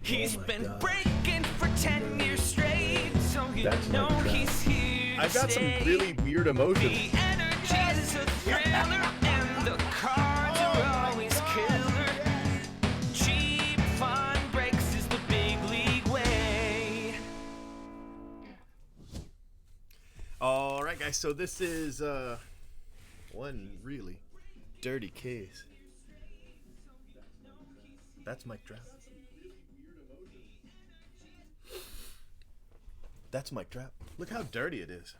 He's been breaking for 10 years straight, so you know he's here to I've got some stay. really weird emotions. The energy's a thriller, and the cards are always killer. Cheap fun breaks is the big league way. All right, guys. So this is one really dirty case. That's Mike Trout. That's Mike Trout. Look how dirty it is.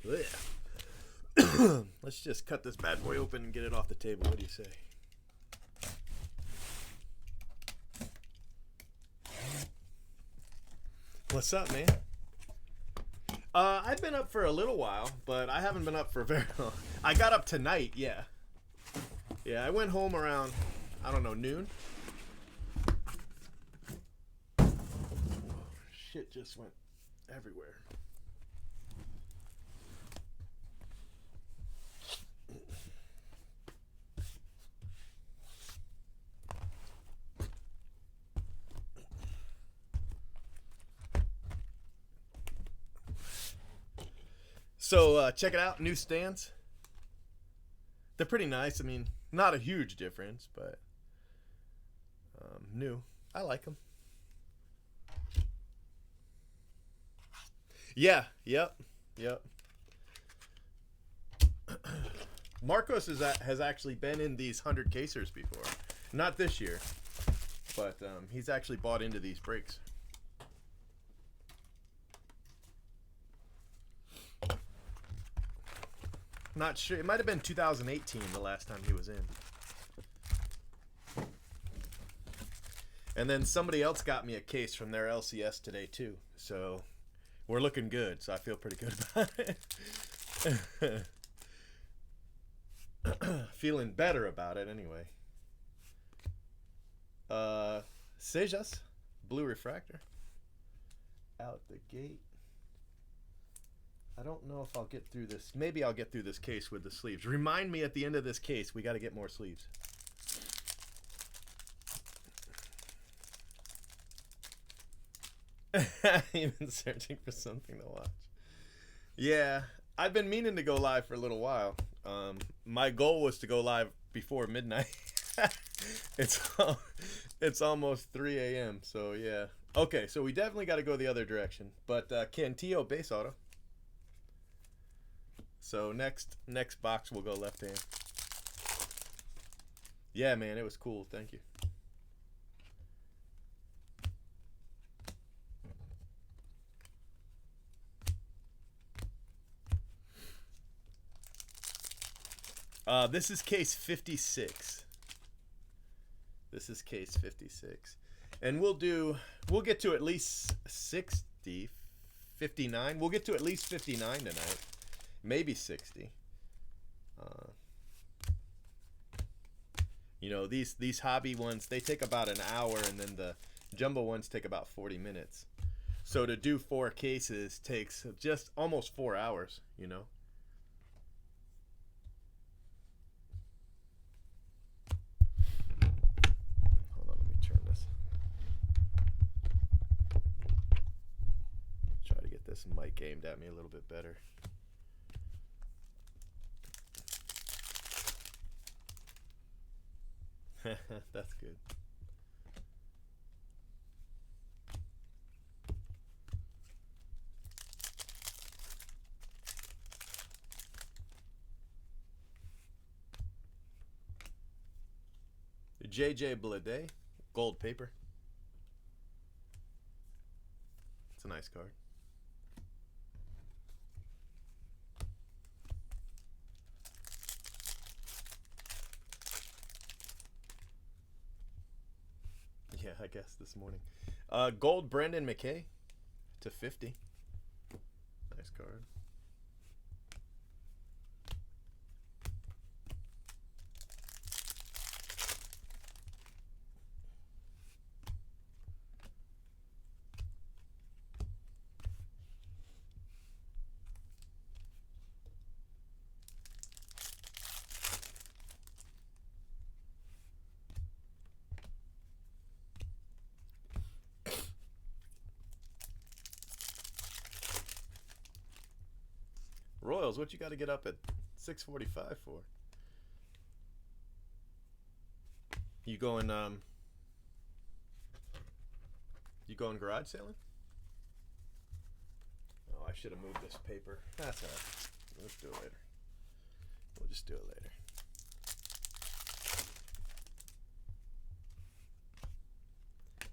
Ugh. Let's just cut this bad boy open and get it off the table. What do you say? What's up, man? I've been up for a little while, but I haven't been up for very long. I got up tonight, yeah. Yeah, I went home around, I don't know, noon. Shit just went everywhere. So check it out, new stands. They're pretty nice. I mean, not a huge difference, but new. I like them. Yeah, yep. Marcos has actually been in these 100 casers before. Not this year, but he's actually bought into these brakes. Not sure. It might have been 2018 the last time he was in. And then somebody else got me a case from their LCS today too. So we're looking good. So I feel pretty good about it. Feeling better about it anyway. Sejas, blue refractor. Out the gate. I don't know if I'll get through this. Maybe I'll get through this case with the sleeves. Remind me at the end of this case, we got to get more sleeves. Even searching for something to watch. Yeah, I've been meaning to go live for a little while. My goal was to go live before midnight. It's almost 3 a.m. So yeah. Okay, so we definitely got to go the other direction. But Cantillo base auto. So next box will go left hand. Yeah, man, it was cool. Thank you. This is case 56. This is case 56. And we'll get to at least 60, 59. We'll get to at least 59 tonight. Maybe 60. You know, these hobby ones, they take about an hour, and then the jumbo ones take about 40 minutes. So to do 4 cases takes just almost 4 hours, you know. Hold on, let me turn this. Try to get this mic aimed at me a little bit better. That's good. JJ Bleday, gold paper. It's a nice card. Yeah, I guess this morning. Gold Brandon McKay to 50. Nice card. Royals, what you got to get up at 6:45 for? You going garage sailing? Oh, I should have moved this paper. That's all right. Let's do it later. We'll just do it later.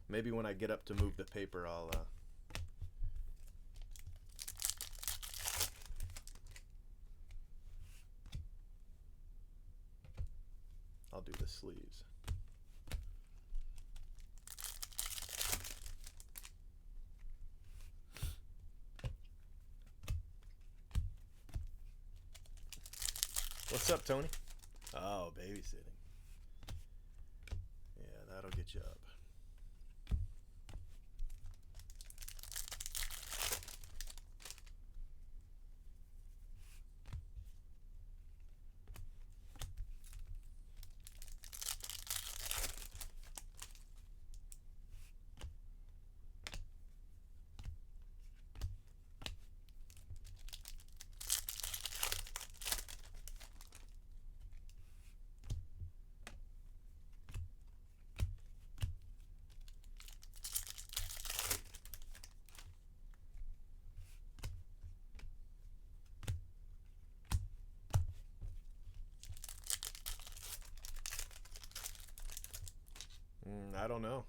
Maybe when I get up to move the paper, I'll do the sleeves. What's up, Tony? Oh, babysitting. Yeah, that'll get you up. I don't know.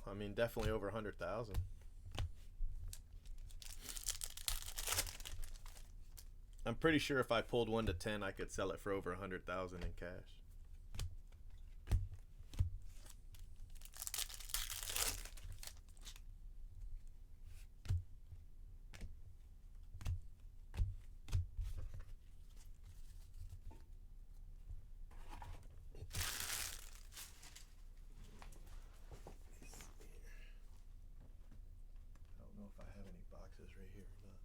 I mean, definitely over 100,000. I'm pretty sure if I pulled 1 to 10, I could sell it for over 100,000 in cash. I don't know if I have any boxes right here or not.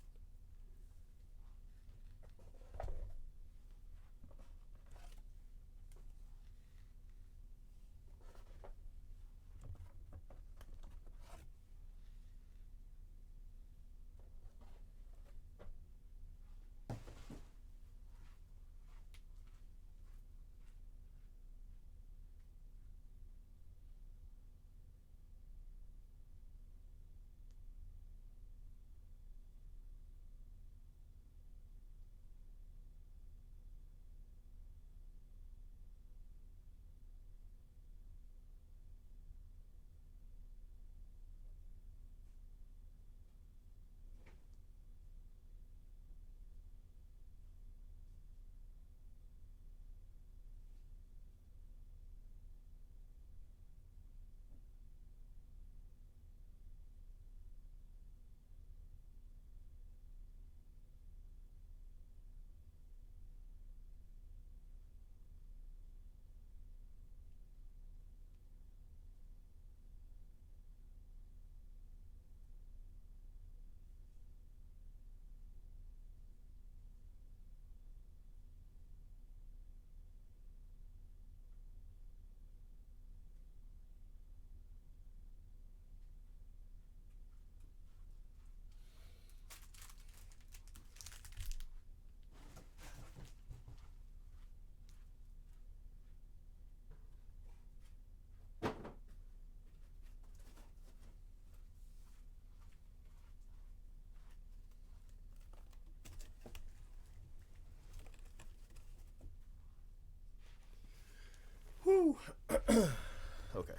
Whew. Okay.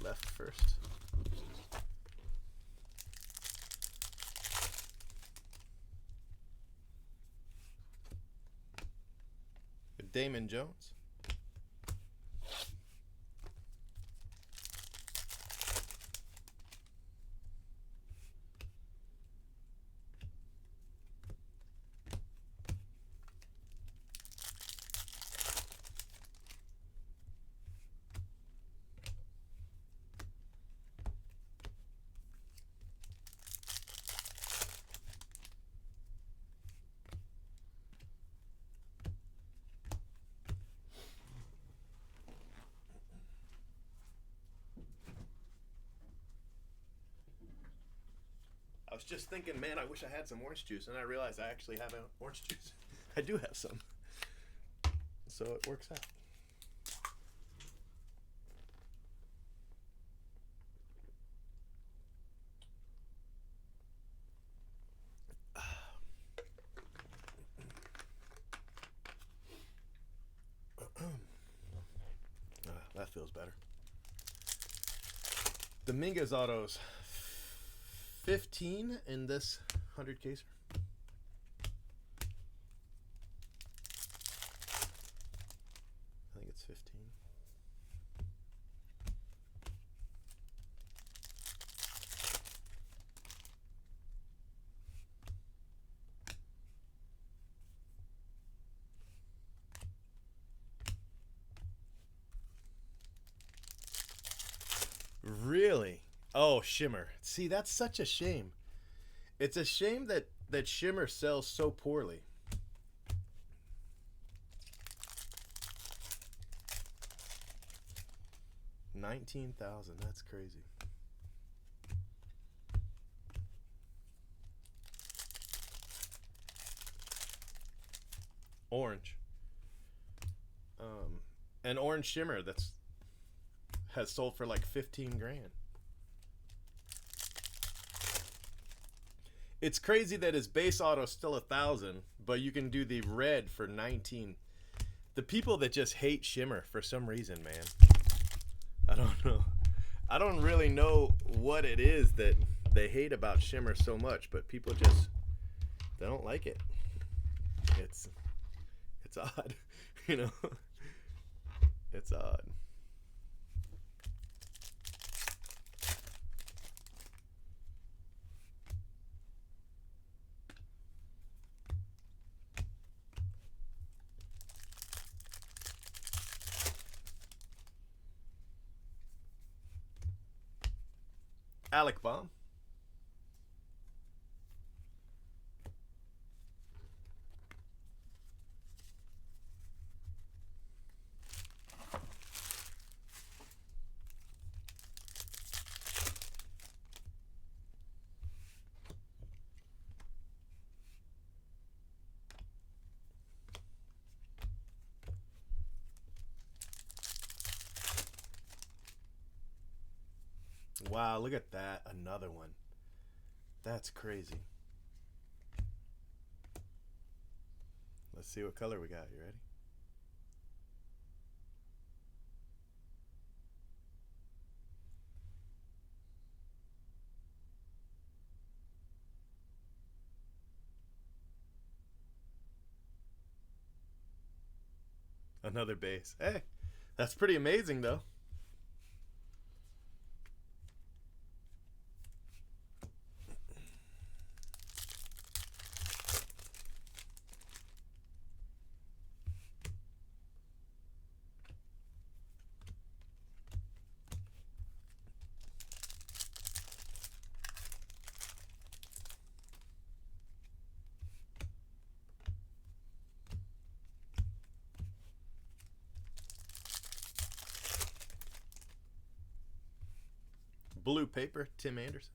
Left first. Damon Jones. was just thinking, man, I wish I had some orange juice, and I realized I actually have orange juice. I do have some. So it works out. That feels better. Dominguez Autos, 15 in this 100 caser. I think it's 15. Really? Oh, Shimmer. See, that's such a shame. It's a shame that Shimmer sells so poorly. $19,000. That's crazy. Orange. An orange Shimmer has sold for like 15 grand. It's crazy that his base auto's still 1,000, but you can do the red for 19. The people that just hate Shimmer for some reason, man. I don't know. I don't really know what it is that they hate about Shimmer so much, but people just, they don't like it. It's odd, you know. It's odd. Alec Baum. Wow, look at that. Another one. That's crazy. Let's see what color we got. You ready? Another base. Hey, that's pretty amazing, though. Blue paper, Tim Anderson.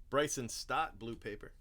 Bryson Stott, blue paper.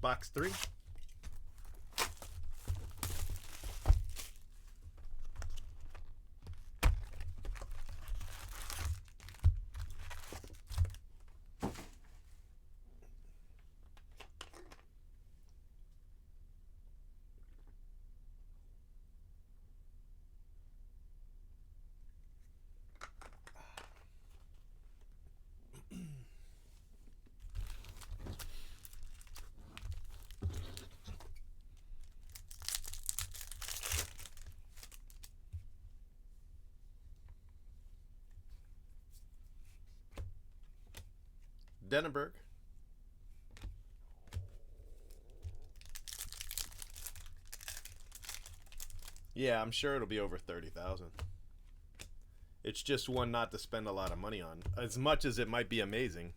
Box 3. Denenberg. Yeah, I'm sure it'll be over 30,000. It's just one not to spend a lot of money on. As much as it might be amazing,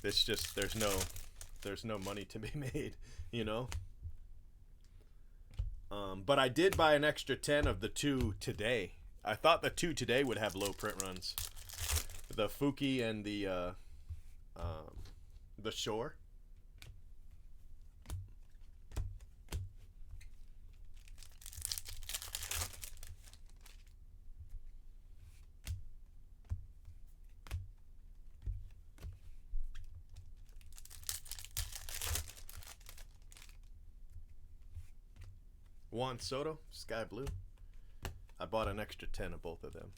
it's just there's no money to be made, you know. But I did buy an extra 10 of the 2 today. I thought the 2 today would have low print runs. The Fuki and the Shore. Juan Soto, Sky Blue. I bought an extra 10 of both of them.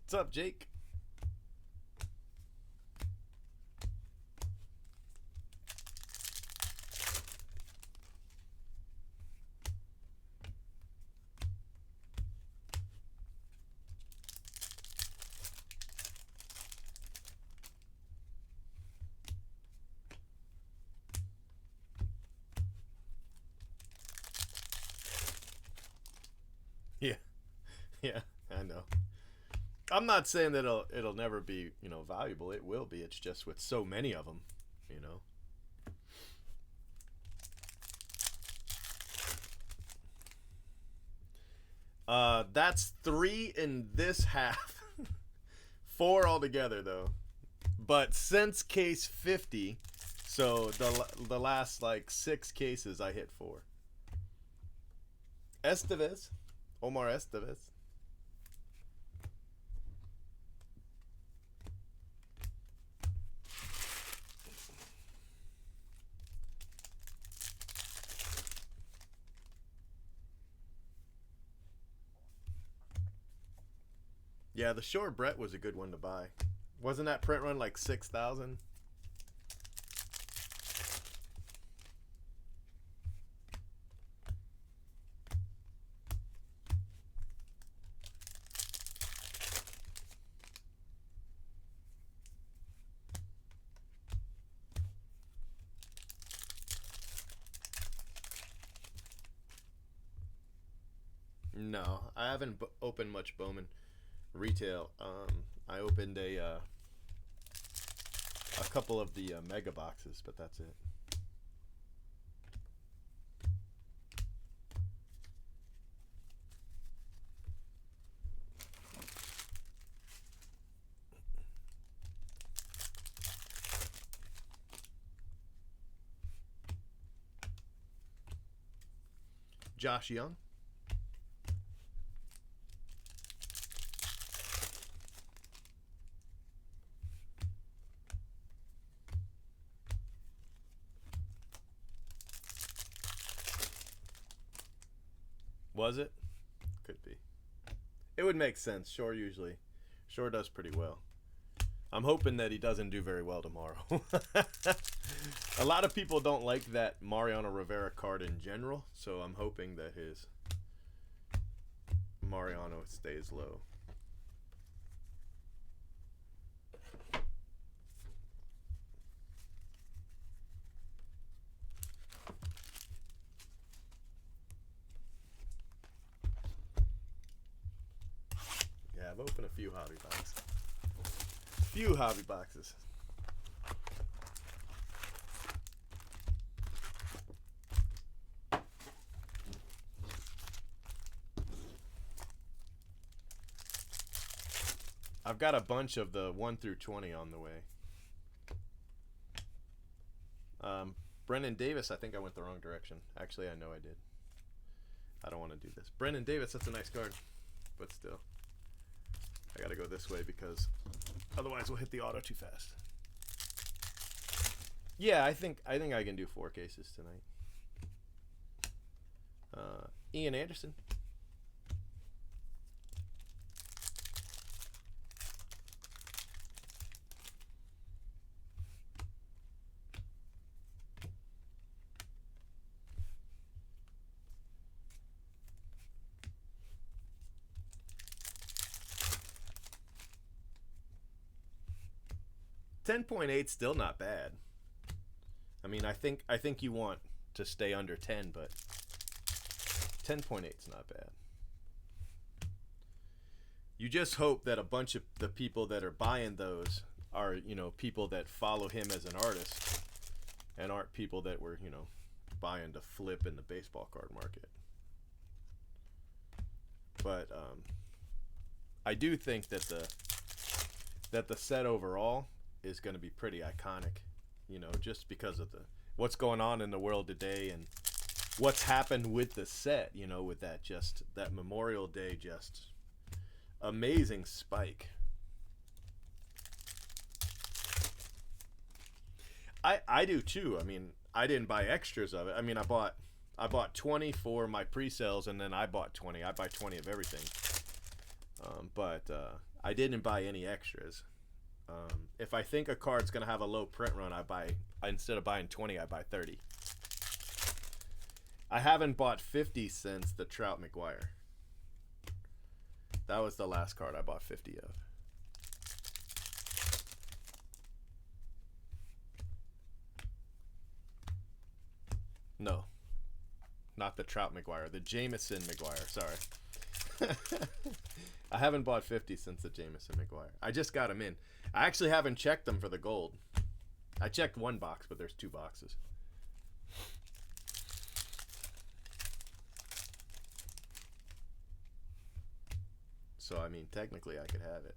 What's up, Jake? Yeah, yeah, I know. I'm not saying that it'll never be, you know, valuable. It will be. It's just with so many of them, you know. That's 3 in this half. 4 altogether though. But since case 50, so the last like 6 cases I hit 4. Estevez, Omar Estevez. Yeah, the Shore Brett was a good one to buy. Wasn't that print run like 6,000? No, I haven't opened much Bowman retail. I opened a couple of the mega boxes, but that's it. Josh Young. Was it? Could be. It would make sense. Shore does pretty well. I'm hoping that he doesn't do very well tomorrow. A lot of people don't like that Mariano Rivera card in general, so I'm hoping that his Mariano stays low. I've opened a few hobby boxes. Few hobby boxes. I've got a bunch of the 1 through 20 on the way. Brennan Davis, I think I went the wrong direction. Actually, I know I did. I don't want to do this. Brennan Davis, that's a nice card. But still. I gotta go this way because otherwise we'll hit the auto too fast. Yeah, I think I can do 4 cases tonight. Ian Anderson. $10.8 still not bad. I mean, I think you want to stay under 10, but 10.8 is not bad. You just hope that a bunch of the people that are buying those are, you know, people that follow him as an artist and aren't people that were, you know, buying to flip in the baseball card market. But I do think that the set overall is going to be pretty iconic, you know, just because of what's going on in the world today and what's happened with the set, you know, with that Memorial Day just amazing spike. I do too. I mean, I didn't buy extras of it. I mean, I bought 20 for my pre-sales, and then I bought 20. I buy 20 of everything. But I didn't buy any extras. If I think a card's gonna have a low print run, instead of buying 20, I buy 30. I haven't bought 50 since the Trout McGuire. That was the last card I bought 50 of. No, not the Trout McGuire, the Jameson McGuire. Sorry. I haven't bought 50 since the Jameson McGuire. I just got them in. I actually haven't checked them for the gold. I checked one box, but there's 2 boxes. So, I mean, technically I could have it.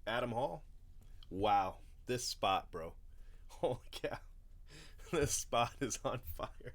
Adam Hall. Wow, this spot, bro. Holy cow. This spot is on fire.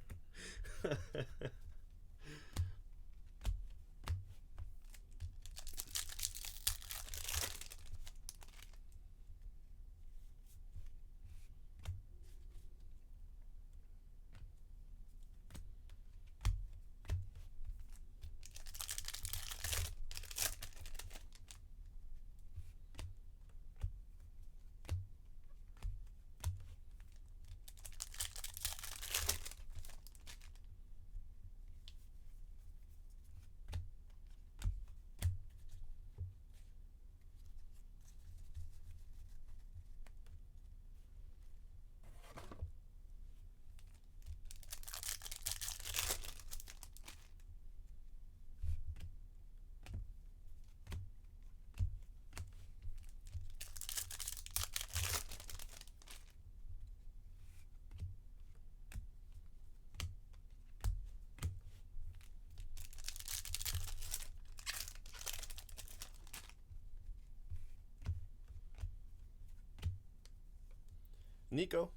Nico.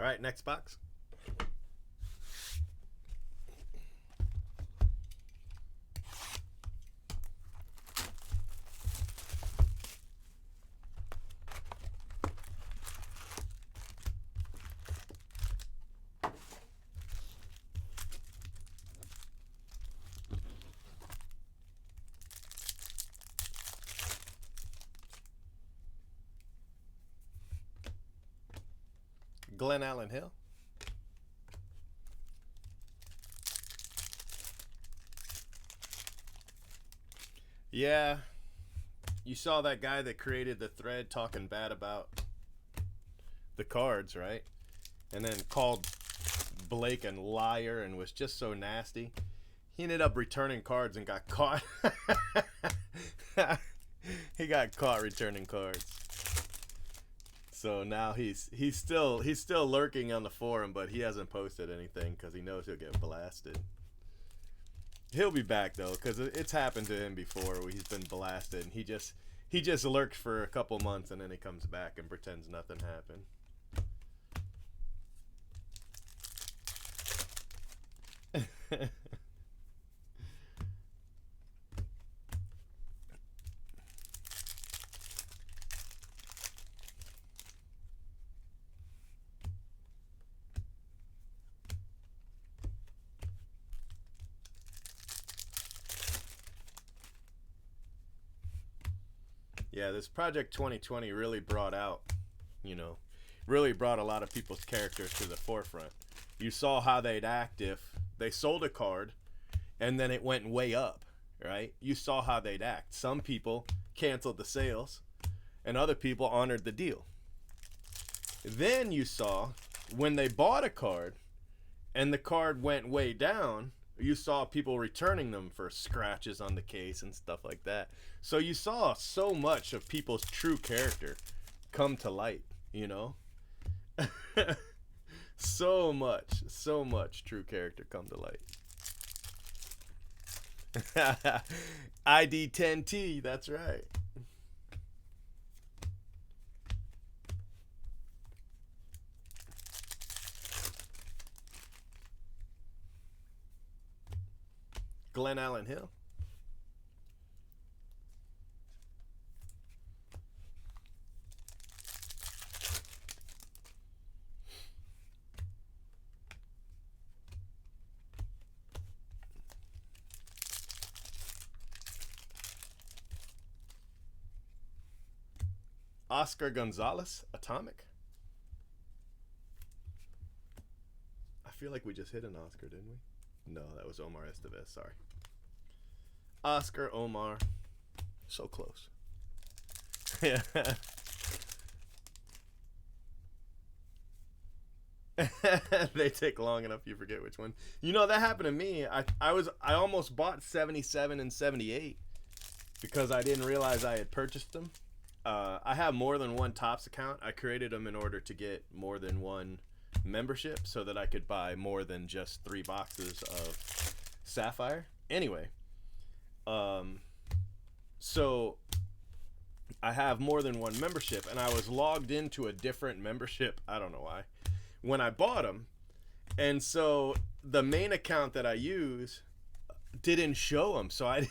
right, next box. Glen Allen Hill. Yeah, you saw that guy that created the thread talking bad about the cards, right? And then called Blake a liar and was just so nasty. He ended up returning cards and got caught. He got caught returning cards. So now he's still lurking on the forum, but he hasn't posted anything because he knows he'll get blasted. He'll be back though, because it's happened to him before where he's been blasted and he just lurked for a couple months and then he comes back and pretends nothing happened. Yeah, this Project 2020 really brought out, really brought a lot of people's characters to the forefront. You saw how they'd act if they sold a card and then it went way up, right? You saw how they'd act. Some people canceled the sales and other people honored the deal. Then you saw when they bought a card and the card went way down, you saw people returning them for scratches on the case and stuff like that. So you saw so much of people's true character come to light, so much true character come to light. ID 10T, that's right. Glen Allen Hill. Oscar Gonzalez, Atomic. I feel like we just hit an Oscar, didn't we? No, that was Omar Estevez, sorry. Oscar, Omar, so close. Yeah. They take long enough you forget which one. That happened to me. I almost bought 77 and 78 because I didn't realize I had purchased them. I have more than one Topps account. I created them in order to get more than one membership so that I could buy more than just 3 boxes of Sapphire. Anyway, so I have more than one membership and I was logged into a different membership. I don't know why. When I bought them. And so the main account that I use didn't show them. So I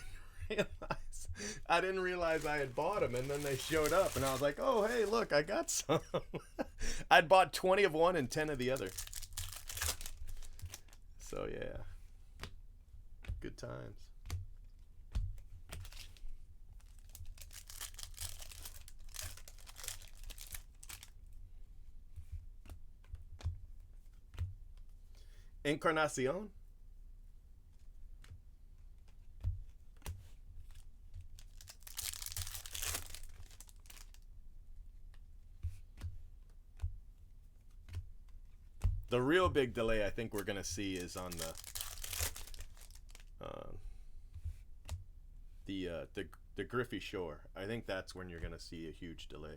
didn't realize I had bought them, and then they showed up, and I was like, oh, hey, look, I got some. I'd bought 20 of one and 10 of the other. So, yeah. Good times. Encarnacion. The real big delay I think we're going to see is on the Griffey Shore. I think that's when you're going to see a huge delay.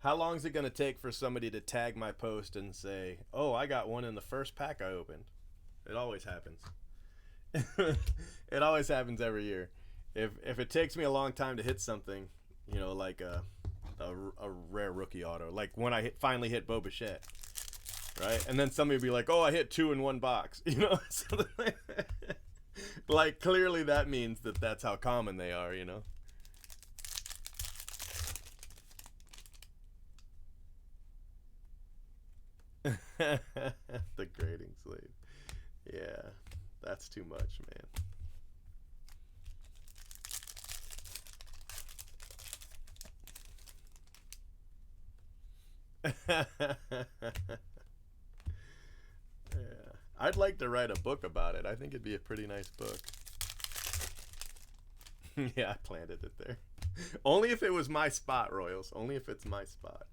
How long is it going to take for somebody to tag my post and say, oh, I got one in the first pack I opened? It always happens. It always happens every year. If it takes me a long time to hit something, you know, like a rare rookie auto, like when I finally hit Bo Bichette, right? And then somebody will be like, oh, I hit 2 in one box, you know? So like, clearly that means that that's how common they are, you know? The grading sleeve. Yeah, that's too much, man. Yeah. I'd like to write a book about it. I think it'd be a pretty nice book. Yeah, I planted it there. Only if it was my spot, Royals. Only if it's my spot.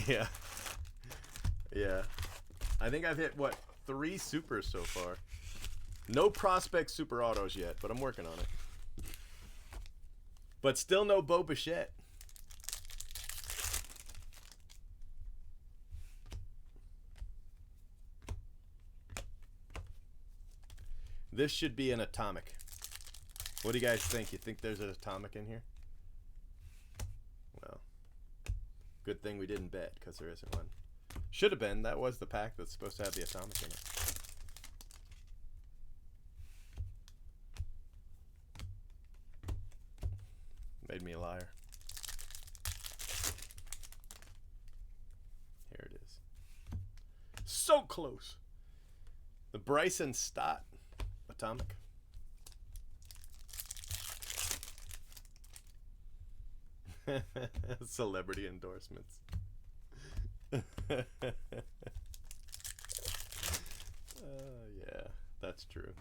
Yeah. Yeah. I think I've hit, what, 3 supers so far. No prospect super autos yet, but I'm working on it. But still no Bo Bichette. This should be an atomic. What do you guys think? You think there's an atomic in here? Well, good thing we didn't bet, because there isn't one. Should have been. That was the pack that's supposed to have the atomic in it. Made me a liar. Here it is. So close. The Bryson Stott atomic. Celebrity endorsements. Yeah, that's true.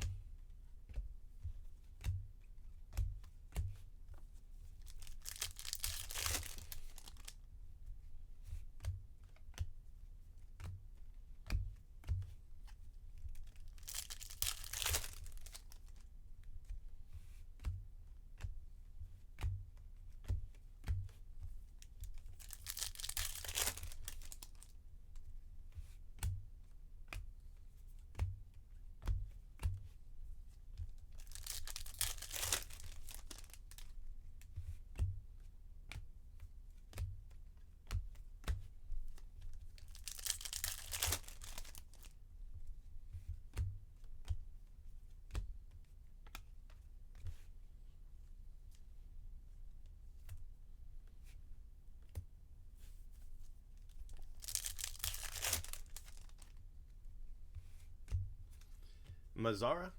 Mazzara?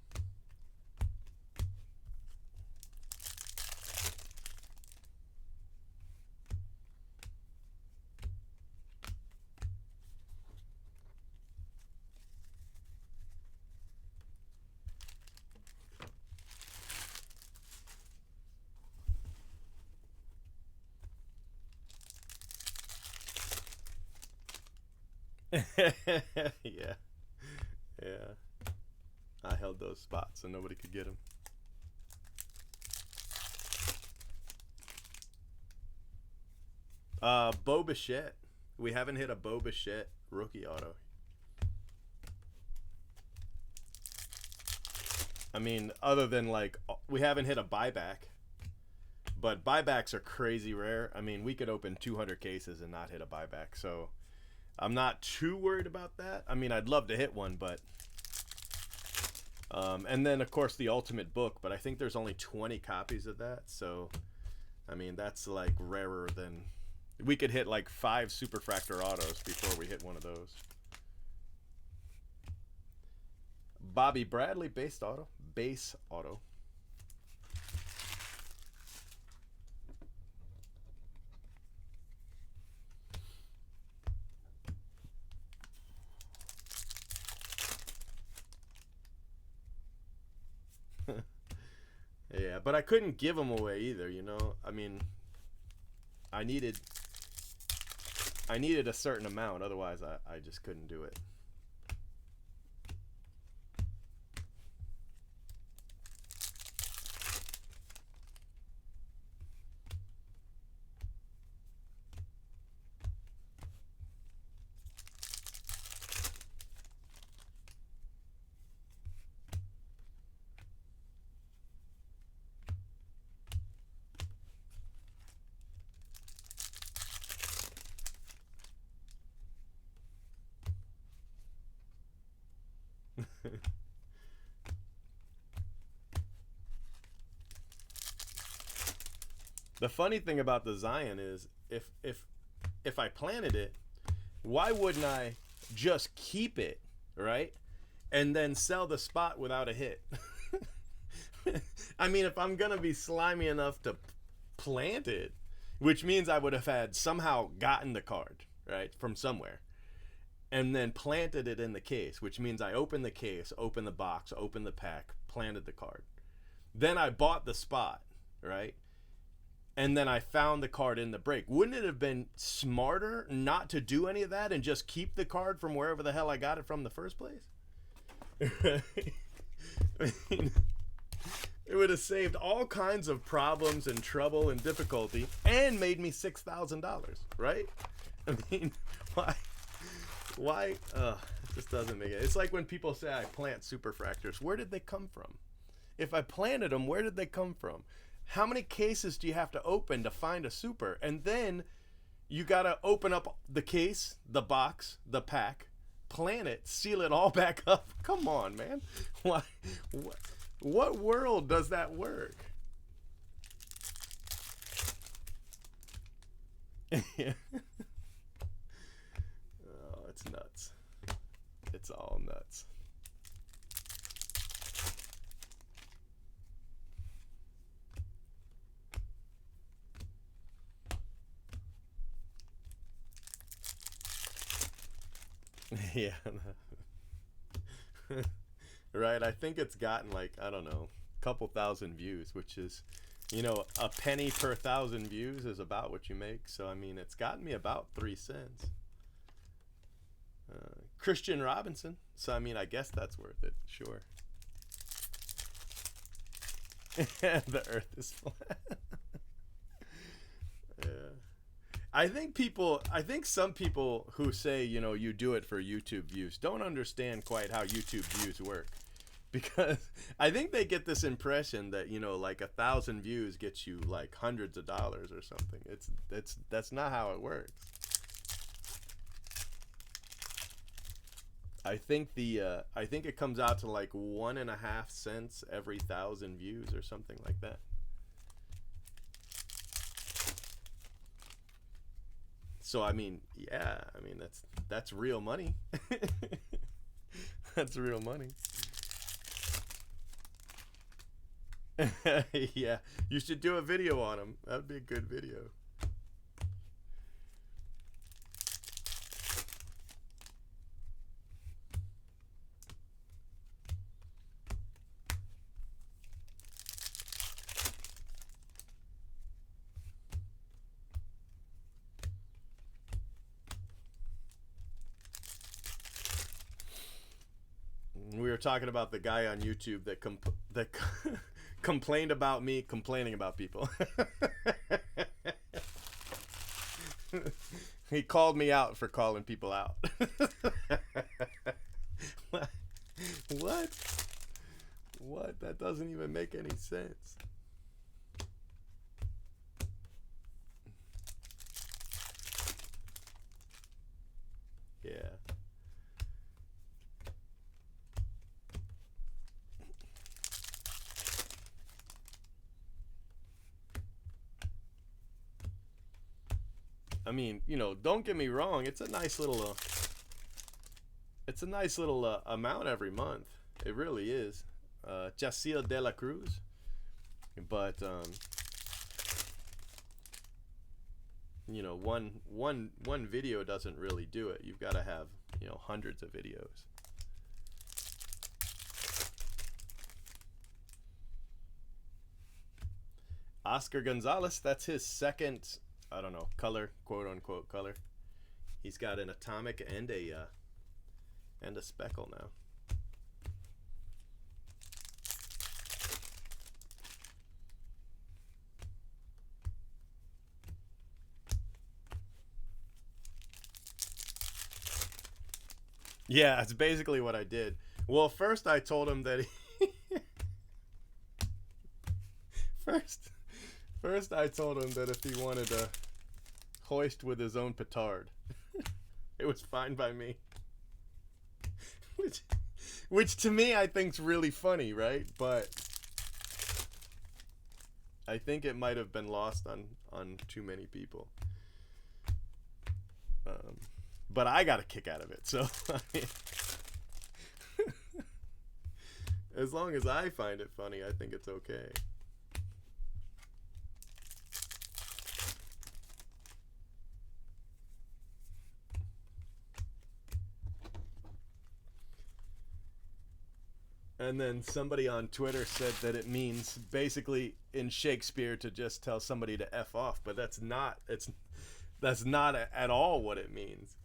Yeah. Yeah. I held those spots so nobody could get them. Bo Bichette. We haven't hit a Bo Bichette rookie auto. I mean, other than like, we haven't hit a buyback. But buybacks are crazy rare. I mean, we could open 200 cases and not hit a buyback. So I'm not too worried about that. I mean, I'd love to hit one, but... and then, of course, the Ultimate Book. But I think there's only 20 copies of that. So, I mean, that's like rarer than... We could hit like 5 Superfractor autos before we hit one of those. Bobby Bradley, base auto. Base auto. Yeah, but I couldn't give them away either, you know? I mean, I needed a certain amount, otherwise I just couldn't do it. The funny thing about the Zion is if I planted it, why wouldn't I just keep it, right? And then sell the spot without a hit? I mean, if I'm going to be slimy enough to plant it, which means I would have had somehow gotten the card, right, from somewhere, and then planted it in the case, which means I opened the case, opened the box, opened the pack, planted the card. Then I bought the spot, right? And then I found the card in the break. Wouldn't it have been smarter not to do any of that and just keep the card from wherever the hell I got it from the first place? I mean, it would have saved all kinds of problems and trouble and difficulty and made me $6,000, right? I mean, why? It just doesn't make it. It's like when people say I plant superfractors. Where did they come from? If I planted them, where did they come from? How many cases do you have to open to find a super? And then you got to open up the case, the box, the pack, plant it, seal it all back up. Come on, man. Why? What world does that work? Yeah. Oh, it's nuts. It's all nuts. Yeah. Right, I think it's gotten like, I don't know, a couple thousand views, which is, you know, a penny per 1,000 views is about what you make. So, I mean, it's gotten me about 3 cents. Christian Robinson. So, I mean, I guess that's worth it. Sure. The earth is flat. Yeah. I think some people who say, you know, you do it for YouTube views don't understand quite how YouTube views work. Because I think they get this impression that, you know, like 1,000 views gets you like hundreds of dollars or something. That's not how it works. I think it comes out to like 1.5 cents every 1,000 views or something like that. So I mean, yeah, I mean that's real money. That's real money. Yeah, you should do a video on them. That'd be a good video. We were talking about the guy on YouTube that complained about me complaining about people. He called me out for calling people out. What? What? That doesn't even make any sense. Yeah. I mean, you know, don't get me wrong. It's a nice little amount every month. It really is. Jacil de la Cruz. But you know, one video doesn't really do it. You've got to have, you know, hundreds of videos. Oscar Gonzalez, that's his second, I don't know, color, quote unquote color. He's got an atomic and a speckle now. Yeah, it's basically what I did. Well, first I told him that first I told him that if he wanted to hoist with his own petard, it was fine by me. Which to me I think's really funny, right? But I think it might have been lost on too many people. But I got a kick out of it, so I mean, as long as I find it funny, I think it's okay. And then somebody on Twitter said that it means basically in Shakespeare to just tell somebody to F off, but that's not at all what it means.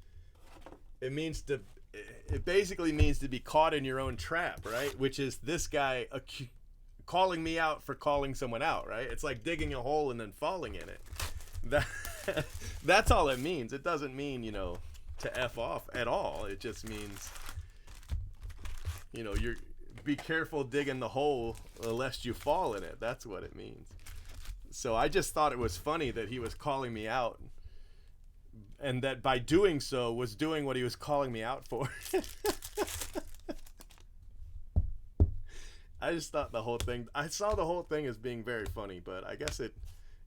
It basically means to be caught in your own trap, right? Which is this guy calling me out for calling someone out, right? It's like digging a hole and then falling in it. That's all it means. It doesn't mean, you know, to F off at all. It just means, you know, be careful digging the hole lest you fall in it. That's what it means. So I just thought it was funny that he was calling me out, and that by doing so was doing what he was calling me out for. I just thought I saw the whole thing as being very funny, but I guess it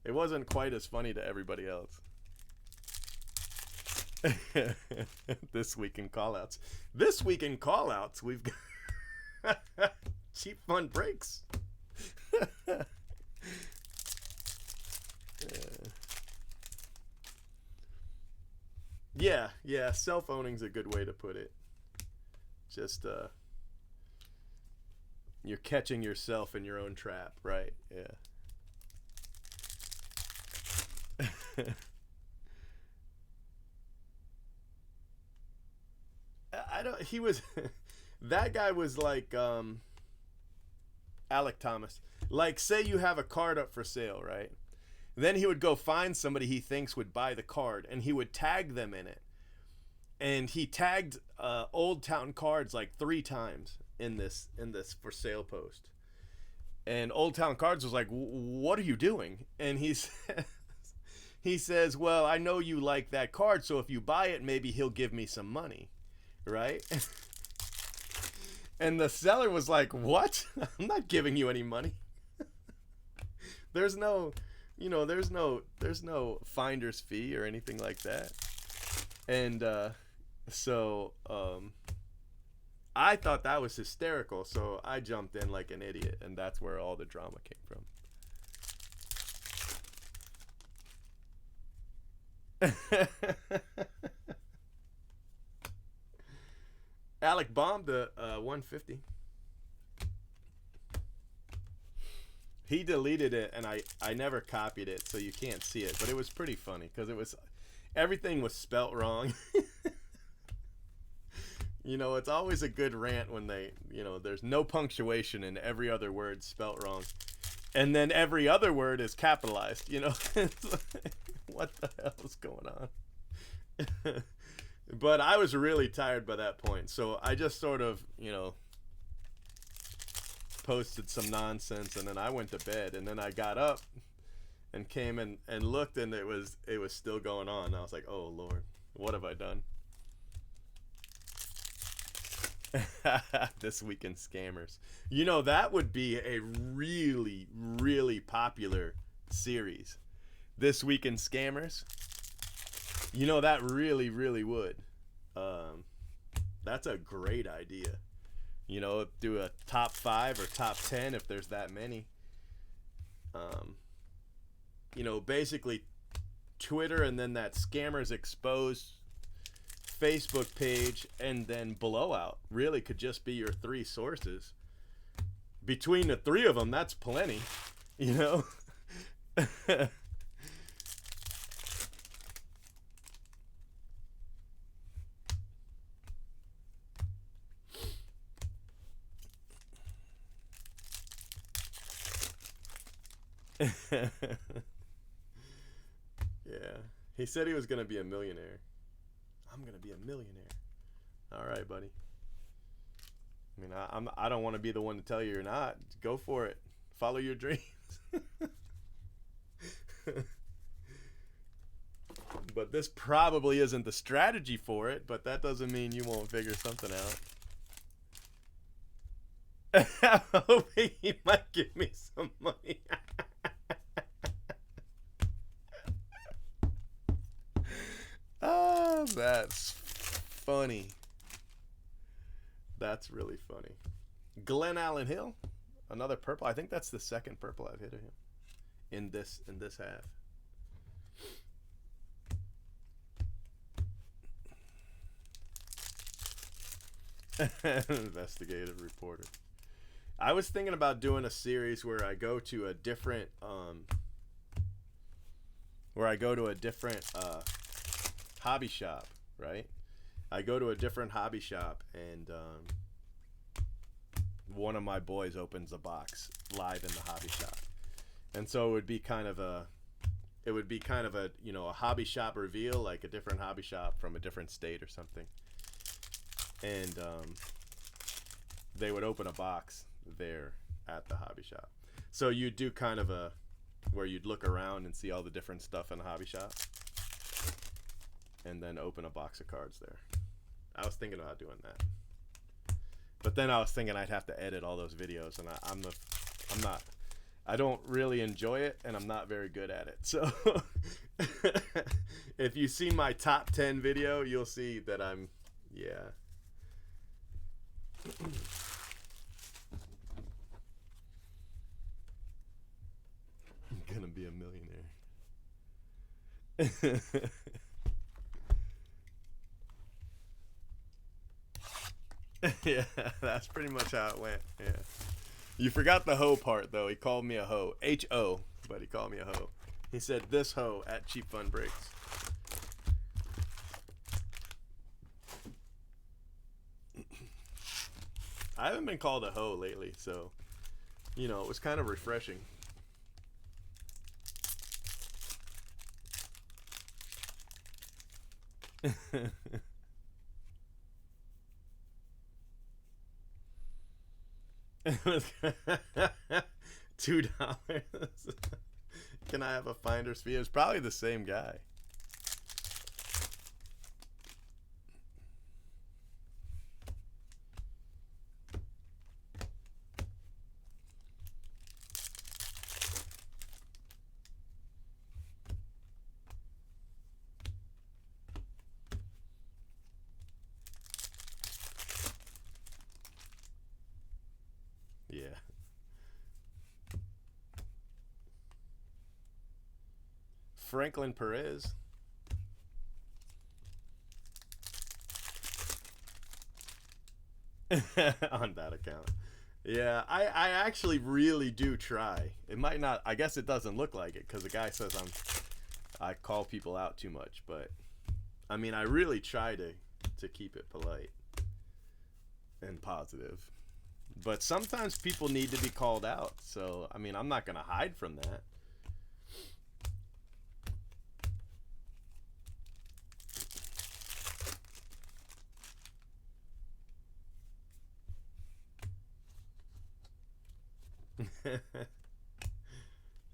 wasn't quite as funny to everybody else. This week in callouts. This week in callouts, we've got cheap fun breaks. Yeah, self-owning's a good way to put it. Just you're catching yourself in your own trap, right? Yeah. He was that guy was like Alec Thomas. Like, say you have a card up for sale, right? Then he would go find somebody he thinks would buy the card, and he would tag them in it. And he tagged Old Town Cards like 3 times in this for sale post. And Old Town Cards was like, "What are you doing?" And he says, "Well, I know you like that card, so if you buy it, maybe he'll give me some money." Right? And the seller was like, "What? I'm not giving you any money." There's no finder's fee or anything like that. And so I thought that was hysterical, so I jumped in like an idiot, and that's where all the drama came from. Alec bombed the 150. He deleted it, and I never copied it, so you can't see it. But it was pretty funny because everything was spelt wrong. You know, it's always a good rant when there's no punctuation and every other word spelt wrong, and then every other word is capitalized. You know, it's like, what the hell is going on? But I was really tired by that point, so I just sort of, posted some nonsense, and then I went to bed, and then I got up and came and looked, and it was still going on. I was like, oh Lord, what have I done? This Week in Scammers. That would be a really, really popular series. This Week in Scammers. That really, really would. That's a great idea. You know, do a top 5 or top 10 if there's that many. You know, basically Twitter and then that Scammers Exposed Facebook page and then Blowout really could just be your 3 sources. Between the 3 of them, that's plenty, you know? Yeah. He said he was going to be a millionaire. I'm going to be a millionaire. All right, buddy. I mean, I don't want to be the one to tell you you're not. Go for it. Follow your dreams. But this probably isn't the strategy for it, but that doesn't mean you won't figure something out. I'm hoping he might give me some money. Ah, that's funny. That's really funny. Glenn Allen Hill, another purple. I think that's the second purple I've hit of him in this half. Investigative reporter. I was thinking about doing a series where I go to a different hobby shop, right? I go to a different hobby shop and one of my boys opens a box live in the hobby shop. And so it would be kind of a you know, a hobby shop reveal, like a different hobby shop from a different state or something. And they would open a box there at the hobby shop. So you'd do kind of a where you'd look around and see all the different stuff in the hobby shop and then open a box of cards there. I was thinking about doing that. But then I was thinking I'd have to edit all those videos, and I don't really enjoy it, and I'm not very good at it. So if you see my top 10 video, you'll see that I'm gonna be a millionaire. Yeah, that's pretty much how it went. Yeah. You forgot the hoe part, though. He called me a hoe. H-O, but he called me a hoe. He said, this hoe at Cheap Fun Breaks. I haven't been called a hoe lately, so, you know, it was kind of refreshing. $2. Can I have a finder's fee? It was probably the same guy. Yeah. Franklin Perez. On that account. Yeah, I actually really do try. It might not, I guess it doesn't look like it because the guy says I call people out too much, but I mean, I really try to keep it polite and positive. But sometimes people need to be called out. So, I mean, I'm not going to hide from that.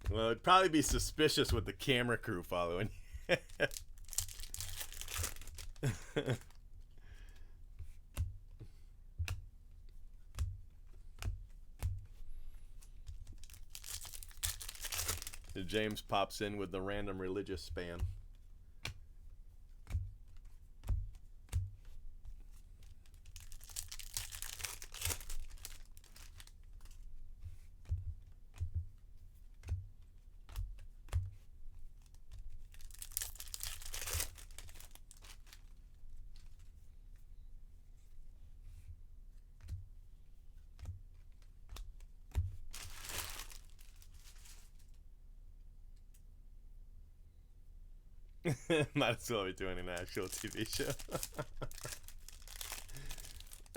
Well, it'd probably be suspicious with the camera crew following you. James pops in with the random religious spam. Might as well be doing an actual TV show.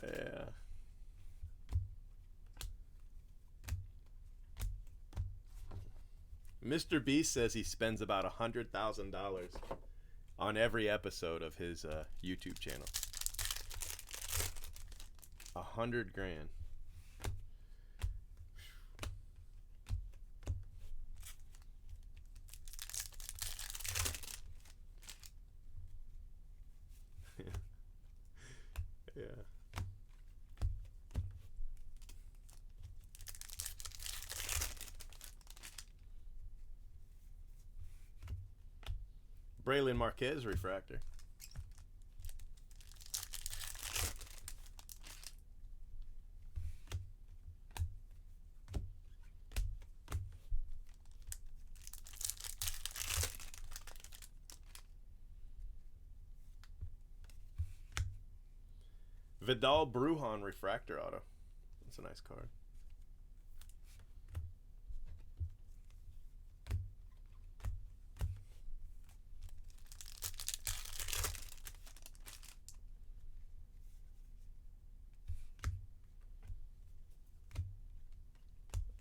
Yeah. Mr. Beast says he spends about $100,000 on every episode of his YouTube channel. 100 grand. Yeah. Braylon Marquez refractor. Vidal Brujan refractor auto. That's a nice card.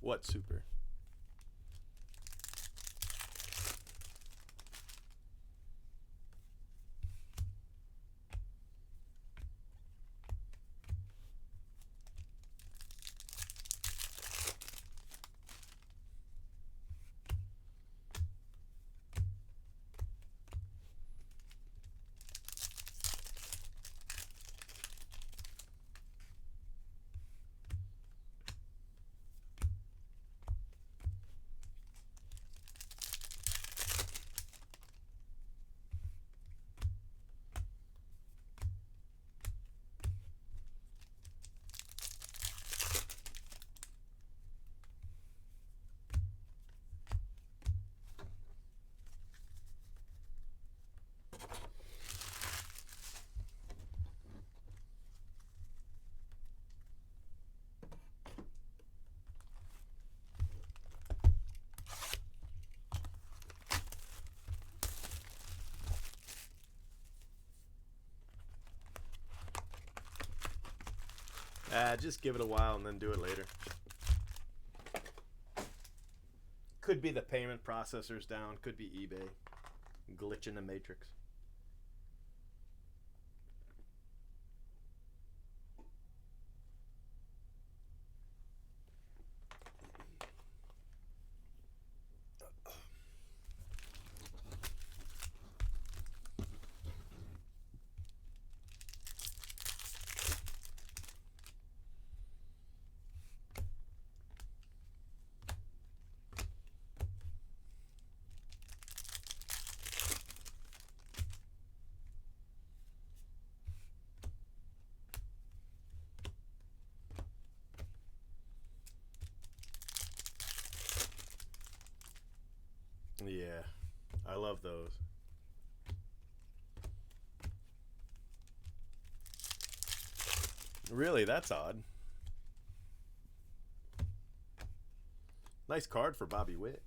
What super? Just give it a while and then do it later. Could be the payment processor's down. Could be eBay. Glitch in the matrix. Yeah, I love those. Really, that's odd. Nice card for Bobby Witt.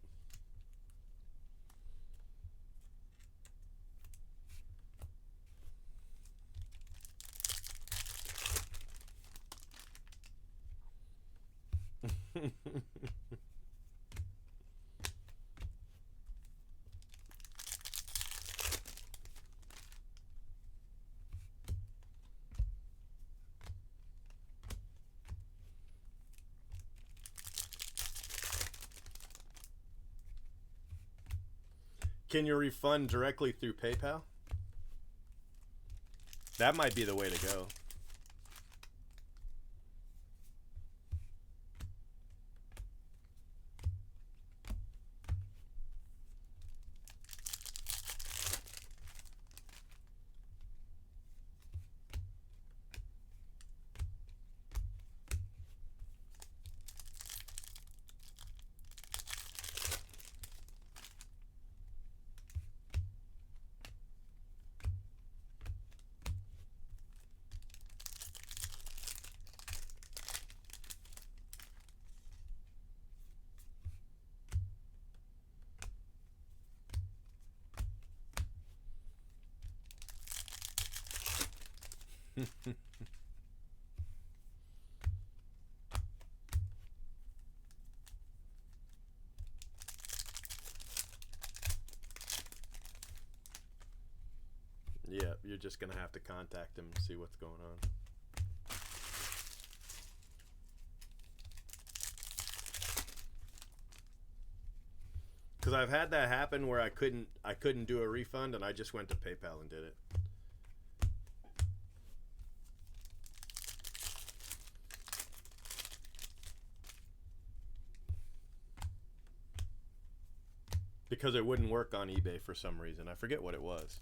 Can you refund directly through PayPal? That might be the way to go. Yeah, you're just gonna have to contact him and see what's going on. Because I've had that happen where I couldn't do a refund, and I just went to PayPal and did it. Because it wouldn't work on eBay for some reason. I forget what it was.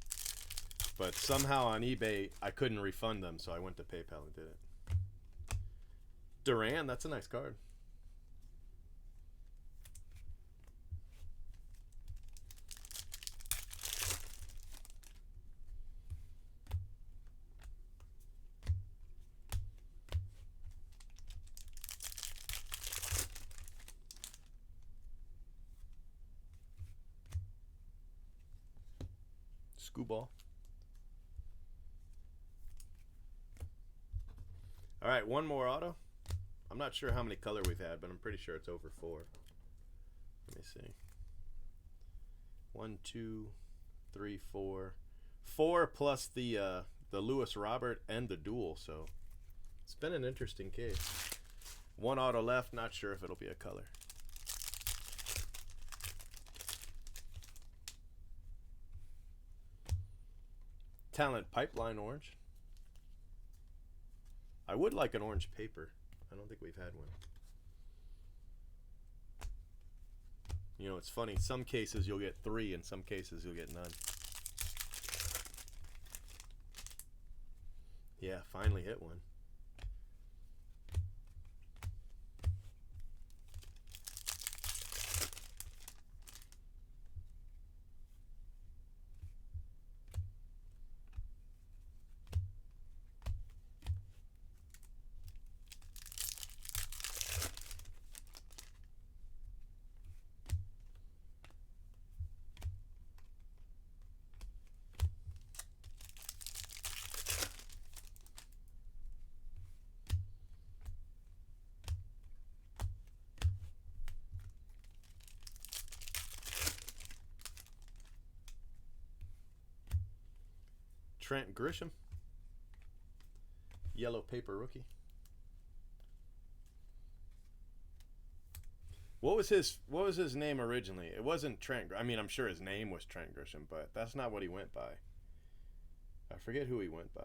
But somehow on eBay, I couldn't refund them, so I went to PayPal and did it. Duran, that's a nice card. Ball. All right, one more auto. I'm not sure how many color we've had, but I'm pretty sure it's over 4. Let me see. 1, 2, 3, 4. 4 plus the Lewis Robert and the duel. So it's been an interesting case. One auto left. Not sure if it'll be a color. Talent Pipeline orange. I would like an orange paper. I don't think we've had one. You know, it's funny. Some cases you'll get 3, in some cases you'll get none. Yeah, finally hit one. Trent Grisham, yellow paper rookie. What was his name originally? It wasn't Trent. I mean, I'm sure his name was Trent Grisham, but that's not what he went by. I forget who he went by.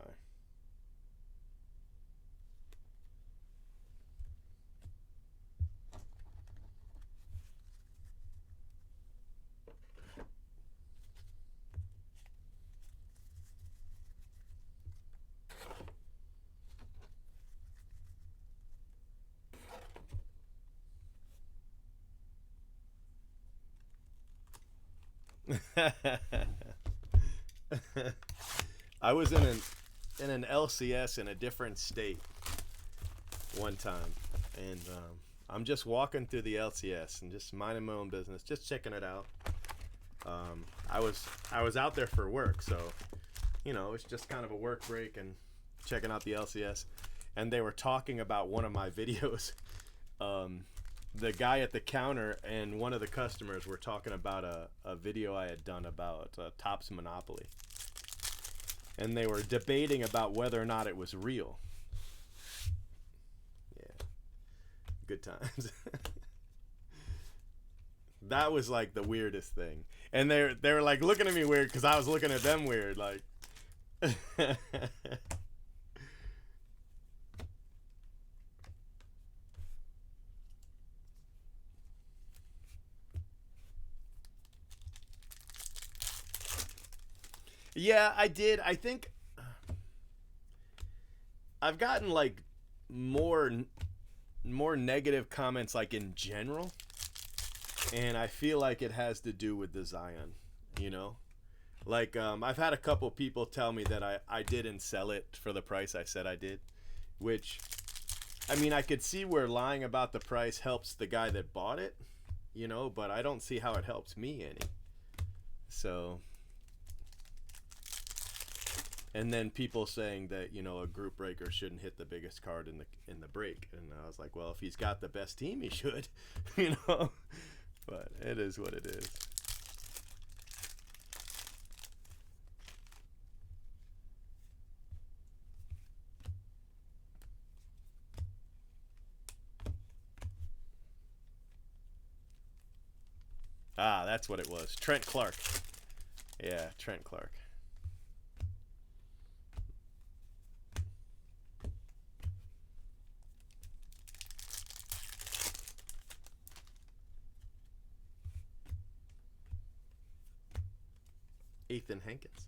I was in an LCS in a different state one time, and I'm just walking through the LCS and just minding my own business, just checking it out. I was out there for work, so you know, it's just kind of a work break and checking out the LCS, and they were talking about one of my videos. The guy at the counter and one of the customers were talking about a video I had done about Topps Monopoly. And they were debating about whether or not it was real. Yeah. Good times. That was like the weirdest thing. And they were like looking at me weird because I was looking at them weird. Like. Yeah, I did. I think I've gotten like more negative comments like in general, and I feel like it has to do with the Zion, you know? Like I've had a couple people tell me that I didn't sell it for the price I said I did, which I mean, I could see where lying about the price helps the guy that bought it, you know, but I don't see how it helps me any. So And then people saying that, you know, a group breaker shouldn't hit the biggest card in the break. And I was like, well, if he's got the best team, he should, you know. But it is what it is. Ah, that's what it was. Trent Clark. Yeah, Trent Clark. Ethan Hankins.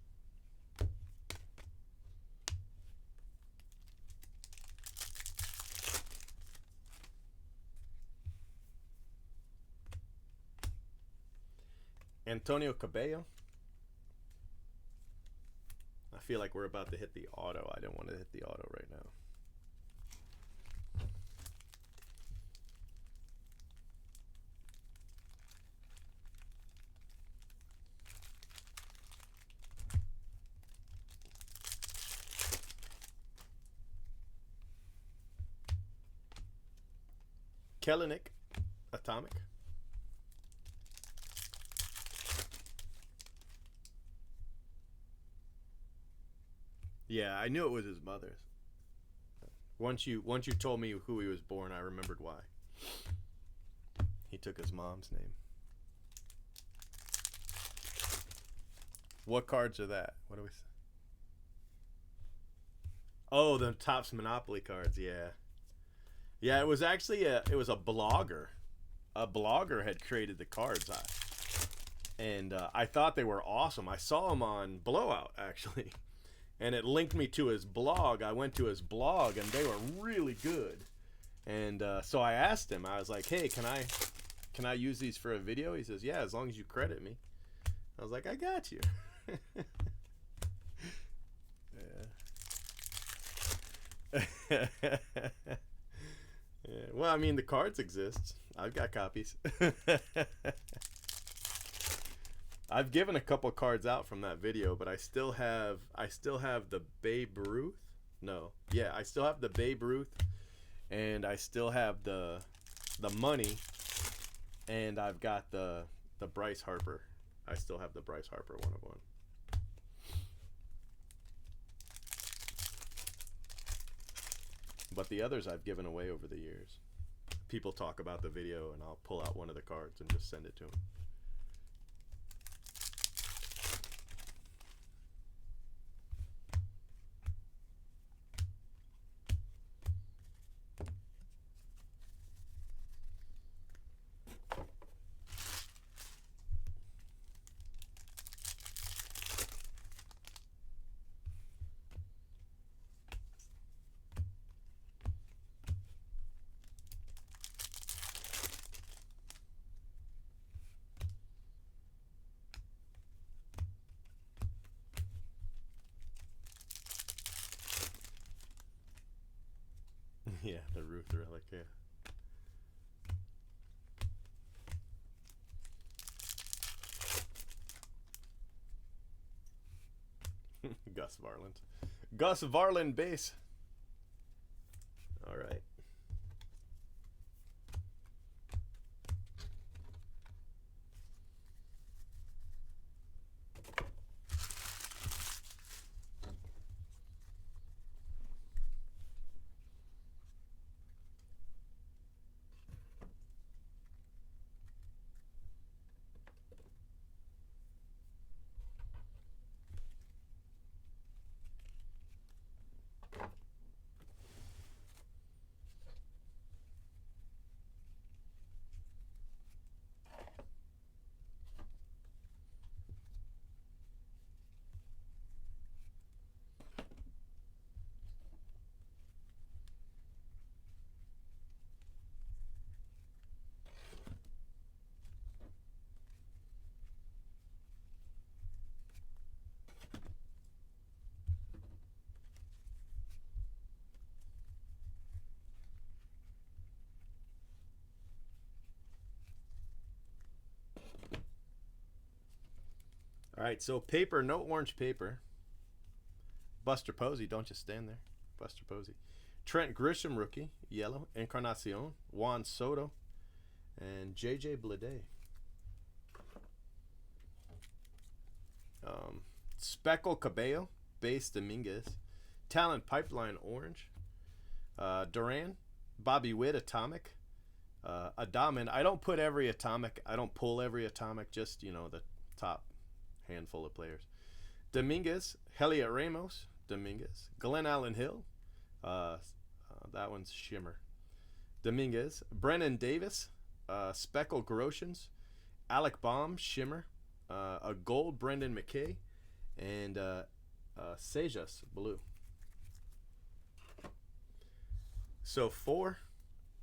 Antonio Cabello. I feel like we're about to hit the auto. I don't want to hit the auto right now. Kellenic, Atomic. Yeah, I knew it was his mother's. Once you told me who he was born, I remembered why. He took his mom's name. What cards are that? What do we say? Oh, the Topps Monopoly cards, yeah. Yeah, it was actually it was a blogger. A blogger had created the cards. I thought they were awesome. I saw them on Blowout, actually. And it linked me to his blog. I went to his blog, and they were really good. And so I asked him. I was like, "Hey, can I use these for a video?" He says, "Yeah, as long as you credit me." I was like, "I got you." Yeah. Yeah. Well, I mean, the cards exist. I've got copies. I've given a couple cards out from that video, but I still have the Babe Ruth. No, yeah, I still have the Babe Ruth, and I still have the money, and I've got the Bryce Harper. I still have the Bryce Harper 1/1. But the others I've given away over the years. People talk about the video, and I'll pull out one of the cards and just send it to them. Yeah, the Ruth relic, yeah. Gus Varland. Gus Varland base. All right. All right, so paper, no orange paper. Buster Posey, don't just stand there. Buster Posey. Trent Grisham, rookie, yellow. Encarnacion. Juan Soto. And J.J. Bleday. Speckle Cabello, base Dominguez. Talent Pipeline, orange. Duran. Bobby Witt, atomic. Adaman. I don't put every atomic. I don't pull every atomic. Just, you know, the top handful of players. Dominguez. Heliot Ramos. Dominguez. Glenn Allen Hill. That one's shimmer. Dominguez. Brennan Davis. Speckle Groshans. Alec Baum, shimmer. A gold Brendan McKay. And Sejas, blue. So 4.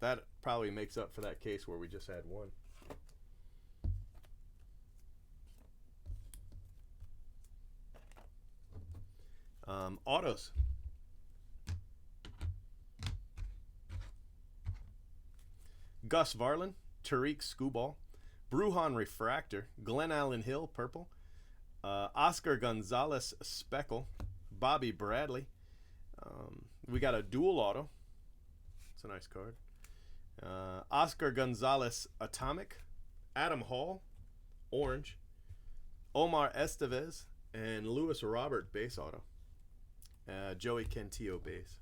That probably makes up for that case where we just had 1. Autos. Gus Varlin, Tariq Skubal, Bruhan Refractor, Glenn Allen Hill, purple, Oscar Gonzalez Speckle, Bobby Bradley. We got a dual auto. It's a nice card. Oscar Gonzalez Atomic, Adam Hall, orange, Omar Estevez, and Luis Robert base auto. Joey Cantillo base.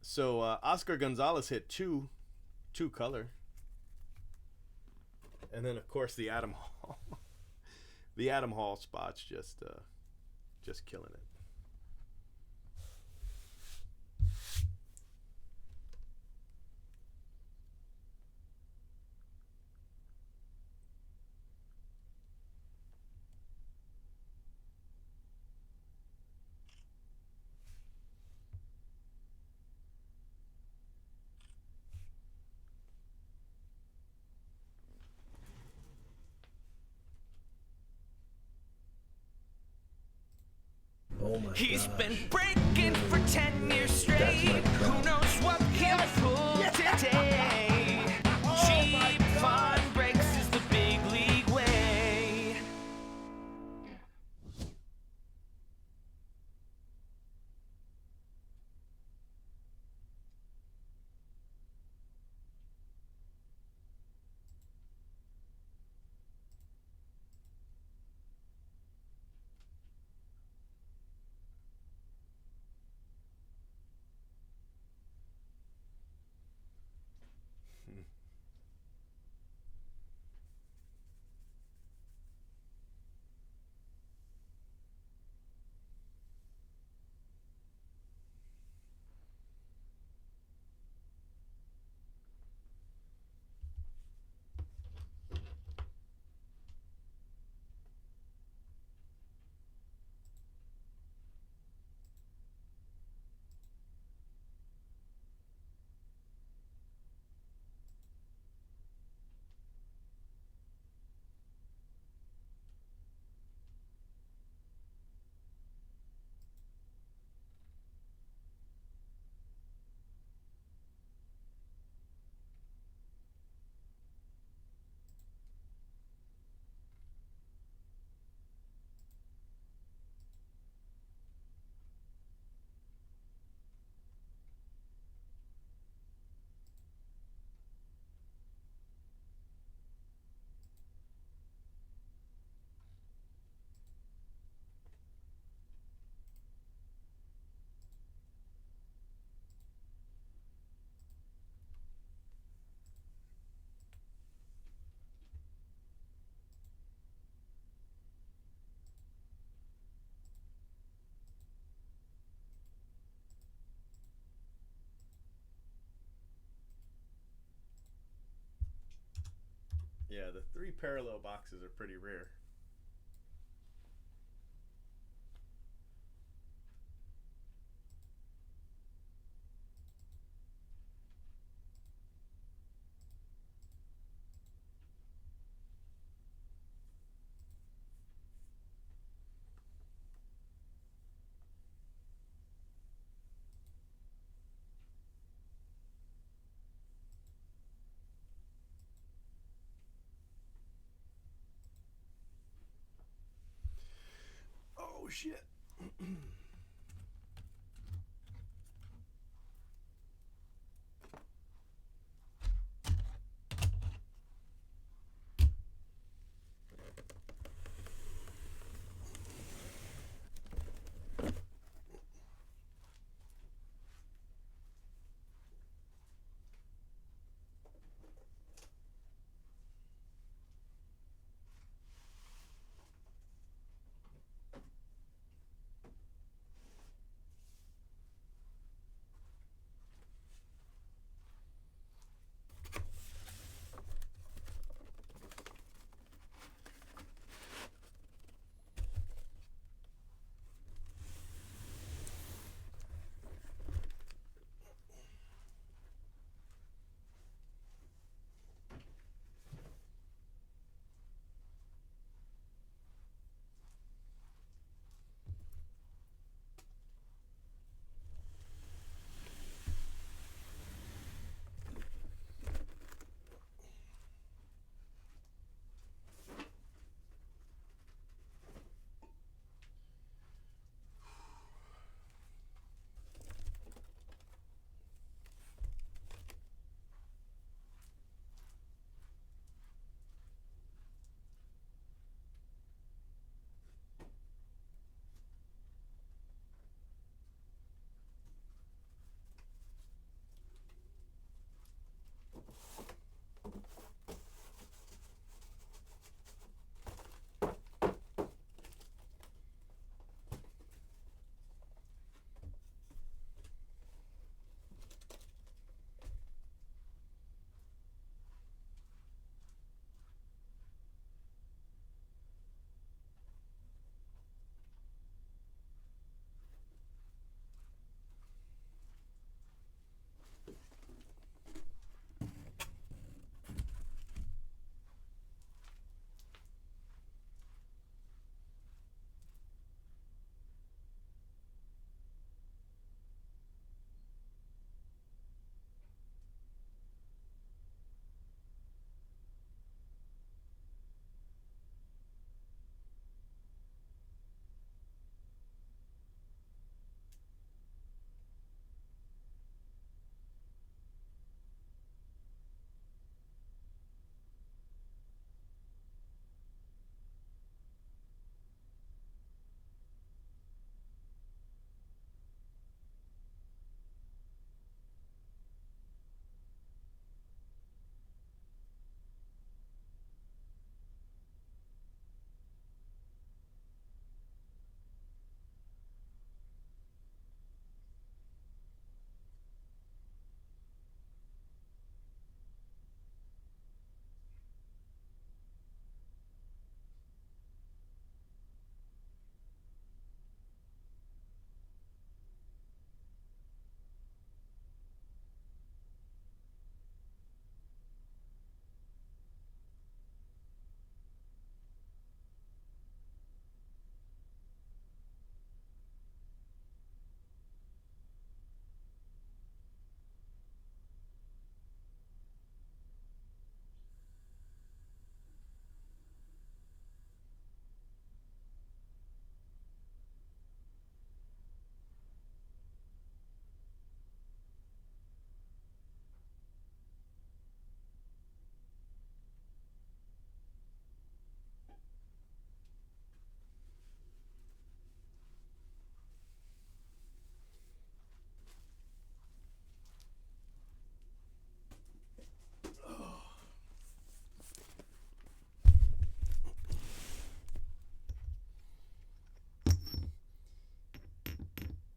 So Oscar Gonzalez hit two color, and then of course the Adam Hall, the Adam Hall spot's just killing it. Oh my He's gosh. been breaking for 10 years straight. Who knows what he'll pull today? Cheap fun breaks is the big league way. Yeah, the 3 parallel boxes are pretty rare. Oh shit.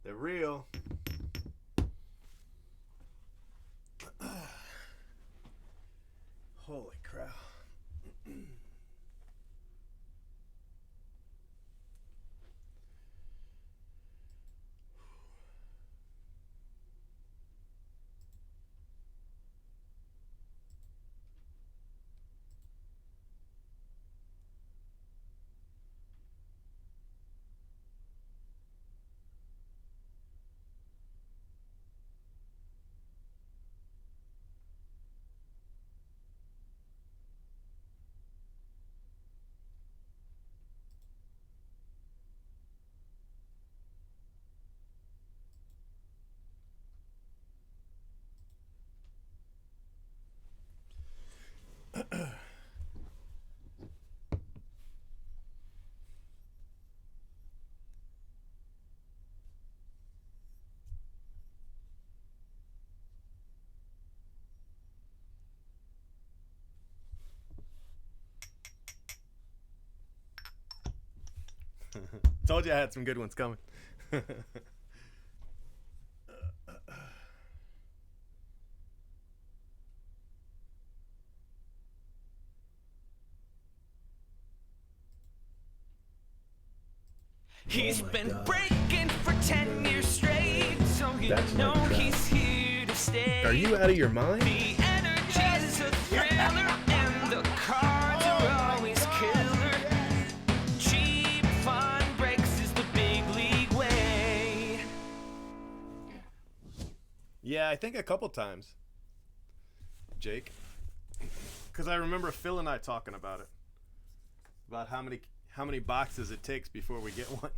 They're real. Holy crap. Told you I had some good ones coming. He's Oh my been gosh. breaking for 10 years straight, so you That's my know trap. he's here to stay. Are you out of your mind? The energy's a thriller, and the cards are always killer. Cheap fun breaks is the big league way. Yeah, I think a couple times, Jake. Because I remember Phil and I talking about it. About how many boxes it takes before we get one.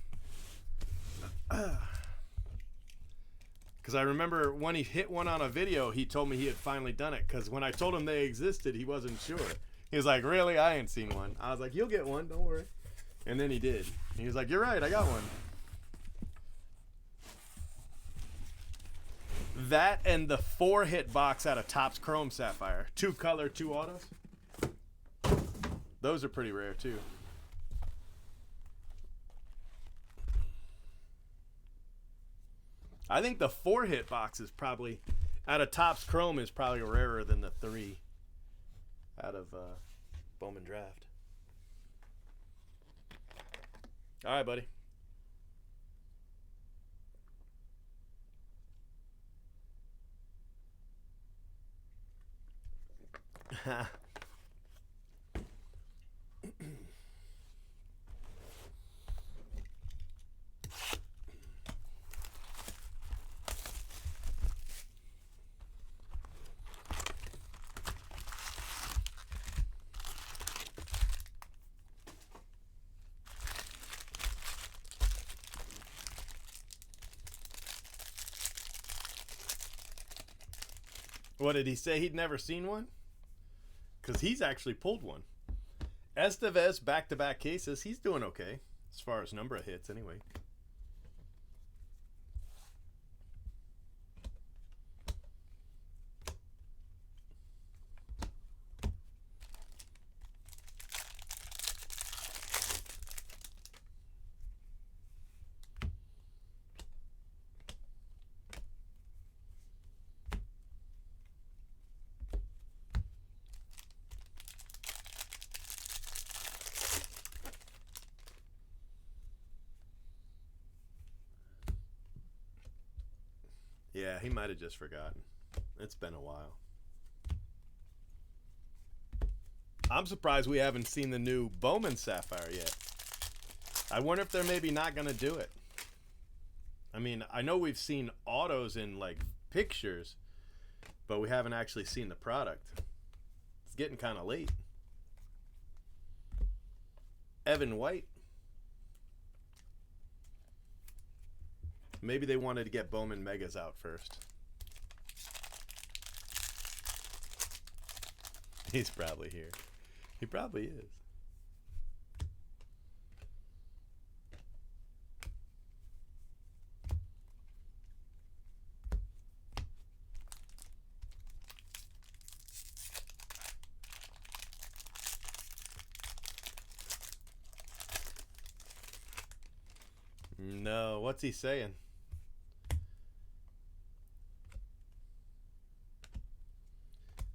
Because I remember when he hit one on a video, he told me he had finally done it. Because when I told him they existed, he wasn't sure. He was like, really? I ain't seen one. I was like, you'll get one, don't worry. And then he did. He was like, you're right, I got one. That and the 4-hit box out of Topps Chrome Sapphire. 2 color, 2 autos. Those are pretty rare too. I think the 4-hit box is probably, out of Topps Chrome, is probably rarer than the 3 out of Bowman Draft. All right, buddy. What did he say? He'd never seen one? Because he's actually pulled one. Estevez back-to-back cases. He's doing okay as far as number of hits anyway. Yeah, he might have just forgotten. It's been a while. I'm surprised we haven't seen the new Bowman Sapphire yet. I wonder if they're maybe not going to do it. I mean, I know we've seen autos in like pictures, but we haven't actually seen the product. It's getting kind of late. Evan White. Maybe they wanted to get Bowman Megas out first. He's probably here. He probably is. No, what's he saying?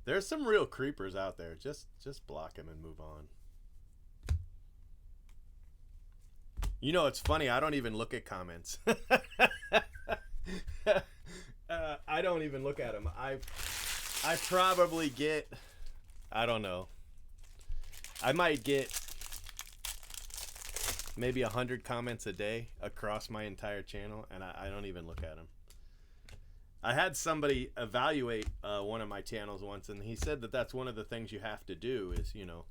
There's some real creepers out there. Just block him and move on. You know, it's funny. I don't even look at comments. I don't even look at them. I probably get, I don't know. I might get maybe 100 comments a day across my entire channel, and I don't even look at them. I had somebody evaluate one of my channels once, and he said that that's one of the things you have to do is, you know,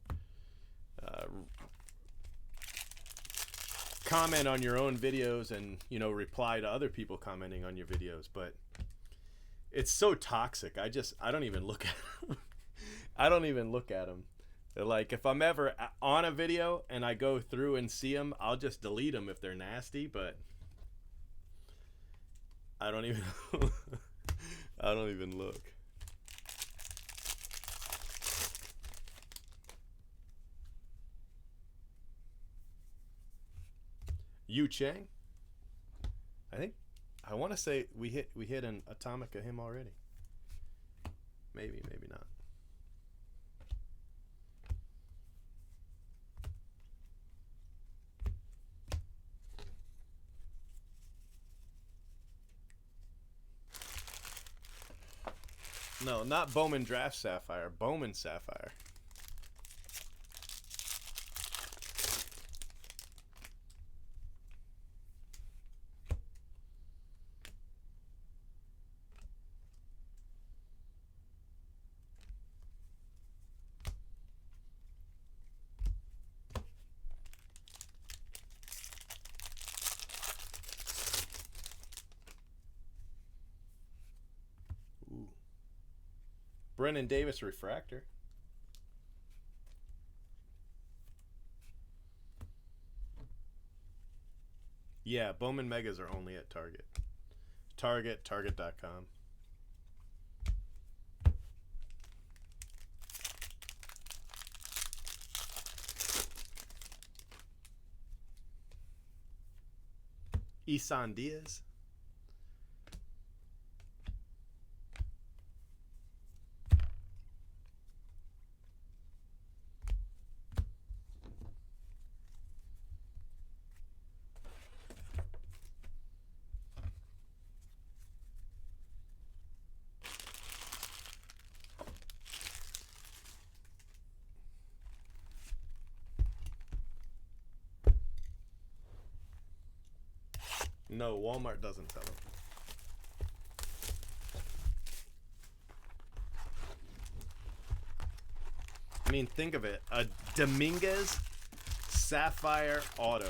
comment on your own videos and, you know, reply to other people commenting on your videos. But it's so toxic. I don't even look at them. I don't even look at them. Like, if I'm ever on a video and I go through and see them, I'll just delete them if they're nasty, but I don't even I don't even look. Yu Chang. I want to say we hit an atomic of him already. Maybe not. No, not Bowman Draft Sapphire. Bowman Sapphire. Ooh. Brennan Davis Refractor. Yeah, Bowman Megas are only at Target. Target.com. Isan Diaz. No, Walmart doesn't sell them. I mean, think of it. A Dominguez Sapphire Auto.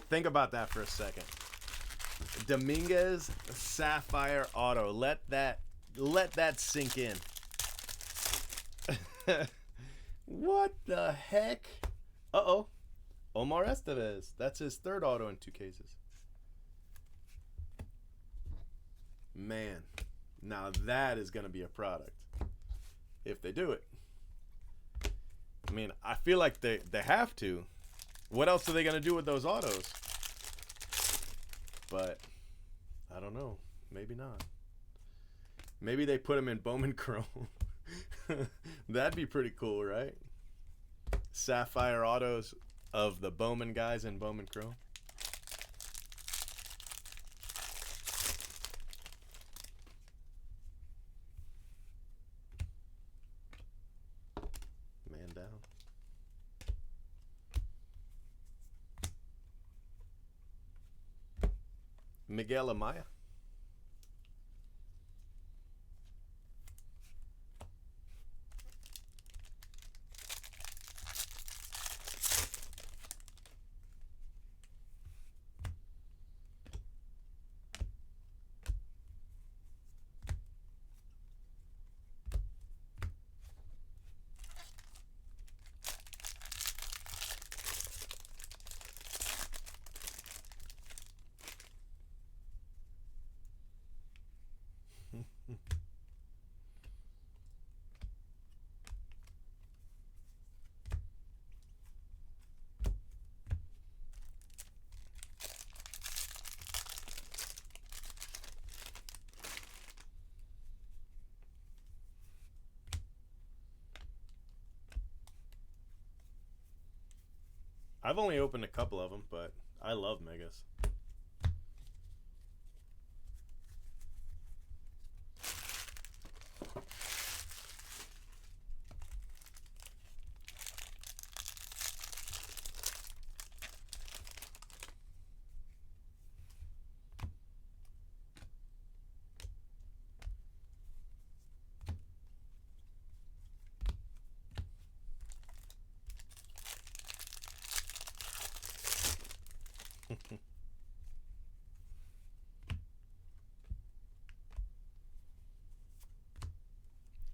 Think about that for a second. Dominguez Sapphire Auto. Let that sink in. What the heck? Uh-oh. Omar Estevez. That's his third auto in 2 cases. Man, now that is going to be a product if they do it. I mean, I feel like they have to. What else are they going to do with those autos? But I don't know. Maybe not. Maybe they put them in Bowman Chrome. That'd be pretty cool, right? Sapphire autos of the Bowman guys in Bowman Chrome. Man down. Miguel Amaya. I've only opened a couple of them, but I love Megas.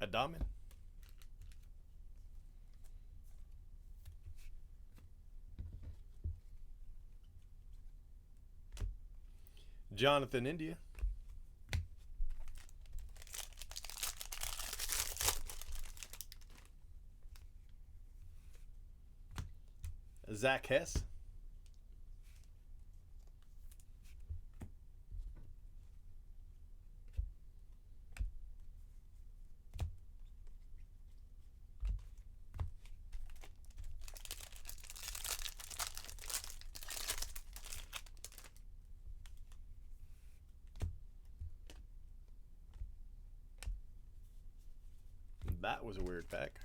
Adaman. Jonathan India. Zach Hess. That was a weird pack.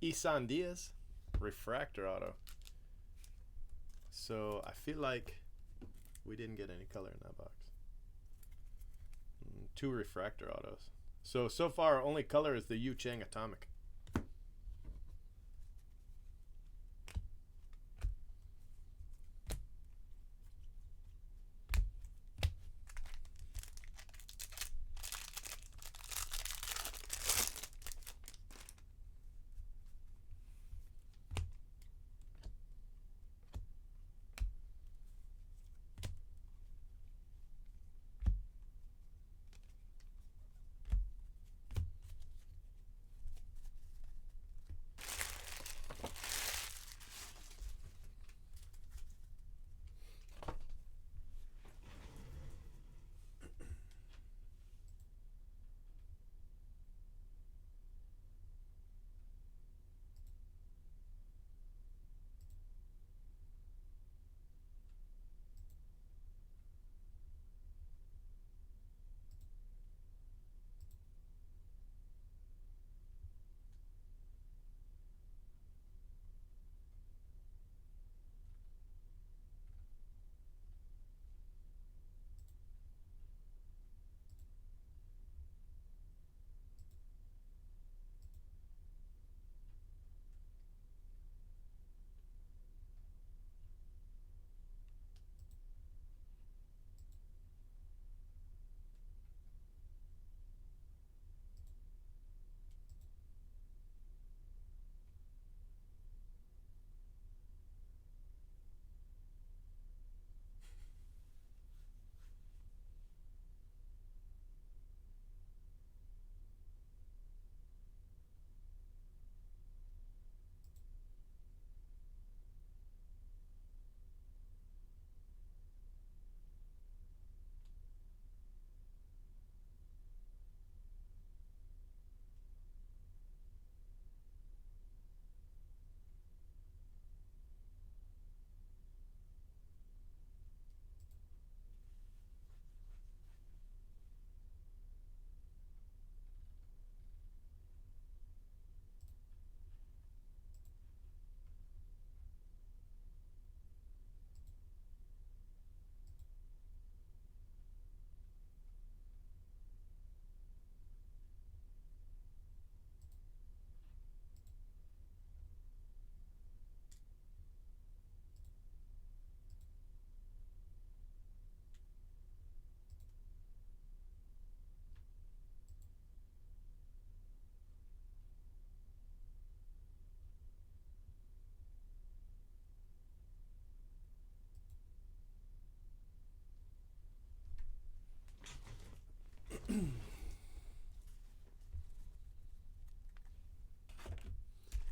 Isan Diaz, refractor auto. So I feel like we didn't get any color in that box. 2 refractor autos. So far, only color is the Yu Chang Atomic.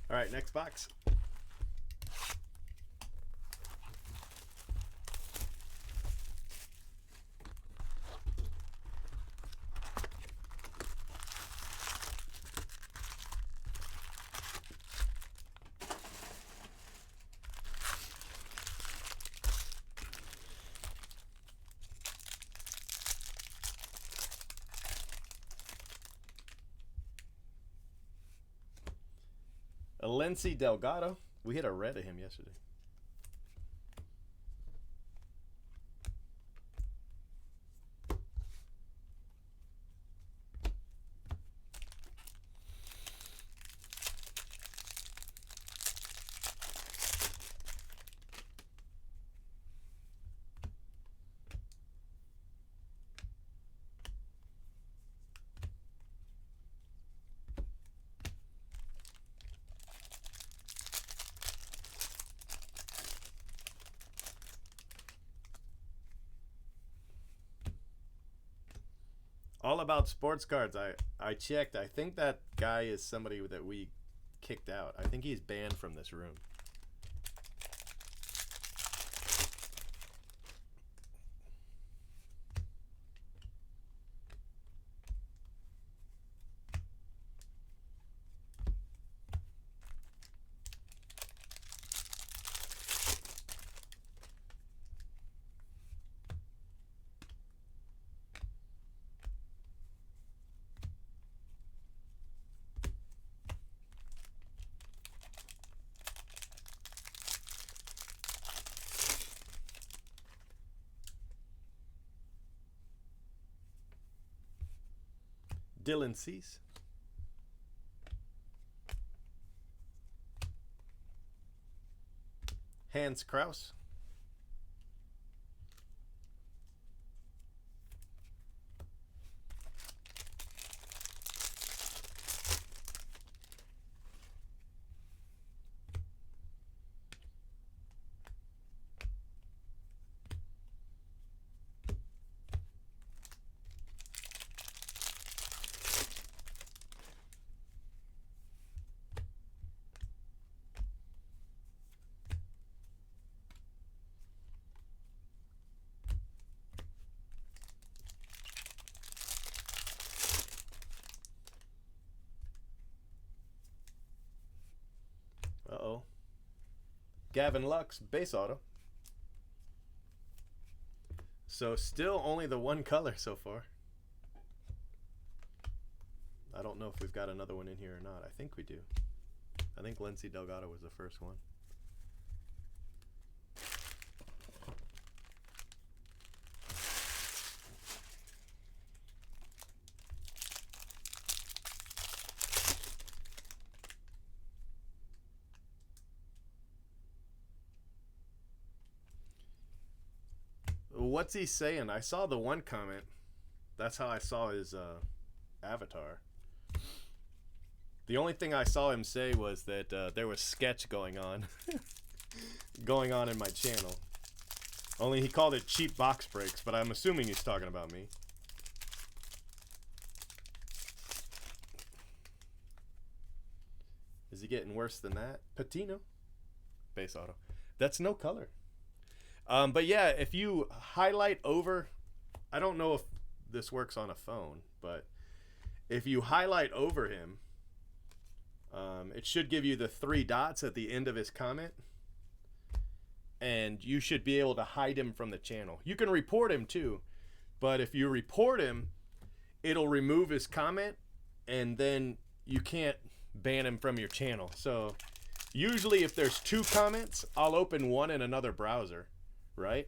All right, next box. Alenci Delgado. We hit a red of him yesterday. All About Sports Cards. I checked. I think that guy is somebody that we kicked out. I think he's banned from this room. Dylan Cease. Hans Kraus. Uh-oh. Gavin Lux, base auto. So still only the one color so far. I don't know if we've got another one in here or not. I think we do. I think Lindsay Delgado was the first one. What's he saying? I saw the one comment. That's how I saw his avatar. The only thing I saw him say was that there was sketch going on. Going on in my channel. Only he called it cheap box breaks, but I'm assuming he's talking about me. Is he getting worse than that? Patino. Base auto. That's no color. But yeah, if you highlight over, I don't know if this works on a phone, but if you highlight over him, it should give you the 3 dots at the end of his comment, and you should be able to hide him from the channel. You can report him too, but if you report him, it'll remove his comment, and then you can't ban him from your channel. So usually if there's 2 comments, I'll open one in another browser, right?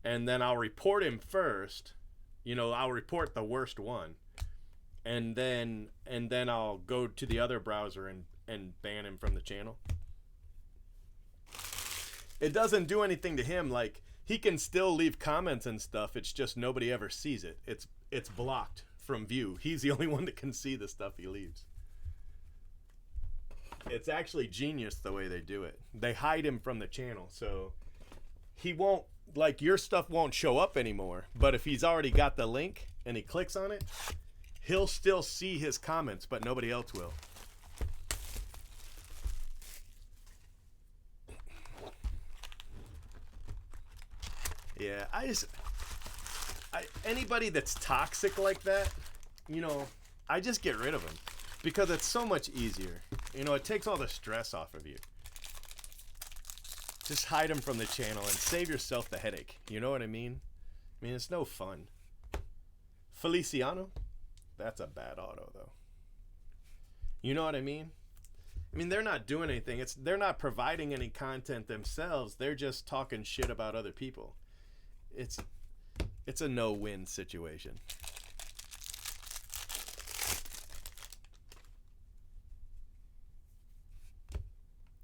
And then I'll report him first. You know, I'll report the worst one. And then I'll go to the other browser and ban him from the channel. It doesn't do anything to him. Like, he can still leave comments and stuff. It's just nobody ever sees it. It's blocked from view. He's the only one that can see the stuff he leaves. It's actually genius the way they do it. They hide him from the channel, so he won't, like, your stuff won't show up anymore. But if he's already got the link and he clicks on it, he'll still see his comments, but nobody else will. Yeah, anybody that's toxic like that, you know, I just get rid of them because it's so much easier. You know, it takes all the stress off of you. Just hide them from the channel and save yourself the headache. You know what I mean? I mean, it's no fun. Feliciano? That's a bad auto, though. You know what I mean? I mean, they're not doing anything. They're not providing any content themselves. They're just talking shit about other people. It's a no-win situation.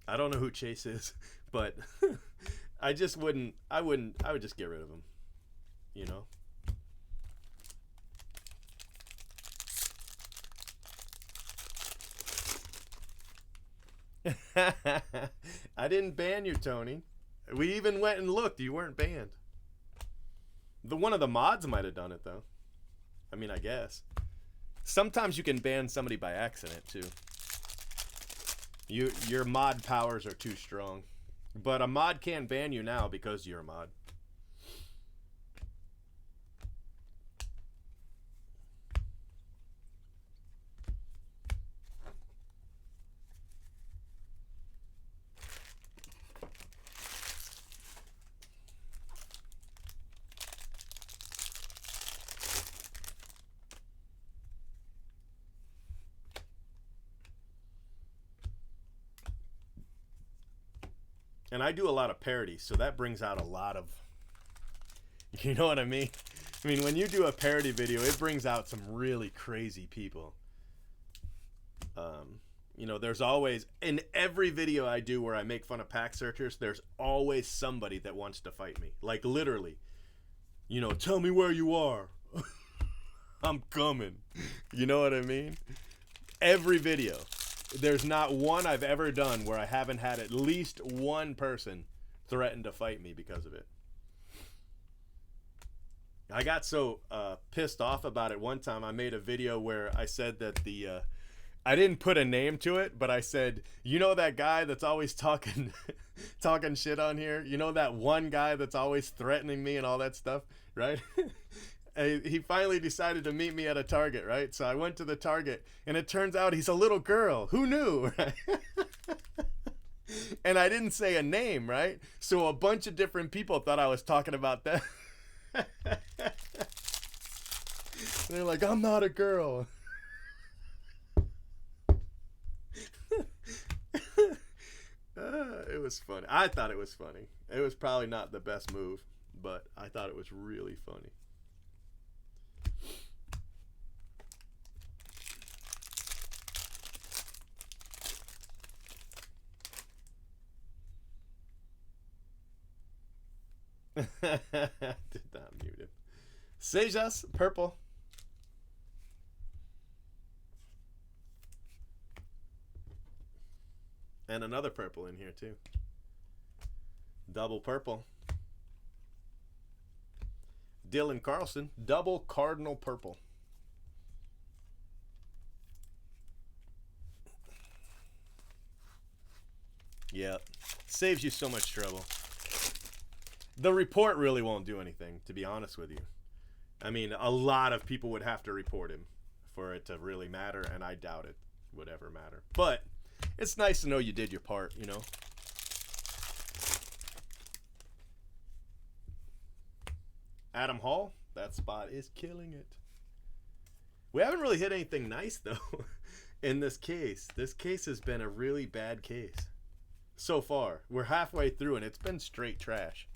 I don't know who Chase is, but I would just get rid of him. You know? I didn't ban you, Tony. We even went and looked. You weren't banned. One of the mods might have done it, though. I mean, I guess. Sometimes you can ban somebody by accident, too. Your mod powers are too strong. But a mod can't ban you now because you're a mod. And I do a lot of parodies, so that brings out a lot of, you know what I mean? I mean, when you do a parody video, it brings out some really crazy people. You know, there's always, in every video I do where I make fun of pack searchers, there's always somebody that wants to fight me. Like, literally, you know, tell me where you are. I'm coming. You know what I mean? Every video. There's not one I've ever done where I haven't had at least one person threaten to fight me because of it. I got so pissed off about it one time. I made a video where I said that I didn't put a name to it, but I said, you know that guy that's always talking shit on here? You know that one guy that's always threatening me and all that stuff, right? He finally decided to meet me at a Target, right? So I went to the Target, and it turns out he's a little girl. Who knew, right? And I didn't say a name, right? So a bunch of different people thought I was talking about that. They're like, I'm not a girl. It was funny. I thought it was funny. It was probably not the best move, but I thought it was really funny. Did not mute him. Sejas, purple. And another purple in here too. Double purple. Dylan Carlson, double cardinal purple. Yep. Saves you so much trouble. The report really won't do anything, to be honest with you. I mean, a lot of people would have to report him for it to really matter, and I doubt it would ever matter. But it's nice to know you did your part, you know? Adam Hall, that spot is killing it. We haven't really hit anything nice, though, in this case. This case has been a really bad case so far. We're halfway through, and it's been straight trash.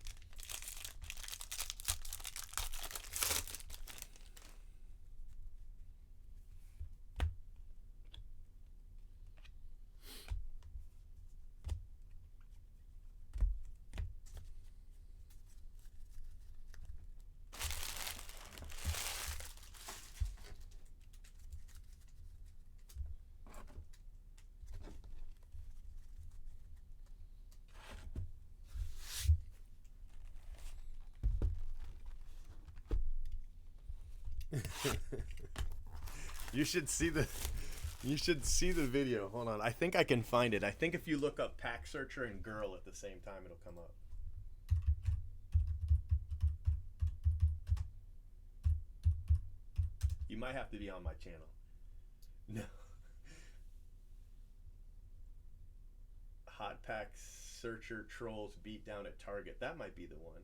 You should see the video. Hold on. I think I can find it. I think if you look up pack searcher and girl at the same time, it'll come up. You might have to be on my channel. No. Hot pack searcher trolls beat down at Target. That might be the one.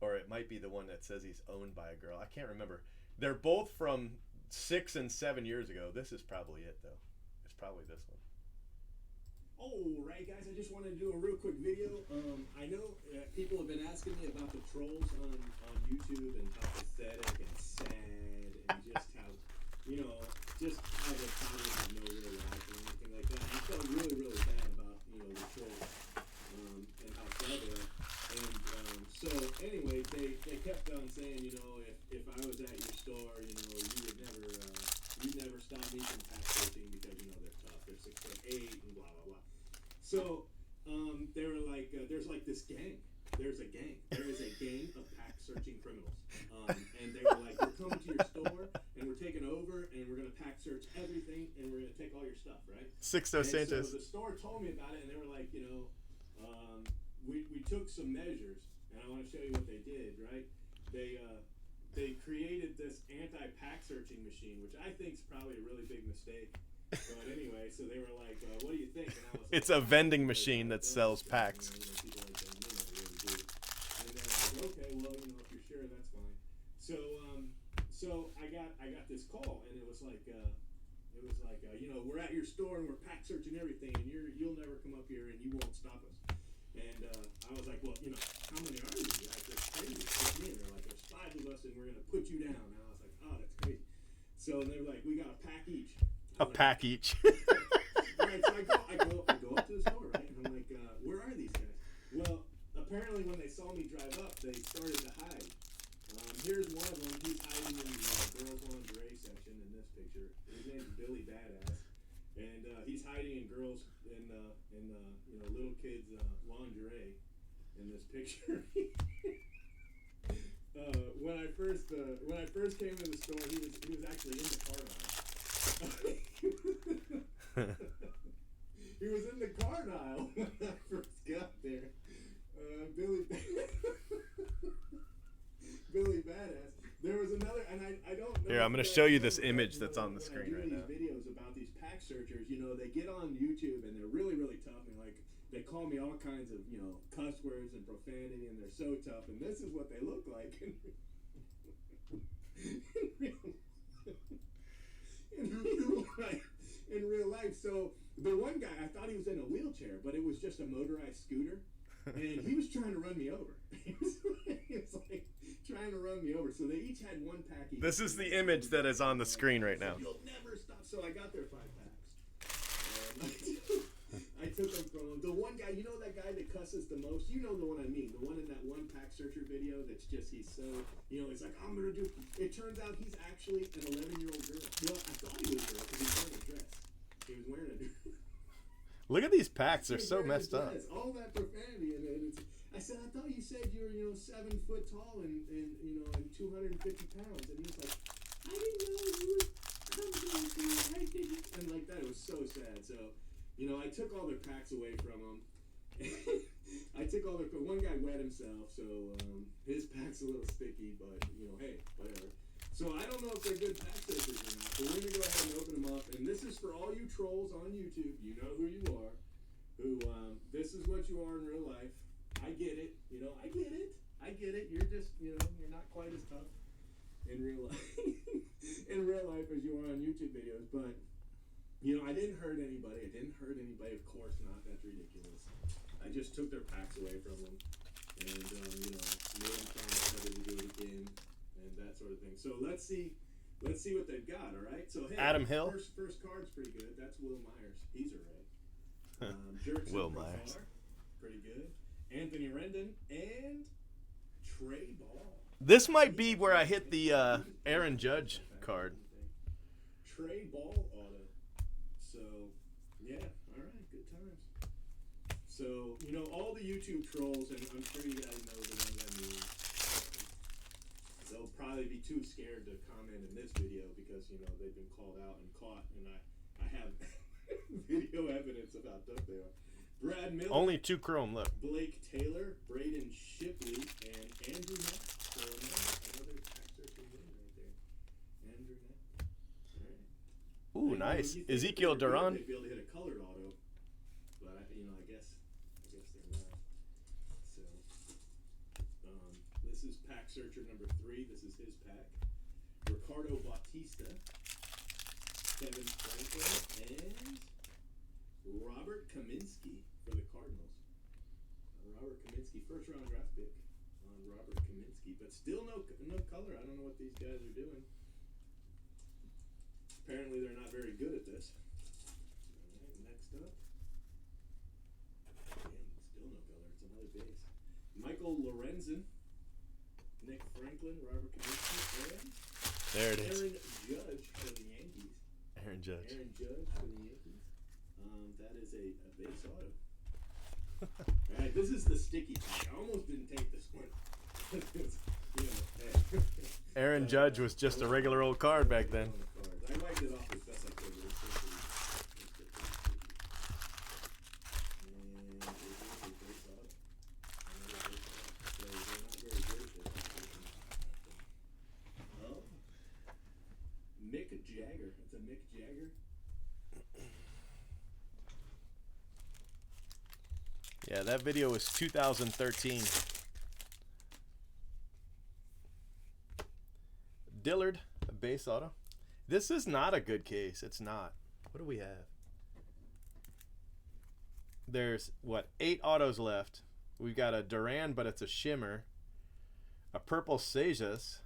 Or it might be the one that says he's owned by a girl. I can't remember. They're both from 6 and 7 years ago. This is probably it, though. It's probably this one. All right, guys, I just wanted to do a real quick video. I know people have been asking me about the trolls on YouTube and how pathetic and sad and just how, you know, just how they're probably have no real life or anything like that. I felt really, really bad about, you know, the trolls and how sad they are. And so anyway, they kept on saying, you know, if I was at your store, you know, you'd never stop me from pack searching because, you know, they're tough. They're 6'8" and blah blah blah. So they were like, there's like this gang. There's a gang. There is a gang of pack searching criminals. And they were like, we're coming to your store and we're taking over and we're gonna pack search everything and we're gonna take all your stuff, right? Sixto Sanchez. So the store told me about it and they were like, you know, we took some measures and I want to show you what they did, right? They created this anti-pack searching machine, which I think is probably a really big mistake. But anyway, so they were like, what do you think? And I was It's like, a vending machine that sells packs. You know, people like that, you know, really do. And then I was like, okay, well, you know, if you're sure, that's fine. So I got this call, and it was like, you know, we're at your store and we're pack searching everything, and you'll never come up here and you won't stop us. And I was like, well, you know, how many are you? Like, there's crazy. It's me and pack each. Right, so I go up to the store, right? And I'm like, where are these guys? Well, apparently when they saw me drive up, they started to hide. Here's one of them. He's hiding in the girls' lingerie section in this picture. His name's Billy Badass, and he's hiding in girls in little kids' lingerie in this picture. When I first came to the store, he was actually in the car aisle. He was in the car aisle when I first got there. Billy Badass. There was another, and I don't know. Here, I'm going to show you this image that's on the screen right now. When I do these videos about these pack searchers, they get on YouTube and they're really, really tough, and they call me all kinds of, cuss words and profanity, and they're so tough, and this is what they look like in real life. So the one guy, I thought he was in a wheelchair, but it was just a motorized scooter, and he was trying to run me over. He was like trying to run me over. So they each had one pack each. This is the image that is on the screen right now. You'll never stop. So I got their 5 packs. I took them from him. The one guy, that guy that cusses the most? You know the one I mean. The one in that one pack searcher video that's just, he's so, he's like, I'm going to do. It turns out he's actually an 11-year-old girl. Well, I thought he was a girl because he was wearing a dress. He was wearing a dress. Look at these packs. They're so messed up. All that profanity. And it's, I said, I thought you said you were, 7 foot tall and 250 pounds. And he was like, I didn't know you were coming. I didn't. And like that, it was so sad. So, I took all their packs away from them. One guy wet himself, so his pack's a little sticky, but, hey, whatever. So I don't know if they're good pack searchers or not, but we're going to go ahead and open them up. And this is for all you trolls on YouTube. You know who you are. This is what you are in real life. I get it. I get it. I get it. You're just, you're not quite as tough in real life as you are on YouTube videos, but I didn't hurt anybody. Of course not. That's ridiculous. I just took their packs away from them, and made them promise never to do it again, and that sort of thing. So let's see what they've got. All right. So hey, Adam Hill. First card's pretty good. That's Will Myers. He's alright. Will Myers. Pretty good. Anthony Rendon and Trey Ball. This might be where I hit the Aaron Judge card. Trey Ball auto. So, yeah, all right, good times. So, all the YouTube trolls, and I'm sure you guys know the ones I mean, they'll probably be too scared to comment in this video because, they've been called out and caught, and I have video evidence of how tough they are. Brad Miller. Only 2 chrome, look. Blake Taylor, Braden Shipley, and Andrew Knapp. So another pack searcher win right there. Andrew Knapp. All right. Ooh, nice. Ezekiel Duran. They'd be able to hit a colored auto, but I guess they're not. So, this is pack searcher number 3. This is his pack. Ricardo Bautista, Kevin Franklin, and Robert Kaminsky for the Cardinals. Robert Kaminsky, first round draft pick on Robert Kaminsky, but still no color. I don't know what these guys are doing. Apparently they're not very good at this. All right, next up. Damn, still no color. It's another base. Michael Lorenzen, Nick Franklin, Robert Kaminsky, and There it is. Aaron Judge for the Yankees. Aaron Judge. Aaron Judge for the Yankees. That is a base auto. Alright, this is the sticky pack. I almost didn't take this one. Hey. Aaron Judge was just a regular old card back then. I wiped it off as best I could. But it's so pretty. And it is a base auto. Another base auto. So they're not very good at this. Oh. Mick Jagger. It's a Mick Jagger. Yeah, that video was 2013. Dillard, a base auto. This is not a good case. It's not. What do we have? There's, 8 autos left. We've got a Duran, but it's a shimmer. A purple Sejas.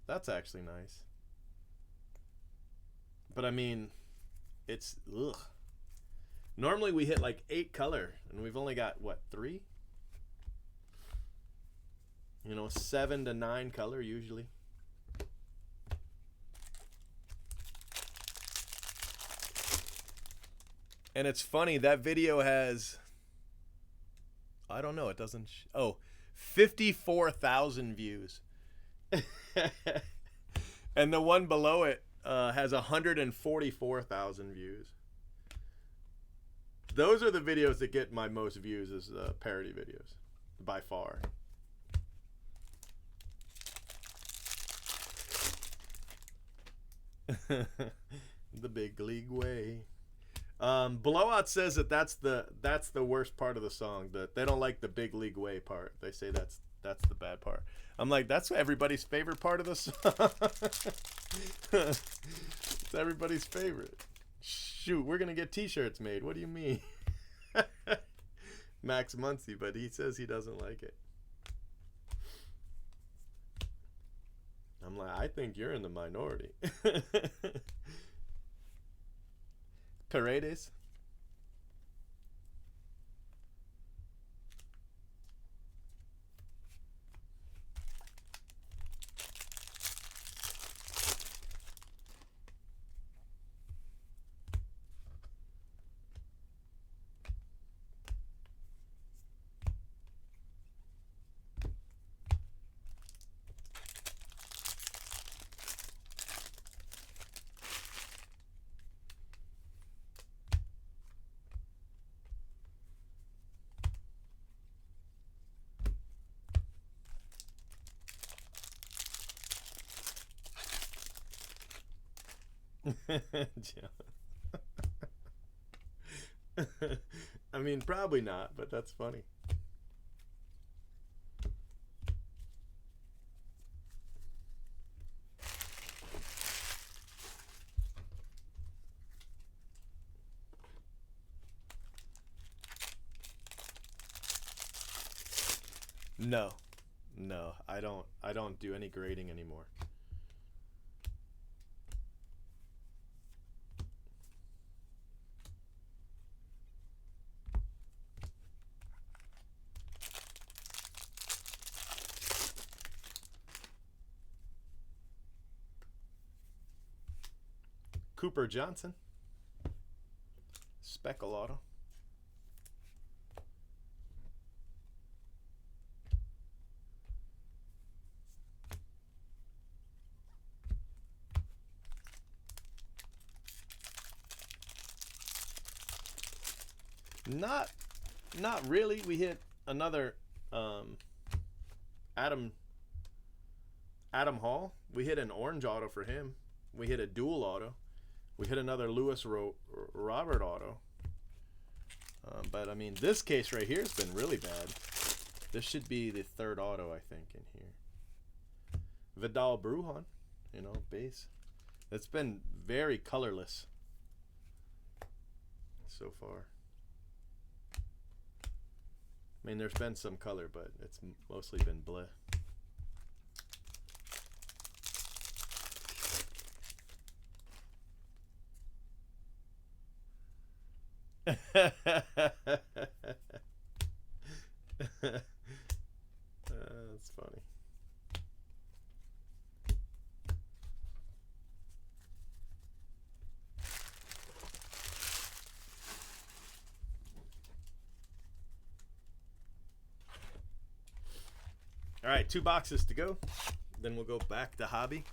That's actually nice. But I mean, It's ugh. Normally we hit like 8 color, and we've only got what, 3? 7 to 9 color usually. And it's funny, that video has, I don't know, it doesn't 54,000 views. And the one below it has 144,000 views. Those are the videos that get my most views, as parody videos, by far. The big league way. Blowout says that's the worst part of the song. That they don't like the big league way part. They say that's the bad part. I'm like, that's everybody's favorite part of the song. It's everybody's favorite. Shoot, we're gonna get T-shirts made. What do you mean? Max Muncy, but he says he doesn't like it. I'm like, I think you're in the minority. Paredes. I mean, probably not, but that's funny. No, I don't do any grading anymore. Cooper Johnson. Speckle Auto. Not really. We hit another Adam Hall. We hit an orange auto for him. We hit a dual auto. We hit another Lewis Robert auto. But I mean, this case right here has been really bad. This should be the 3rd auto, I think, in here. Vidal Brujan, base. It's been very colorless so far. I mean, there's been some color, but it's mostly been bleh. That's funny. All right, 2 boxes to go. Then we'll go back to hobby.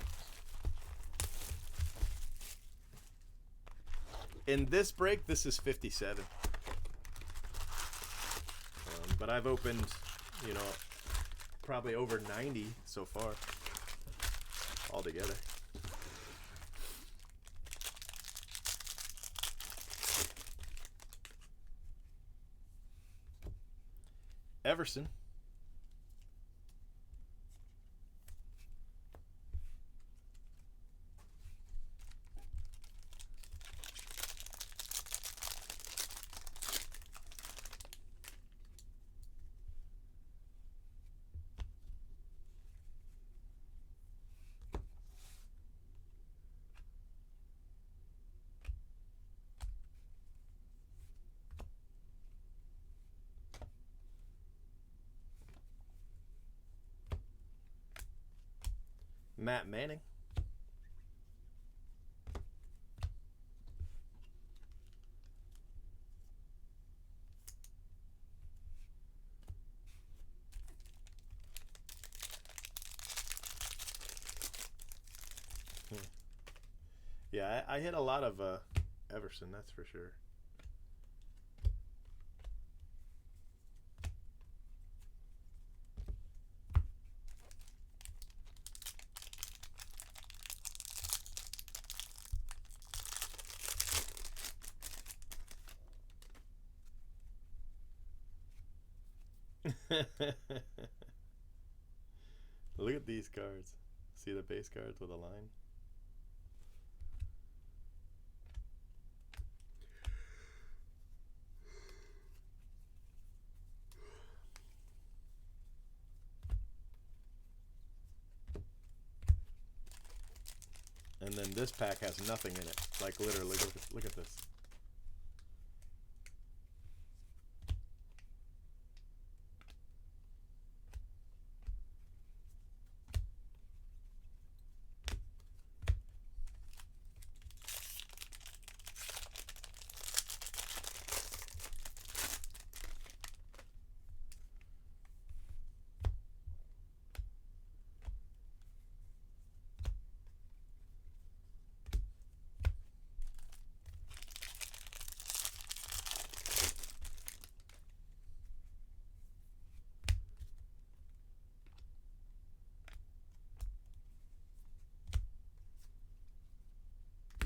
In this break, this is 57. But I've opened, probably over 90 so far altogether. Everson. Matt Manning. Yeah, I hit a lot of Everson, that's for sure. Look at these cards. See the base cards with a line? And then this pack has nothing in it. Like literally, look at this.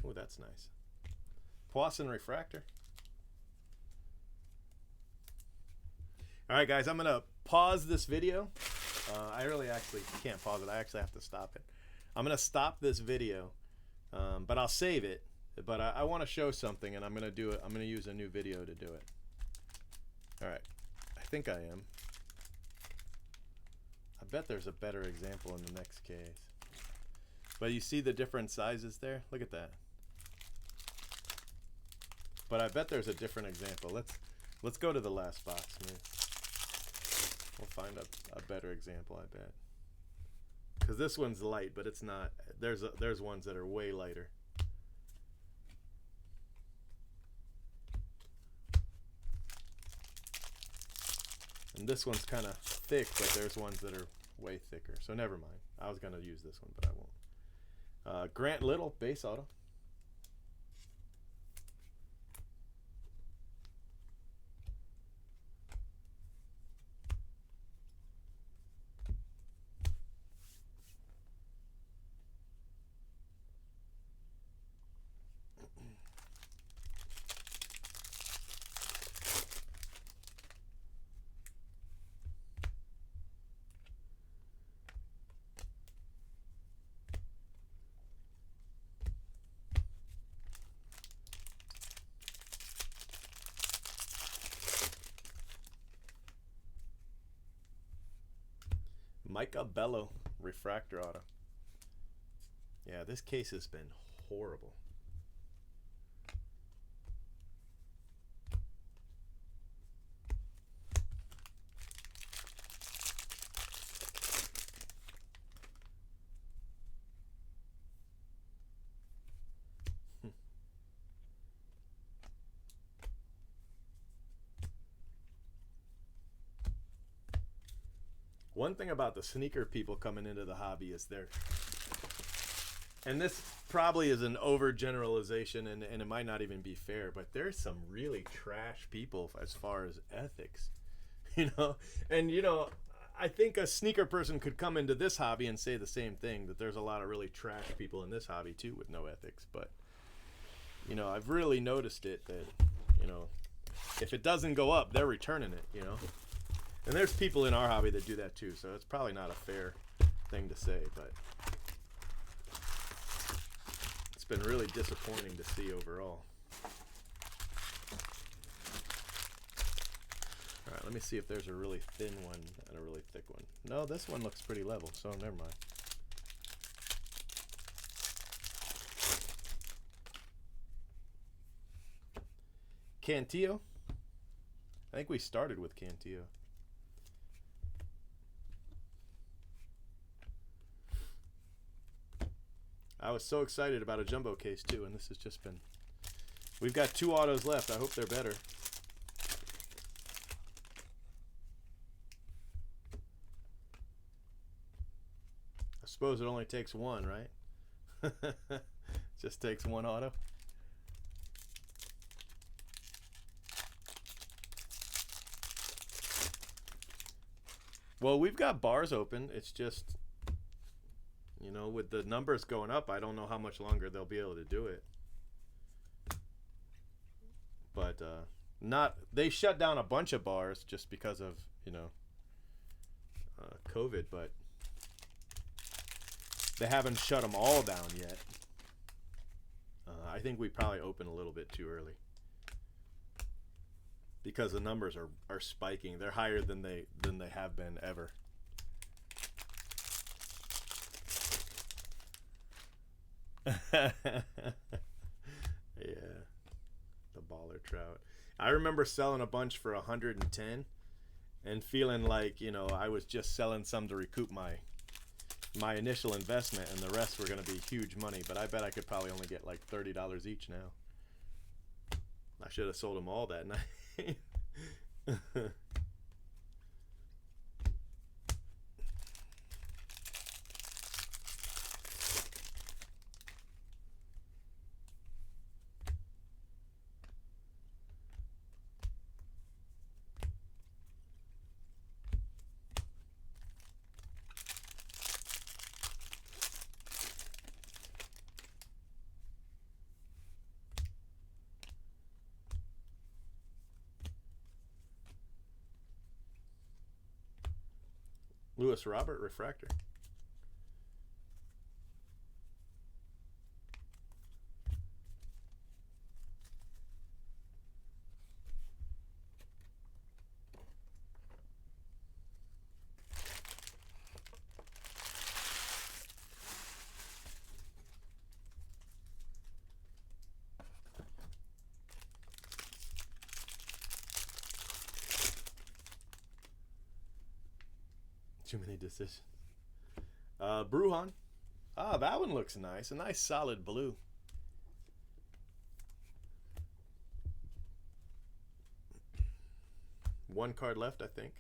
Oh, that's nice. Poisson Refractor. All right, guys, I'm going to pause this video. I really actually can't pause it. I actually have to stop it. I'm going to stop this video, but I'll save it. But I want to show something, and I'm going to do it. I'm going to use a new video to do it. All right. I think I am. I bet there's a better example in the next case. But you see the different sizes there? Look at that. But I bet there's a different example. Let's go to the last box. We'll find a better example, I bet. Because this one's light, but it's not. There's ones that are way lighter. And this one's kind of thick, but there's ones that are way thicker. So never mind. I was going to use this one, but I won't. Grant Little, base auto. Micah Bello, refractor auto. Yeah, this case has been horrible. One thing about the sneaker people coming into the hobby is and this probably is an overgeneralization, and it might not even be fair, but there's some really trash people as far as ethics, and I think a sneaker person could come into this hobby and say the same thing, that there's a lot of really trash people in this hobby too with no ethics. But I've really noticed it that if it doesn't go up, they're returning it, and there's people in our hobby that do that too, so it's probably not a fair thing to say, but it's been really disappointing to see overall. All right, let me see if there's a really thin one and a really thick one. No, this one looks pretty level, so never mind. Cantillo. I think we started with Cantillo. I was so excited about a jumbo case too, and this has just been... We've got 2 autos left. I hope they're better. I suppose it only takes one, right? Just takes one auto. Well, we've got bars open. It's just, you know, with the numbers going up, I don't know how much longer they'll be able to do it. But they shut down a bunch of bars just because of, you know, COVID, but they haven't shut them all down yet. I think we probably opened a little bit too early because the numbers are spiking. They're higher than they have been ever. Yeah, the baller trout. I remember selling a bunch for 110 and feeling like, you know, I was just selling some to recoup my initial investment, and the rest were going to be huge money. But I bet I could probably only get like $30 each now. I should have sold them all that night. Lewis Robert refractor. Too many decisions. Bruhan. Ah, that one looks nice. A nice solid blue. One card left, I think.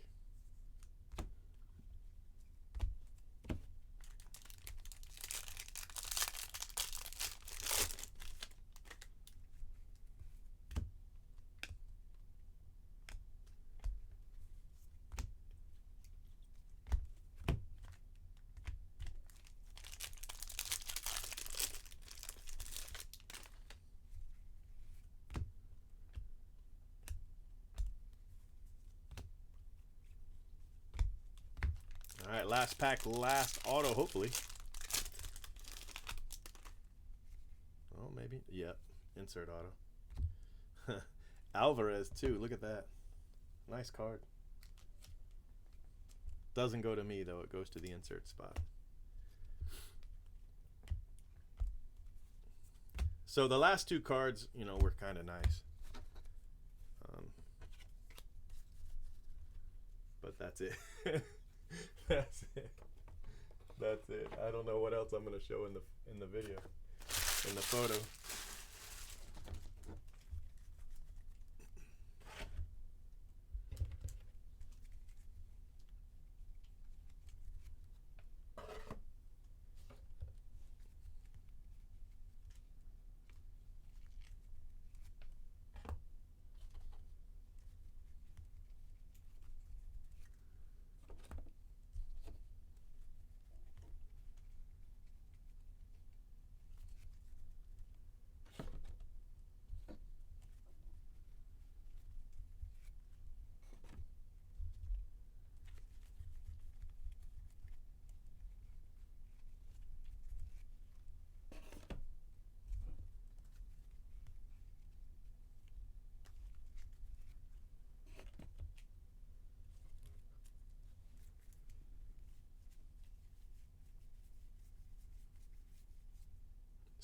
All right, last pack, last auto, hopefully. Oh, maybe. Yep, insert auto. Alvarez, too. Look at that. Nice card. Doesn't go to me, though. It goes to the insert spot. So the last 2 cards, you know, were kind of nice. But that's it. That's it. That's it. I don't know what else I'm going to show in the video, in the photo.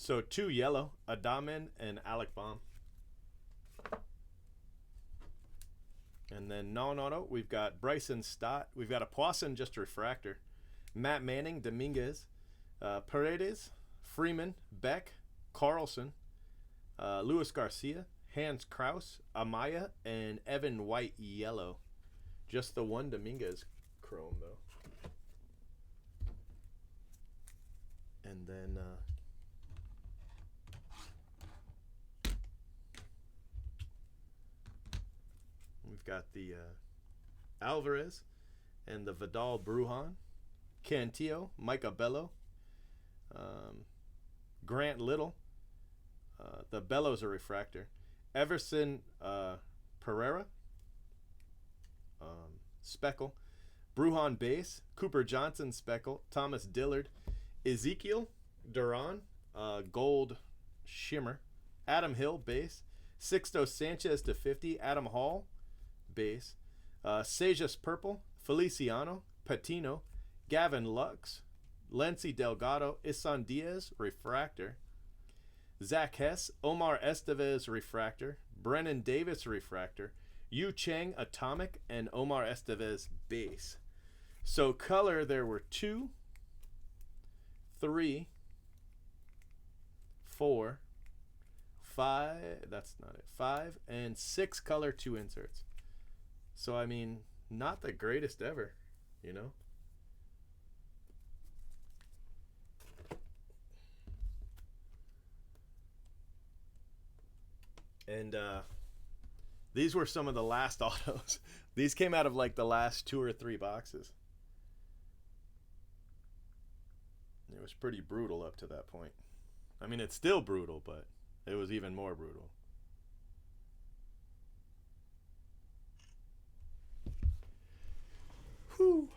So 2 yellow, Adaman and Alec Baum. And then non-auto, we've got Bryson Stott. We've got a Poisson, just a refractor. Matt Manning, Dominguez. Paredes, Freeman, Beck, Carlson, Luis Garcia, Hans Kraus, Amaya, and Evan White yellow. Just the one Dominguez chrome though. And then we've got the Alvarez and the Vidal Brujan, Cantillo, Micah Bello, Grant Little. The Bello's a refractor. Everson Pereira, Speckle. Brujan base. Cooper Johnson Speckle. Thomas Dillard. Ezekiel Duran, gold shimmer. Adam Hill base. Sixto Sanchez to 50. Adam Hall base. Sejas purple. Feliciano. Patino. Gavin Lux. Lency Delgado. Isan Diaz refractor. Zach Hess, Omar Estevez refractor, Brennan Davis refractor, Yu Chang atomic, and Omar Estevez base. So color, there were 2, 3, 4, 5, that's not it, 5, and 6 color 2 inserts. So I mean, not the greatest ever, you know? And these were some of the last autos. These came out of like the last 2 or 3 boxes. It was pretty brutal up to that point. I mean, it's still brutal, but it was even more brutal. Whew.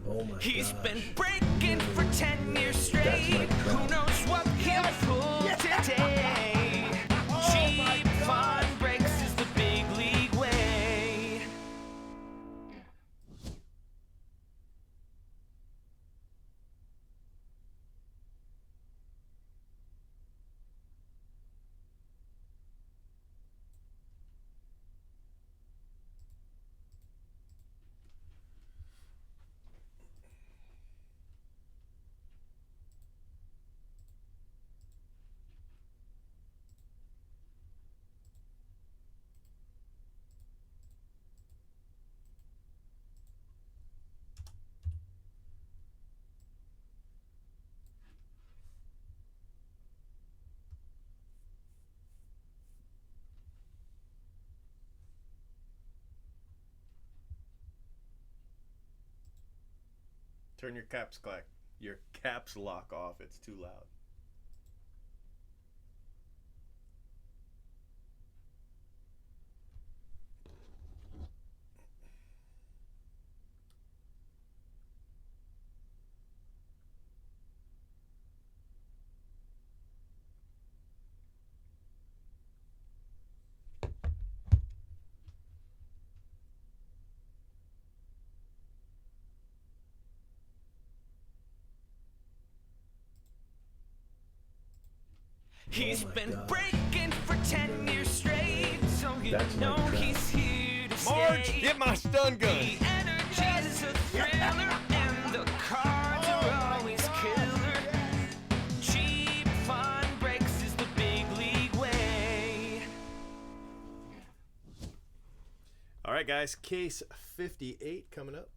Oh my He's gosh. been breaking for 10 years straight. Who knows what he'll pull today? Cheap fun breaks is the big league way. Turn your caps lock off. It's too loud. He's my been gosh. breaking for 10 years straight, so you That's my know trap. he's here to Marge, stay. get my stun gun. The energy's a thriller, and the cards are always killer. Cheap fun breaks is the big league way. All right, guys. Case 58 coming up.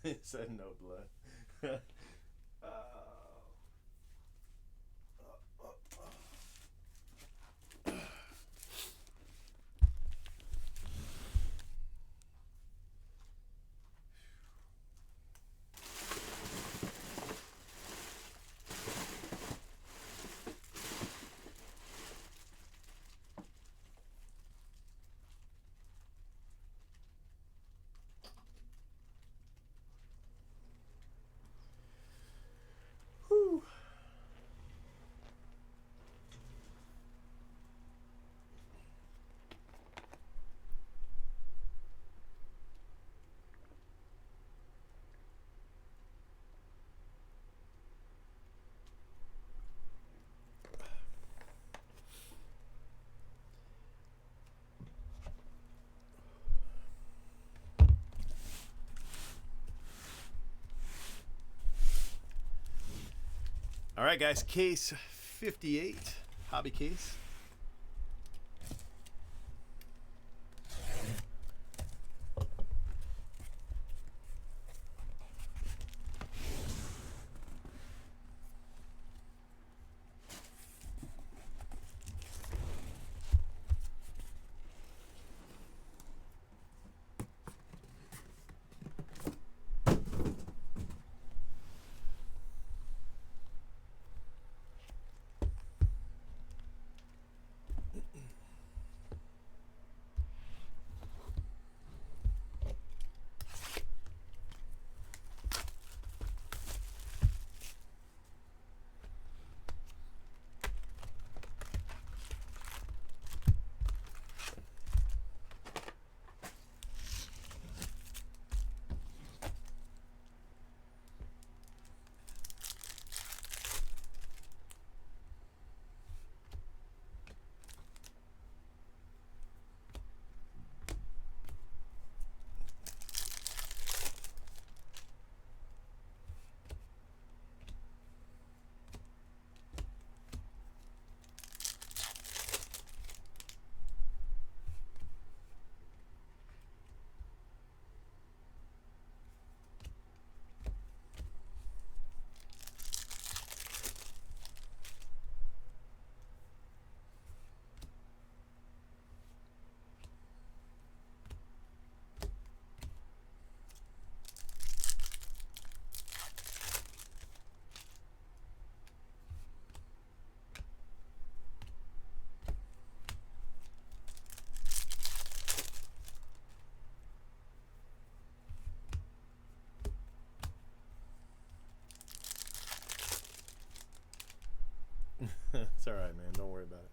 He said no blood. All right, guys. Case 58, hobby case. It's all right, man. Don't worry about it.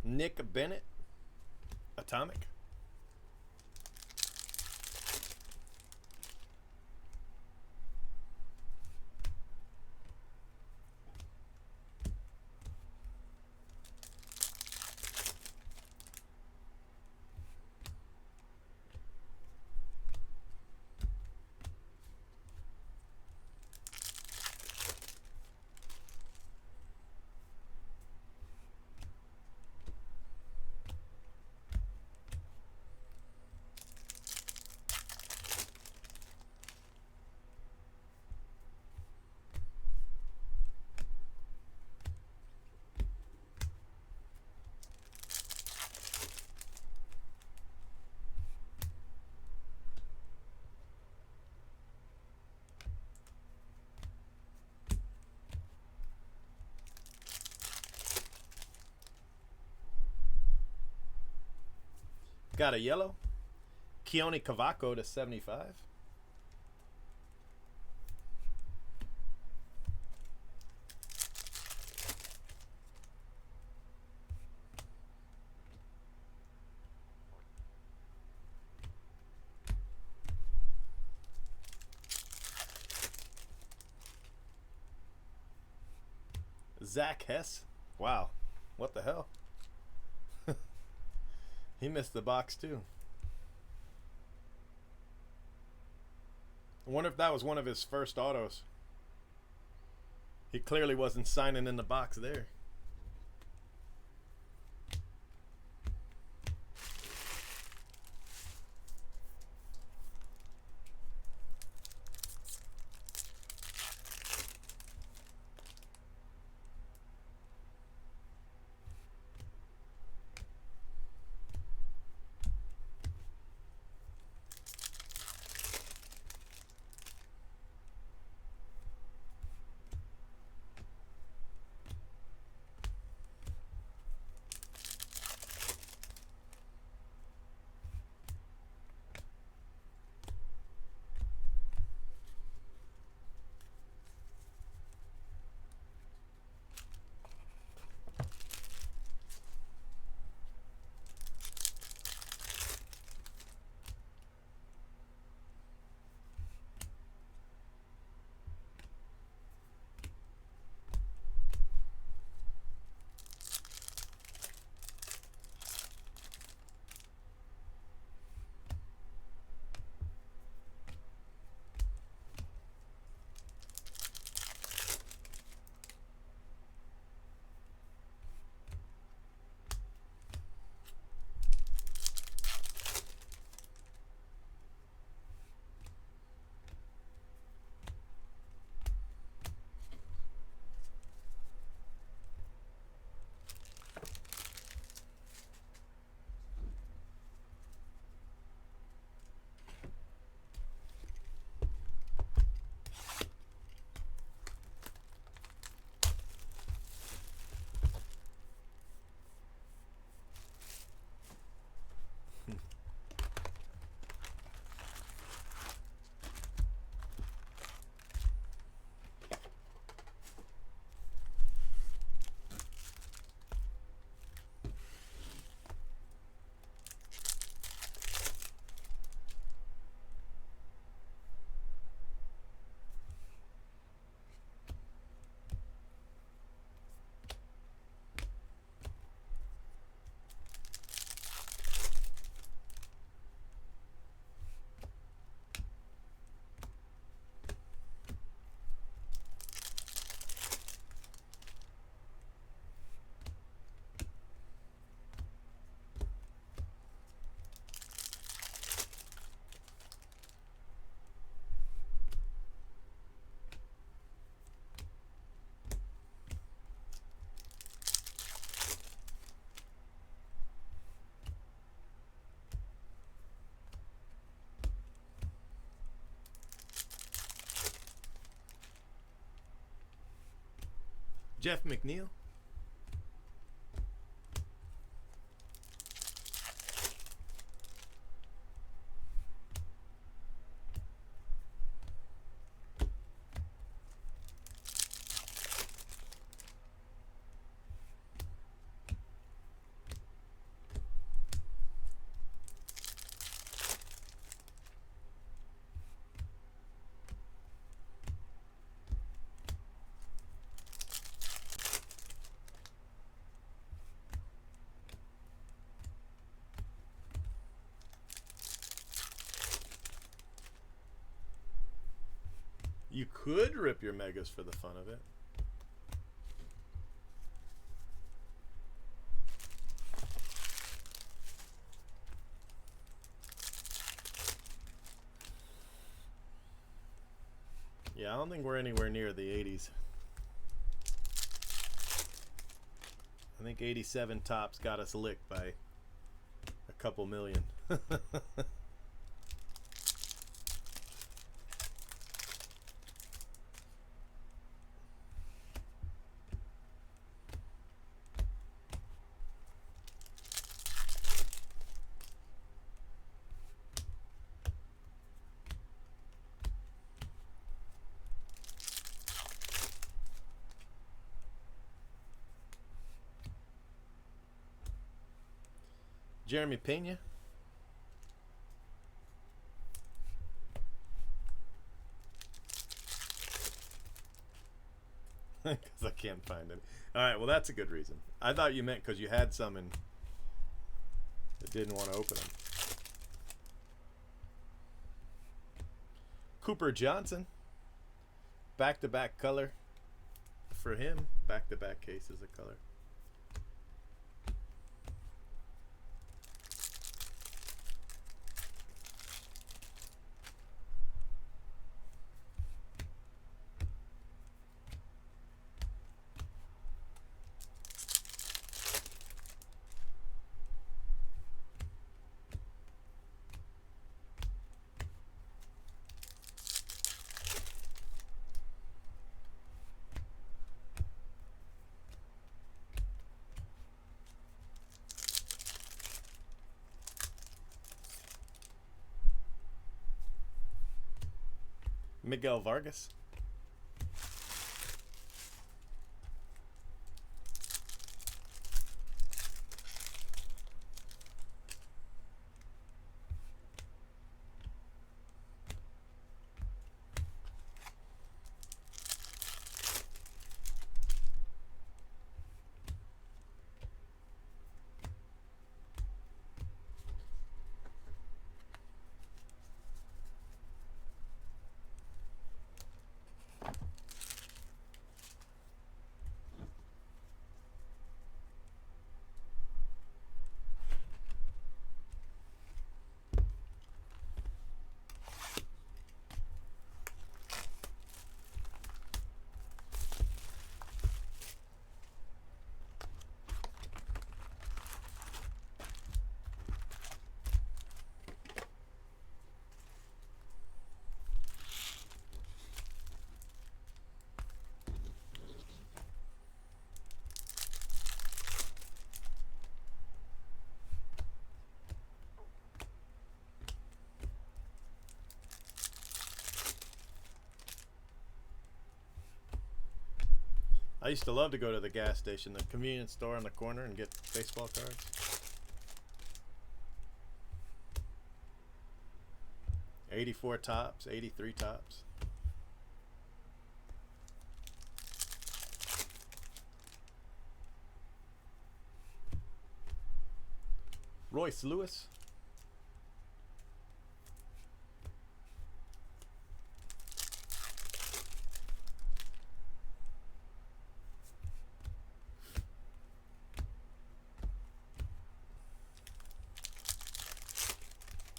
Nick Bennett, Atomic. Got a yellow. Keone Cavaco to 75. Zach Hess. Wow. What the hell? He missed the box too. I wonder if that was one of his first autos. He clearly wasn't signing in the box there. Jeff McNeil. You could rip your megas for the fun of it. Yeah, I don't think we're anywhere near the 80s. I think 87 tops got us licked by a couple million. Jeremy Pena. Because I can't find it. Alright, well that's a good reason. I thought you meant because you had some and didn't want to open them. Cooper Johnson. Back-to-back color for him. Back-to-back cases of color. Miguel Vargas. I used to love to go to the gas station, the convenience store on the corner, and get baseball cards. 84 tops, 83 tops. Royce Lewis.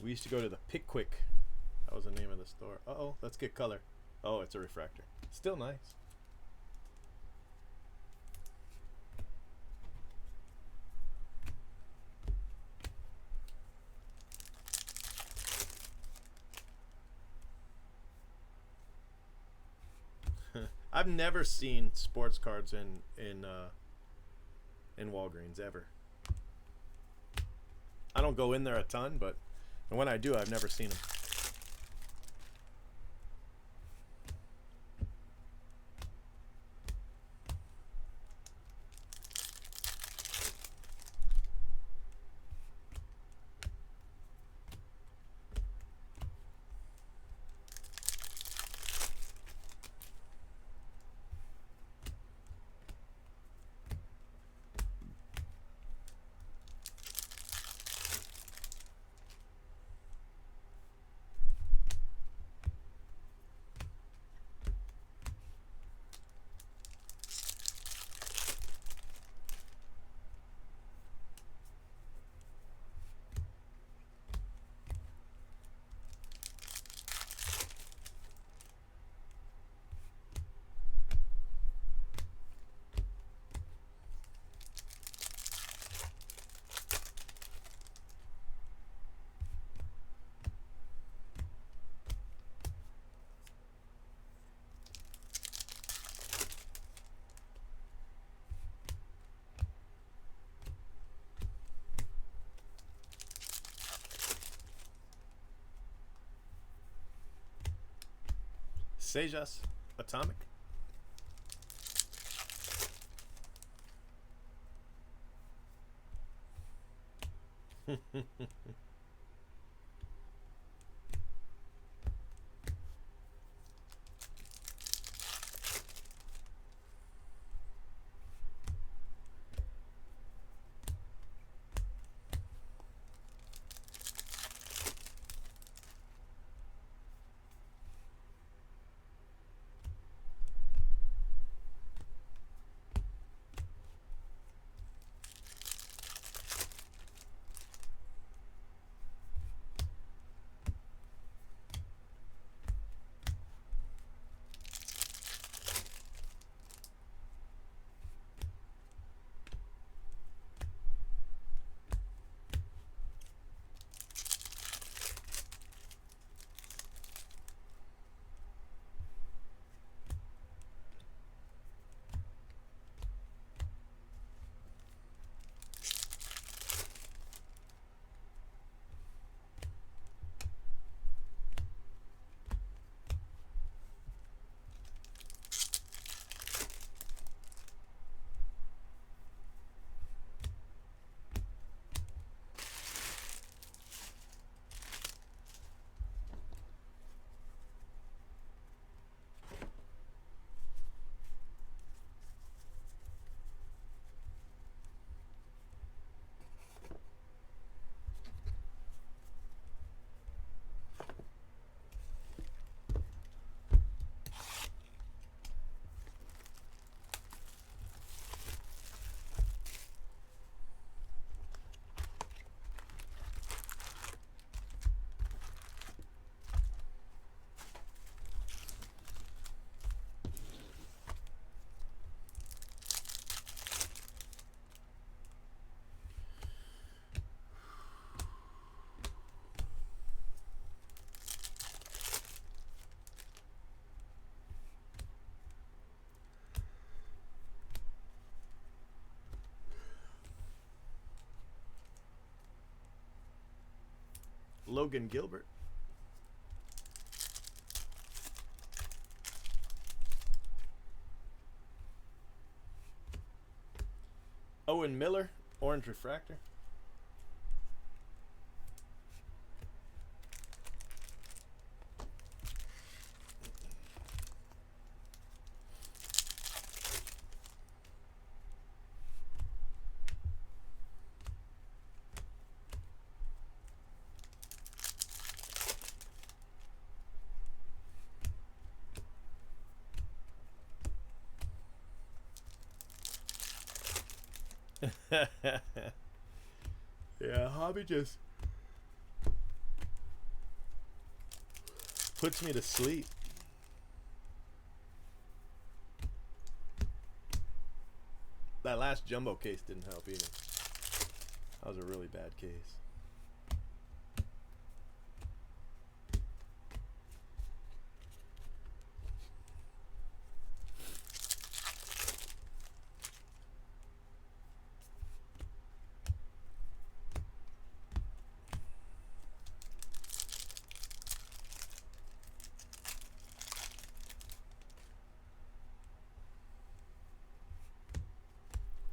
We used to go to the Pickwick. That was the name of the store. Uh-oh, let's get color. Oh, it's a refractor. Still nice. I've never seen sports cards in Walgreens ever. I don't go in there a ton, but when I do, I've never seen them. Sejas Atomic. Logan Gilbert. Owen Miller, Orange Refractor. Yeah, hobby just puts me to sleep. That last jumbo case didn't help either. That was a really bad case.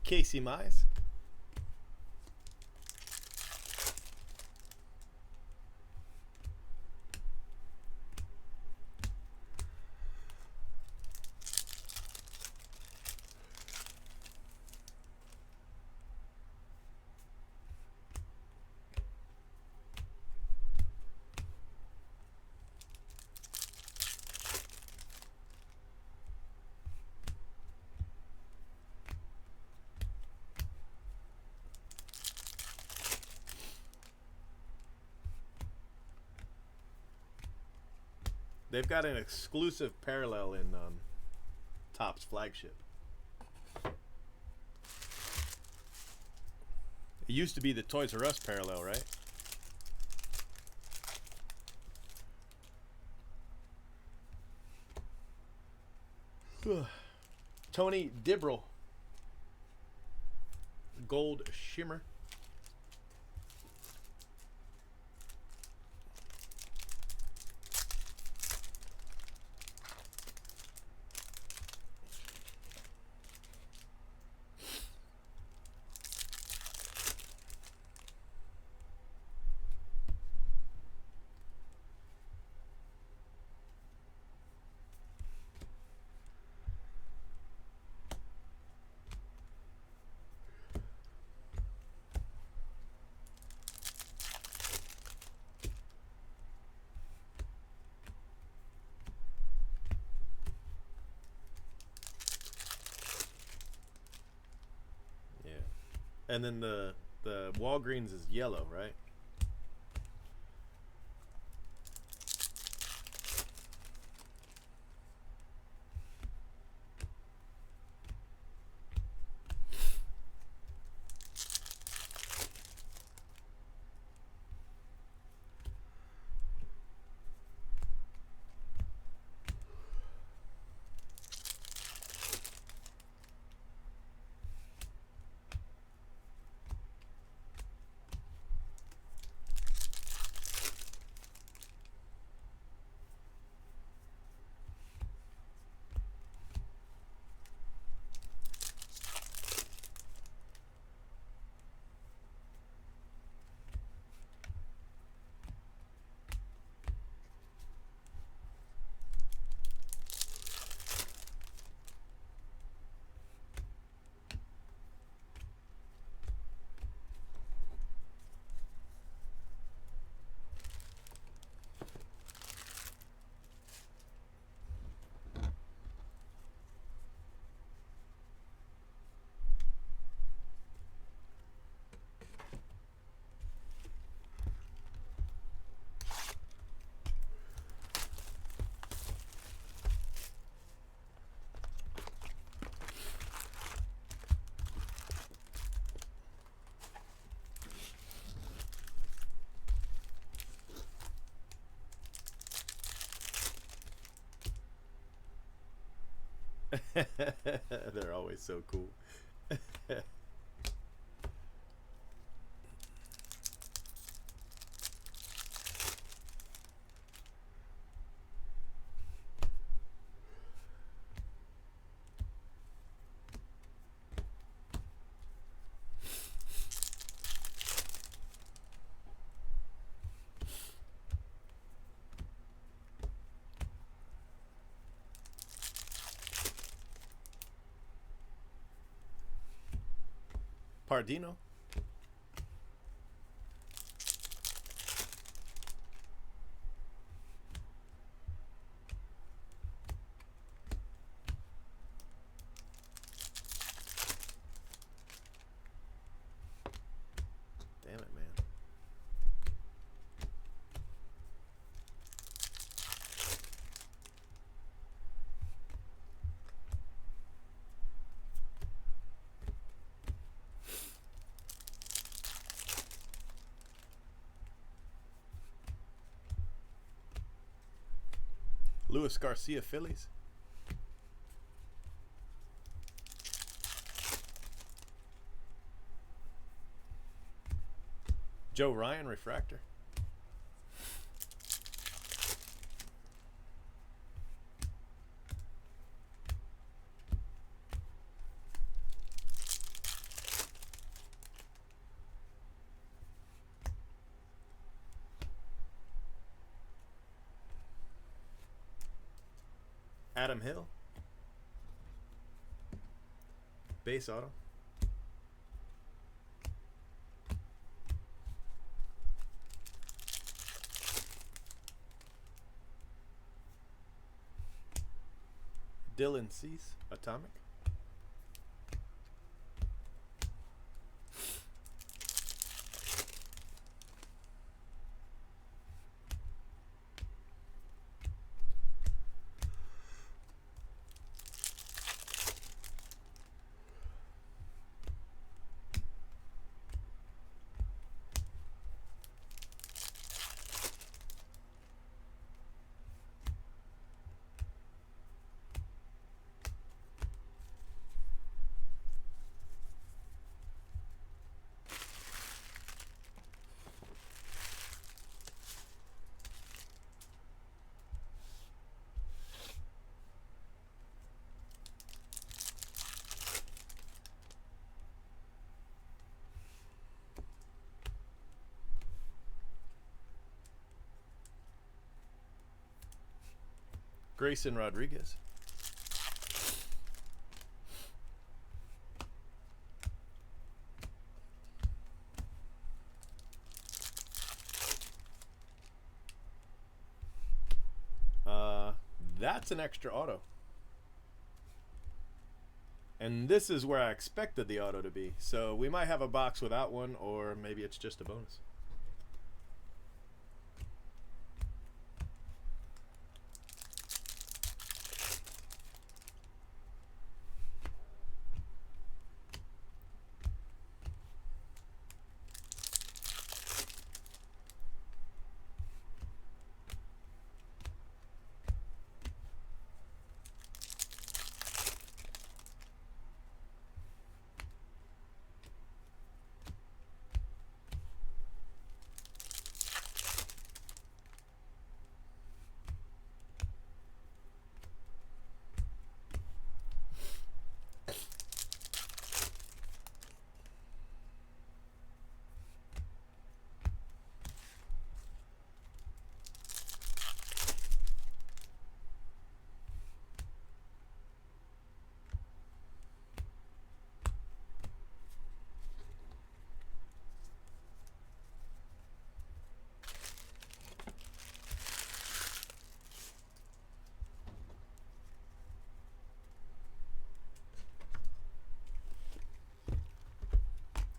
Casey Mize. They've got an exclusive parallel in Topps flagship. It used to be the Toys R Us parallel, right? Tony Dibble. Gold Shimmer. And then the Walgreens is yellow, right? They're always so cool. Pardino. Damn it, man. Luis Garcia, Phillies. Joe Ryan, refractor. Adam Hill. Base auto. Dylan Cease, Atomic. Grayson Rodriguez. That's an extra auto. And this is where I expected the auto to be. So we might have a box without one, or maybe it's just a bonus.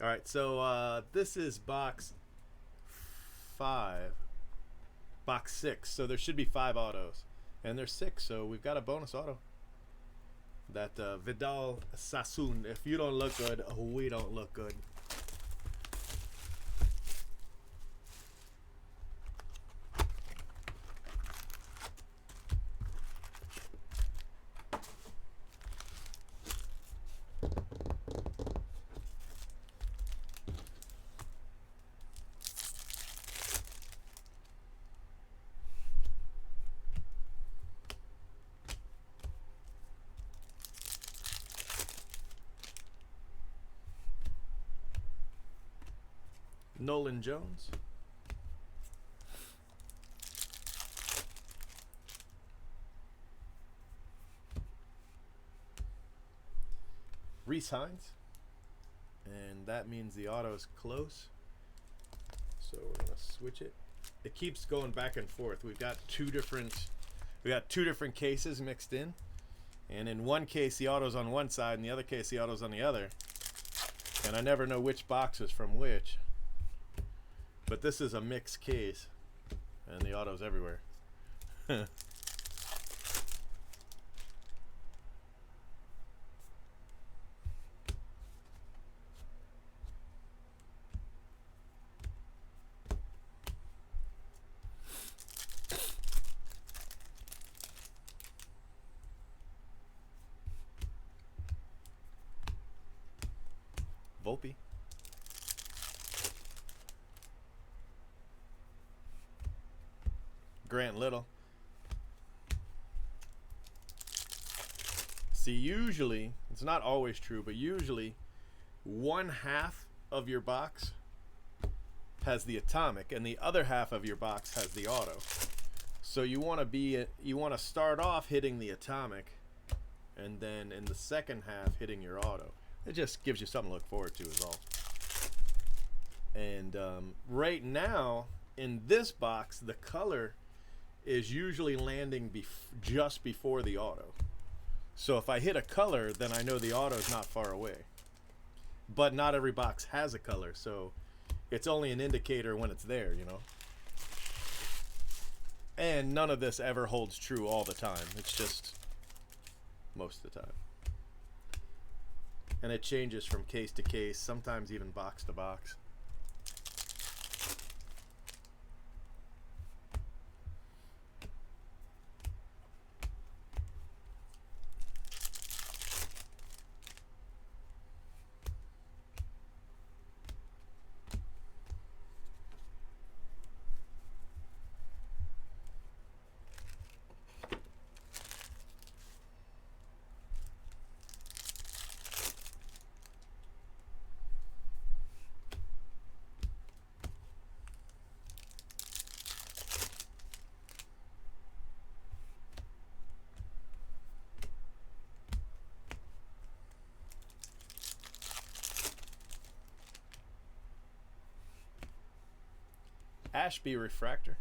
All right, so this is box 5, box 6. So there should be 5 autos, and there's 6. So we've got a bonus auto. That Vidal Sassoon. If you don't look good, we don't look good. Nolan Jones. Reese Hines. And that means the auto is close. So we're going to switch it. It keeps going back and forth. We got two different cases mixed in. And in one case the auto's on one side, and the other case the auto's on the other. And I never know which box is from which. But this is a mixed case, and the auto's everywhere. Volpe. Grant Little. See, usually, it's not always true, but usually 1/2 of your box has the atomic and the other half of your box has the auto. So you want to start off hitting the atomic, and then in the second half hitting your auto. It just gives you something to look forward to is all. And right now in this box, the color is usually landing just before the auto. So if I hit a color, then I know the auto is not far away. But not every box has a color, so it's only an indicator when it's there, you know. And none of this ever holds true all the time. It's just most of the time. And it changes from case to case, sometimes even box to box. Ashby refractor.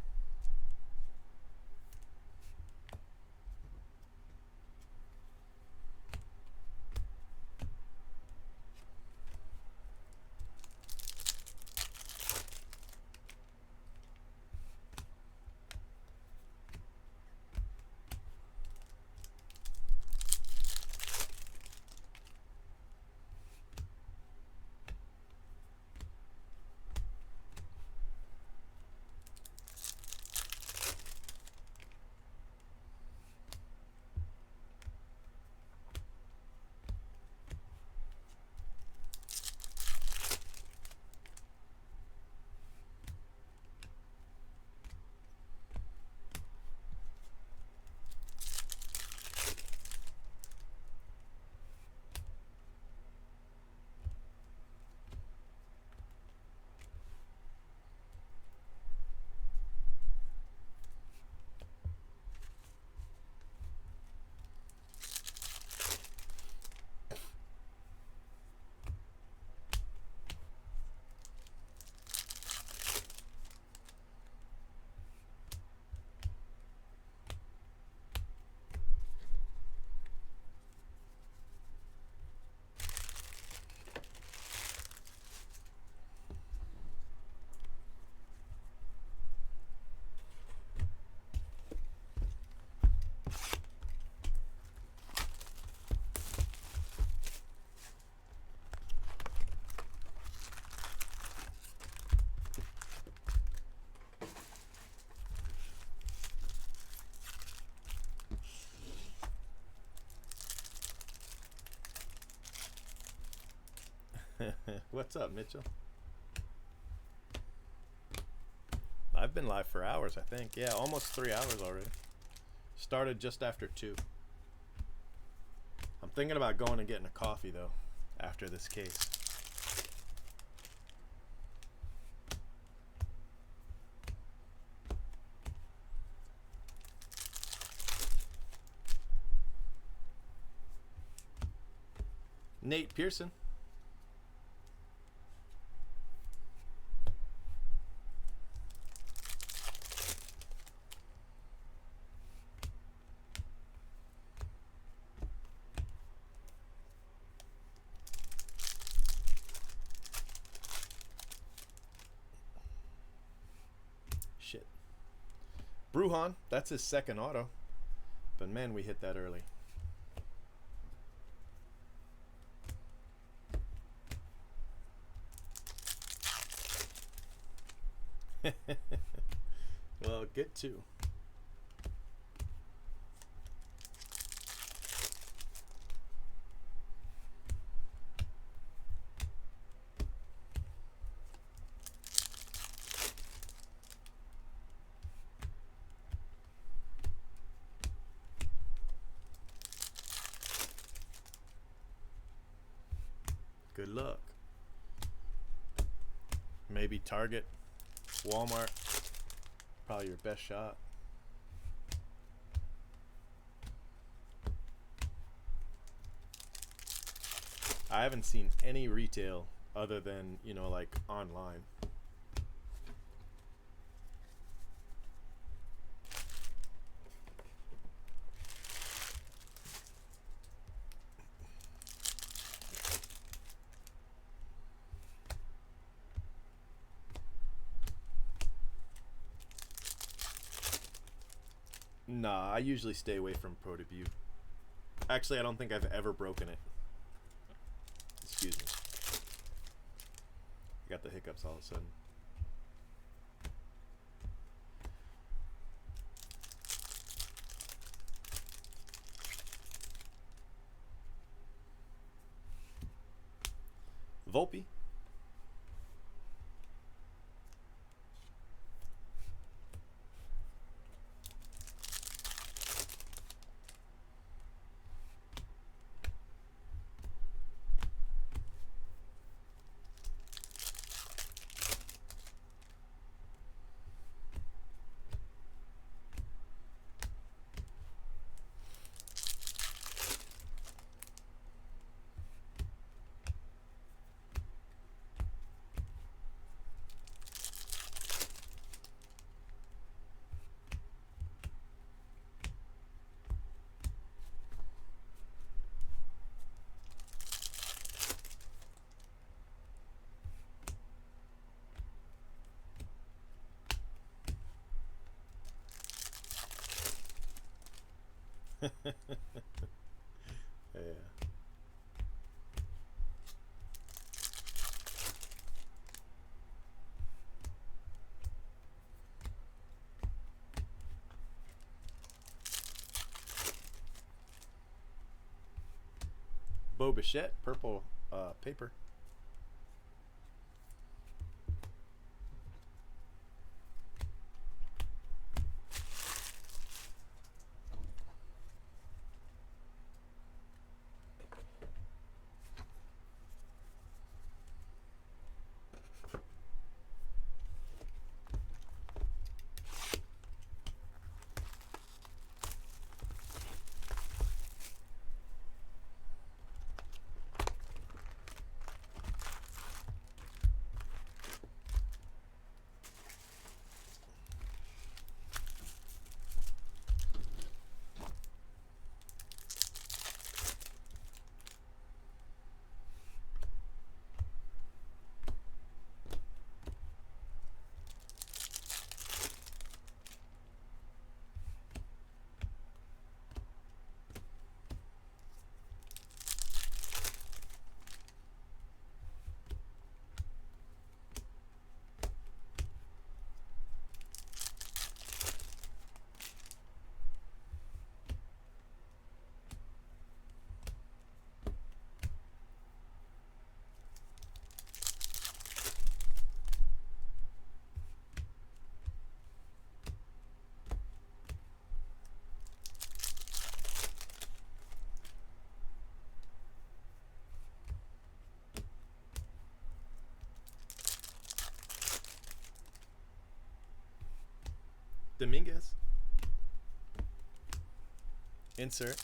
What's up, Mitchell? I've been live for hours, I think. Yeah, almost 3 hours already. Started just after 2. I'm thinking about going and getting a coffee, though, after this case. Nate Pearson. Shit. Bruhan, that's his second auto. But man, we hit that early. Well, get 2. Good luck. Maybe Target, Walmart, probably your best shot. I haven't seen any retail other than, you know, like online. Nah, I usually stay away from Pro Debut. Actually, I don't think I've ever broken it. Excuse me. I got the hiccups all of a sudden. Volpe. Yeah. Bo Bichette, purple paper. Dominguez. Insert.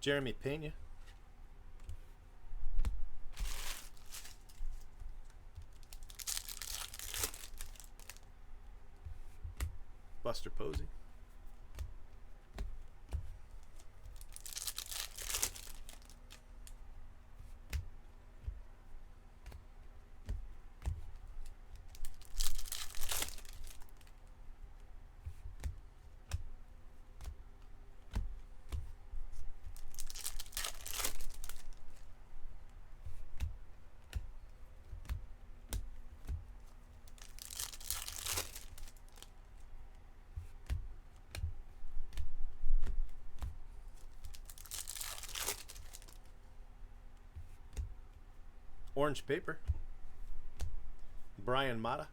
Jeremy Pena. Buster Posey. Orange paper. Brian Mata.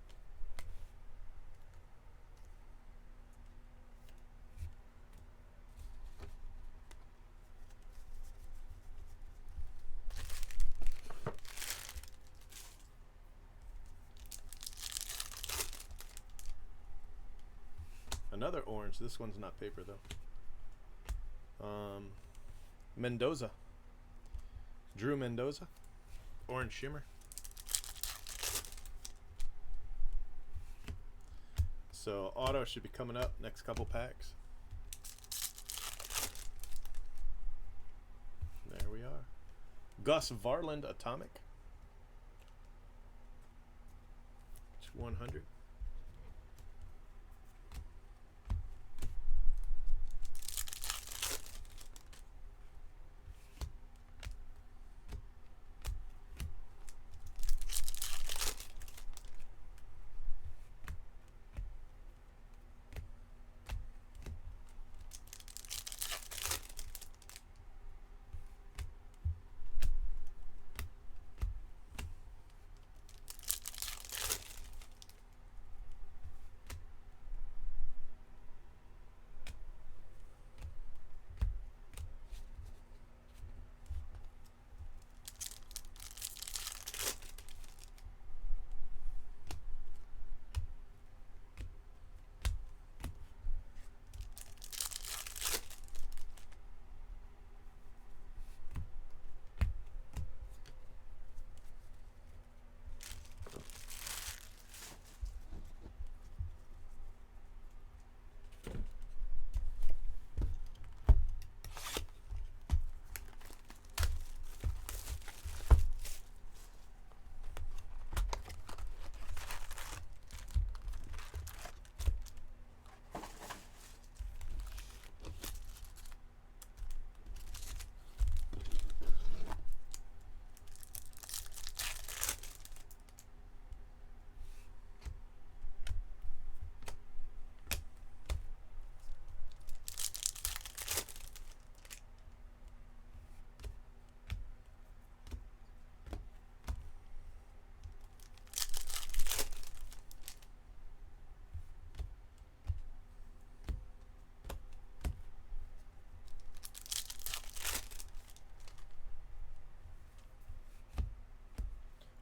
another orange. This one's not paper though. Mendoza. Drew Mendoza. Orange shimmer. So auto should be coming up next couple packs. There we are. Gus Varland Atomic. 100.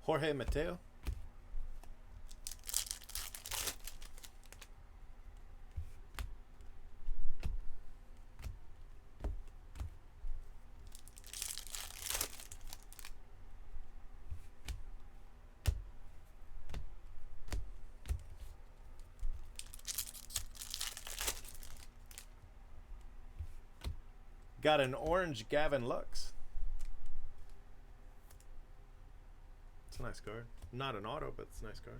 Jorge Mateo. Got an orange Gavin Lux. It's a nice card. Not an auto, but it's a nice card.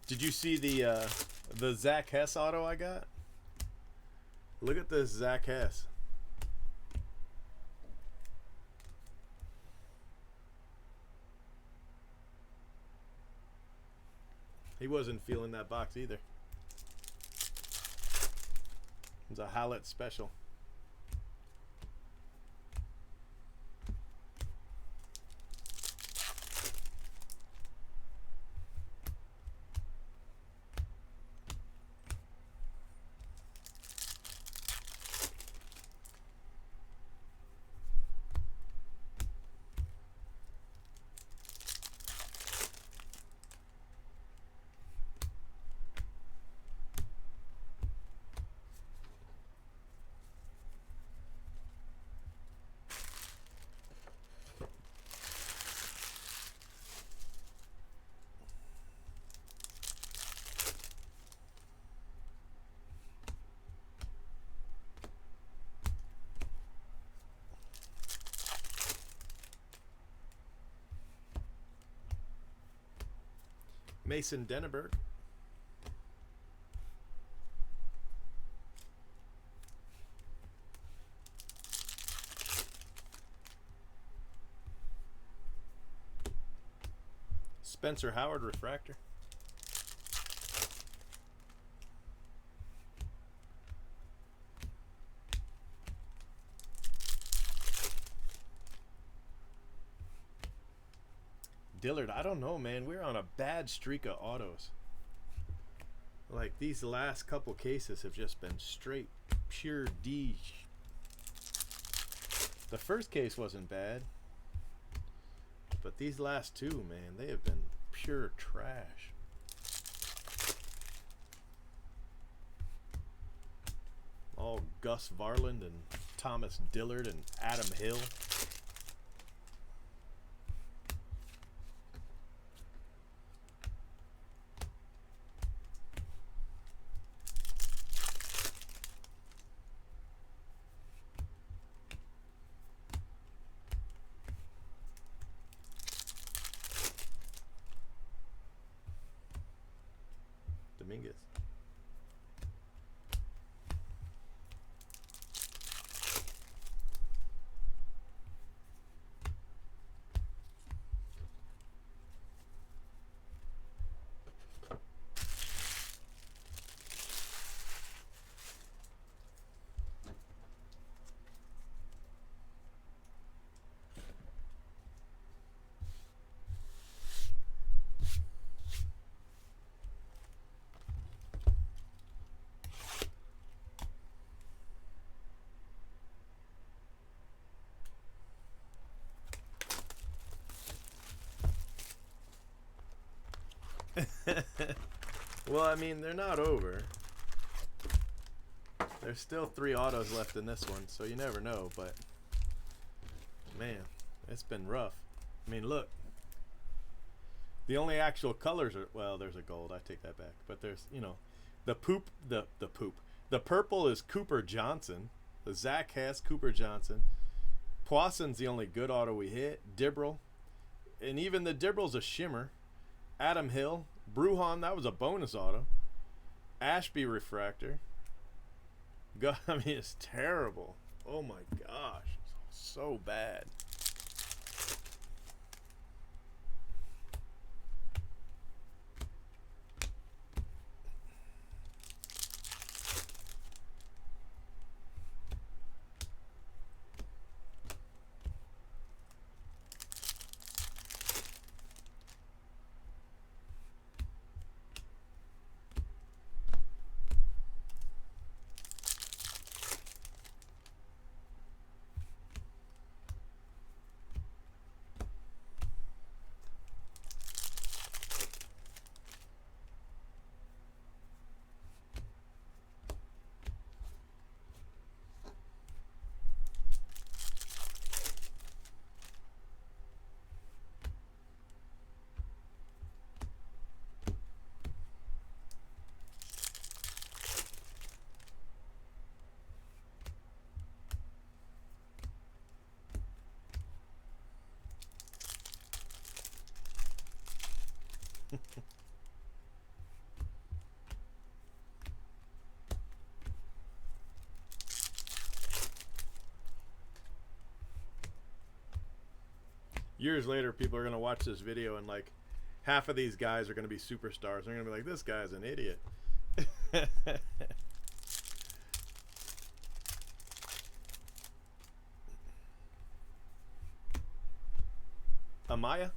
Did you see the Zach Hess auto I got? Look at this Zach Hess. He wasn't feeling that box either. It's a Hallett special. Mason Denneberg. Spencer Howard refractor. Dillard, I don't know, man. We're on a bad streak of autos. Like these last couple cases have just been straight pure D. The first case wasn't bad, but these last two, man, they have been pure trash. All Gus Varland and Thomas Dillard and Adam Hill. Dominguez. Well, I mean, they're not over. There's still 3 autos left in this one, so you never know, but man, it's been rough. I mean, look. The only actual colors are, well, there's a gold, I take that back. But there's, you know, the purple is Cooper Johnson. The Zach Hess, Cooper Johnson. Poisson's the only good auto we hit. Dibble. And even the Dibble's a shimmer. Adam Hill. Bruhan, that was a bonus auto. Ashby refractor. God, I mean, it's terrible. Oh my gosh. So bad. Years later, people are going to watch this video and like half of these guys are going to be superstars. They're going to be like, this guy's an idiot. Amaya?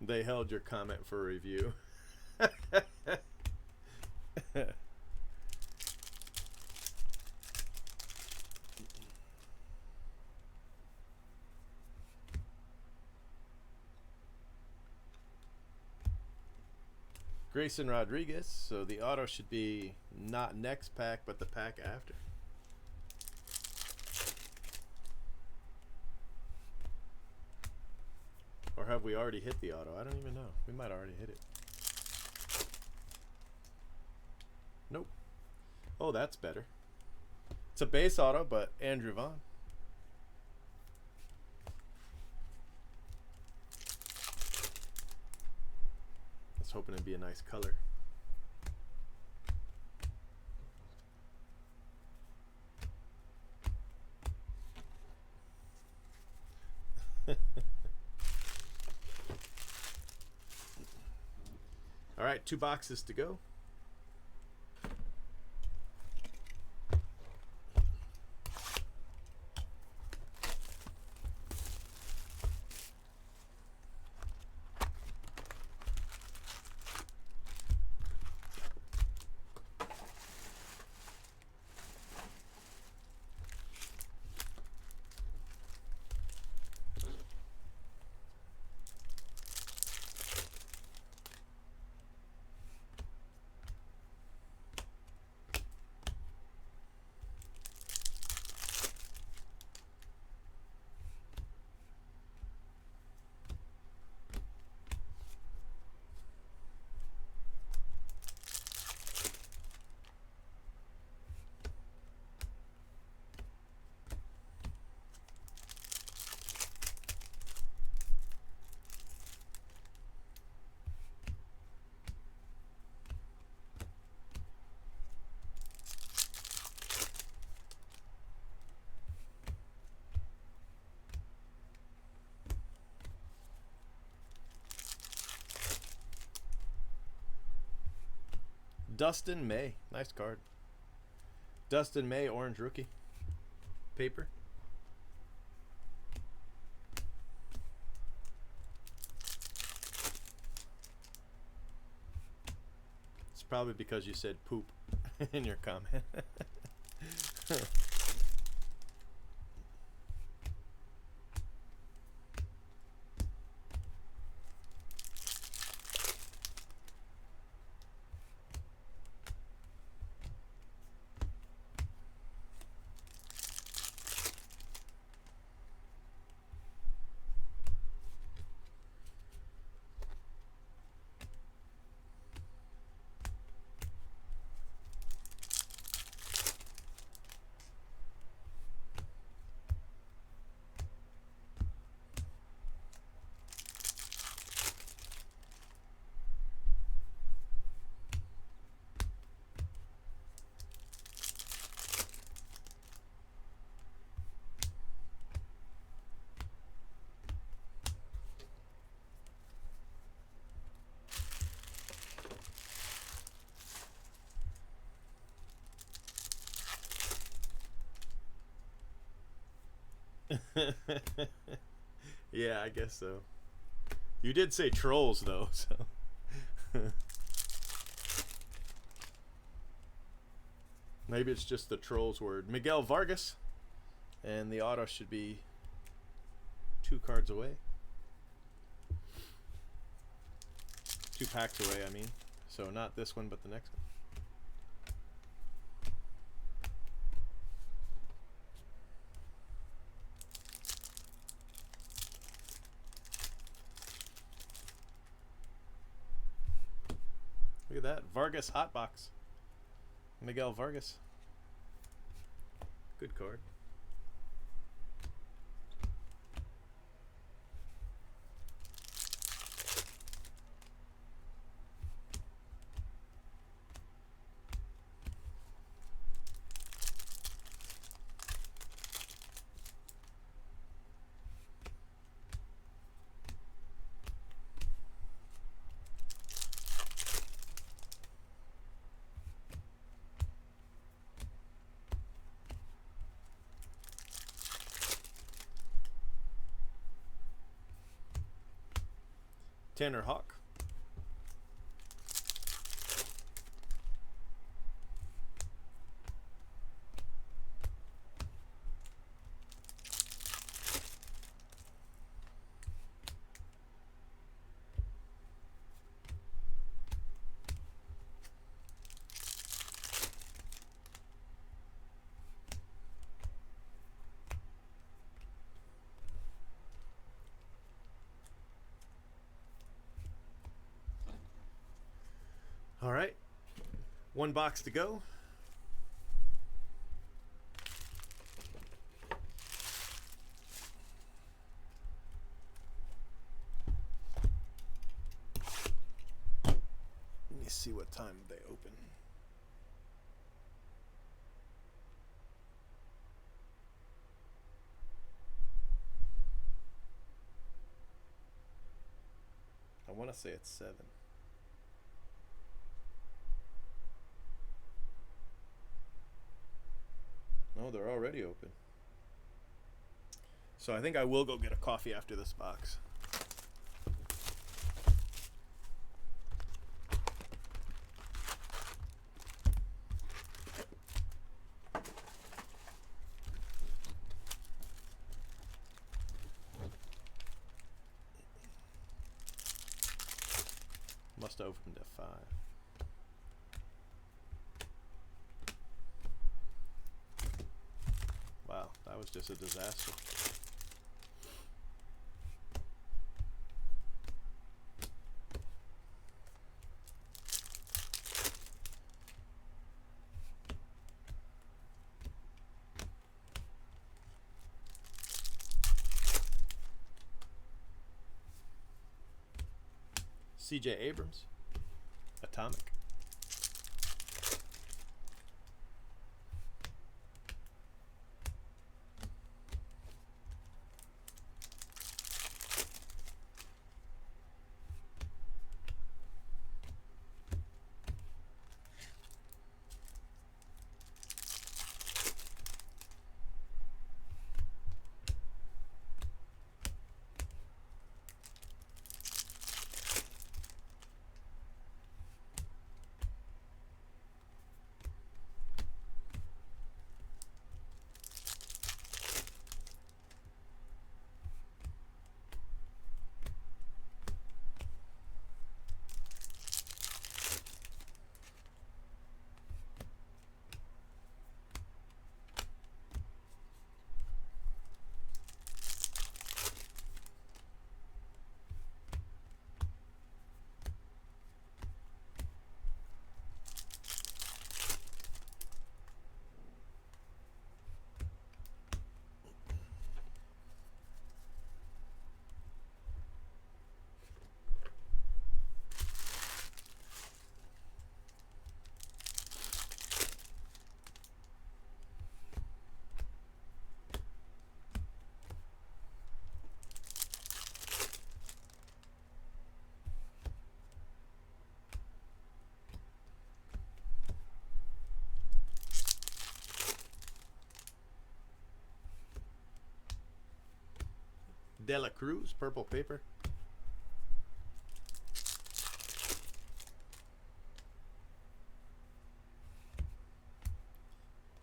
They held your comment for review. Grayson Rodriguez. So the auto should be not next pack, but the pack after. Or have we already hit the auto? I don't even know. We might already hit it. Nope. Oh, that's better. It's a base auto, but Andrew Vaughn. I was hoping it'd be a nice color. All right, 2 boxes to go. Dustin May. Nice card. Dustin May, orange rookie. Paper. It's probably because you said poop in your comment. Yeah, I guess so. You did say trolls though, so. Maybe it's just the trolls word. Miguel Vargas. And the auto should be 2 cards away. 2 packs away, I mean. So not this one, but the next one. Look at that. Vargas Hotbox. Miguel Vargas. Good card. Tanner Hawk. All right, one box to go. Let me see what time they open. I want to say it's 7. No, they're already open. So I think I will go get a coffee after this box. Must have opened at 5. Wow, that was just a disaster. CJ Abrams, Atomic. De La Cruz, purple paper.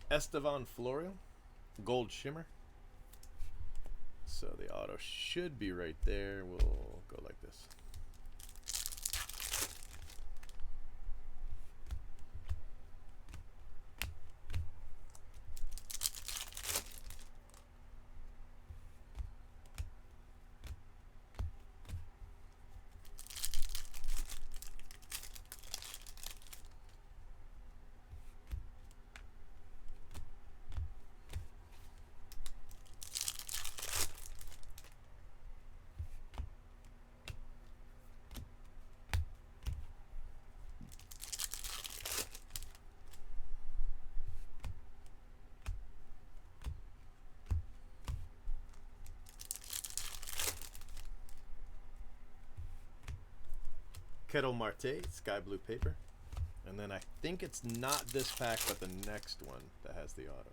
Estevan Florial, gold shimmer. So the auto should be right there. We'll go like this. Kettle Marte, sky blue paper. And then I think it's not this pack, but the next one that has the auto.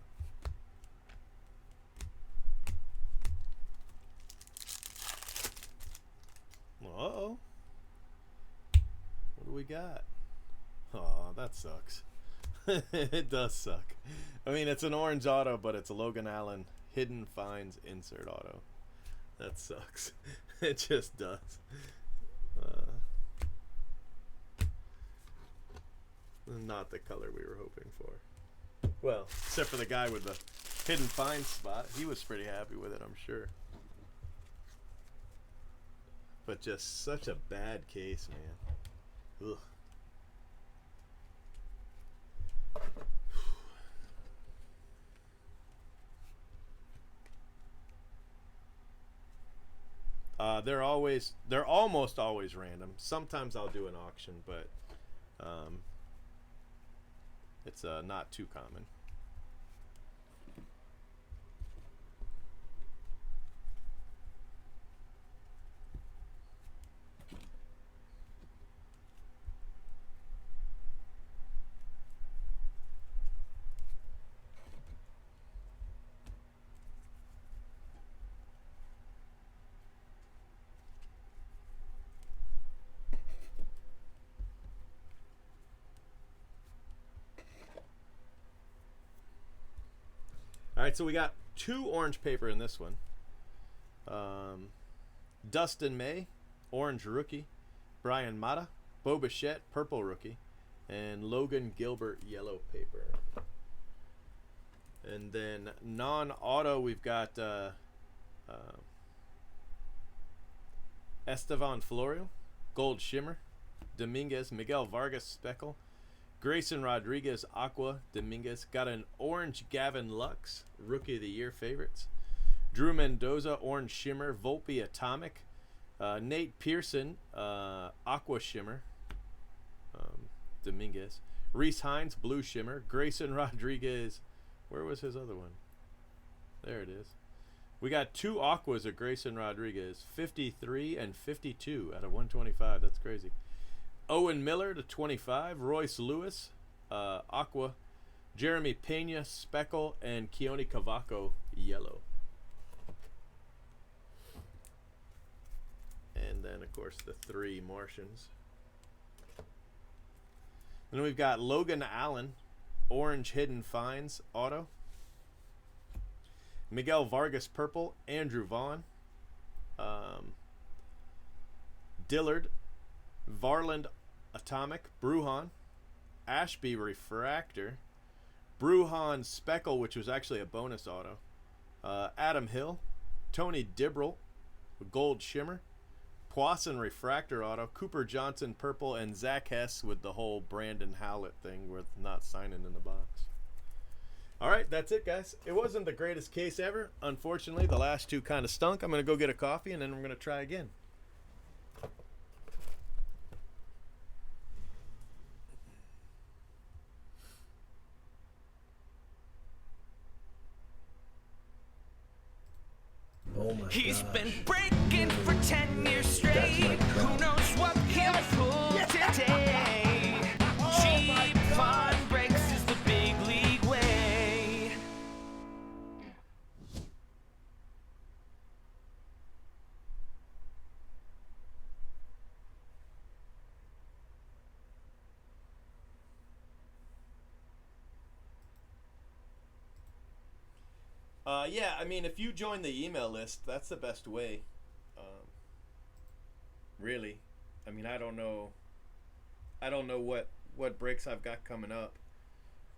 Uh-oh. we got? Oh, that sucks. It does suck. I mean, it's an orange auto, but it's a Logan Allen Hidden Finds insert auto. That sucks. It just does. Not the color we were hoping for. Well, except for the guy with the Hidden Finds spot. He was pretty happy with it, I'm sure. But just such a bad case, man. Ugh. They're almost always random. Sometimes I'll do an auction, but it's not too common. All right, so we got 2 orange paper in this one. Dustin May, orange rookie. Brian Mata, Bo Bichette, purple rookie. And Logan Gilbert, yellow paper. And then non-auto, we've got Estevan Florio, gold shimmer. Dominguez, Miguel Vargas speckle. Grayson Rodriguez, Aqua, Dominguez. Got an orange Gavin Lux, Rookie of the Year favorites. Drew Mendoza, orange shimmer. Volpe, Atomic. Nate Pearson, Aqua shimmer. Dominguez. Reese Hines, blue shimmer. Grayson Rodriguez. Where was his other one? There it is. We got 2 Aquas of Grayson Rodriguez. 53 and 52 out of 125. That's crazy. Owen Miller to 25, Royce Lewis, Aqua, Jeremy Pena, Speckle, and Keone Cavaco, yellow. And then, of course, the 3 Martians. Then we've got Logan Allen, orange Hidden Finds, auto. Miguel Vargas, purple, Andrew Vaughn. Dillard, Varland, Atomic, Bruhan, Ashby Refractor, Bruhan Speckle, which was actually a bonus auto, Adam Hill, Tony Dibble, gold shimmer, Poisson Refractor auto, Cooper Johnson purple, and Zach Hess with the whole Brandon Howlett thing with not signing in the box. All right, that's it, guys. It wasn't the greatest case ever. Unfortunately, the last 2 kind of stunk. I'm going to go get a coffee, and then we're going to try again. Oh my He's gosh. been breaking for 10 years straight. Who knows what he'll pull today? Cheap fun breaks is the big league way. Yeah, I mean, if you join the email list, that's the best way. Really, I mean, I don't know what breaks I've got coming up,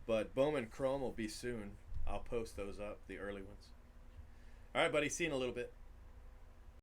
but Bowman Chrome will be soon. I'll post those up, the early ones. All right, buddy. See you in a little bit.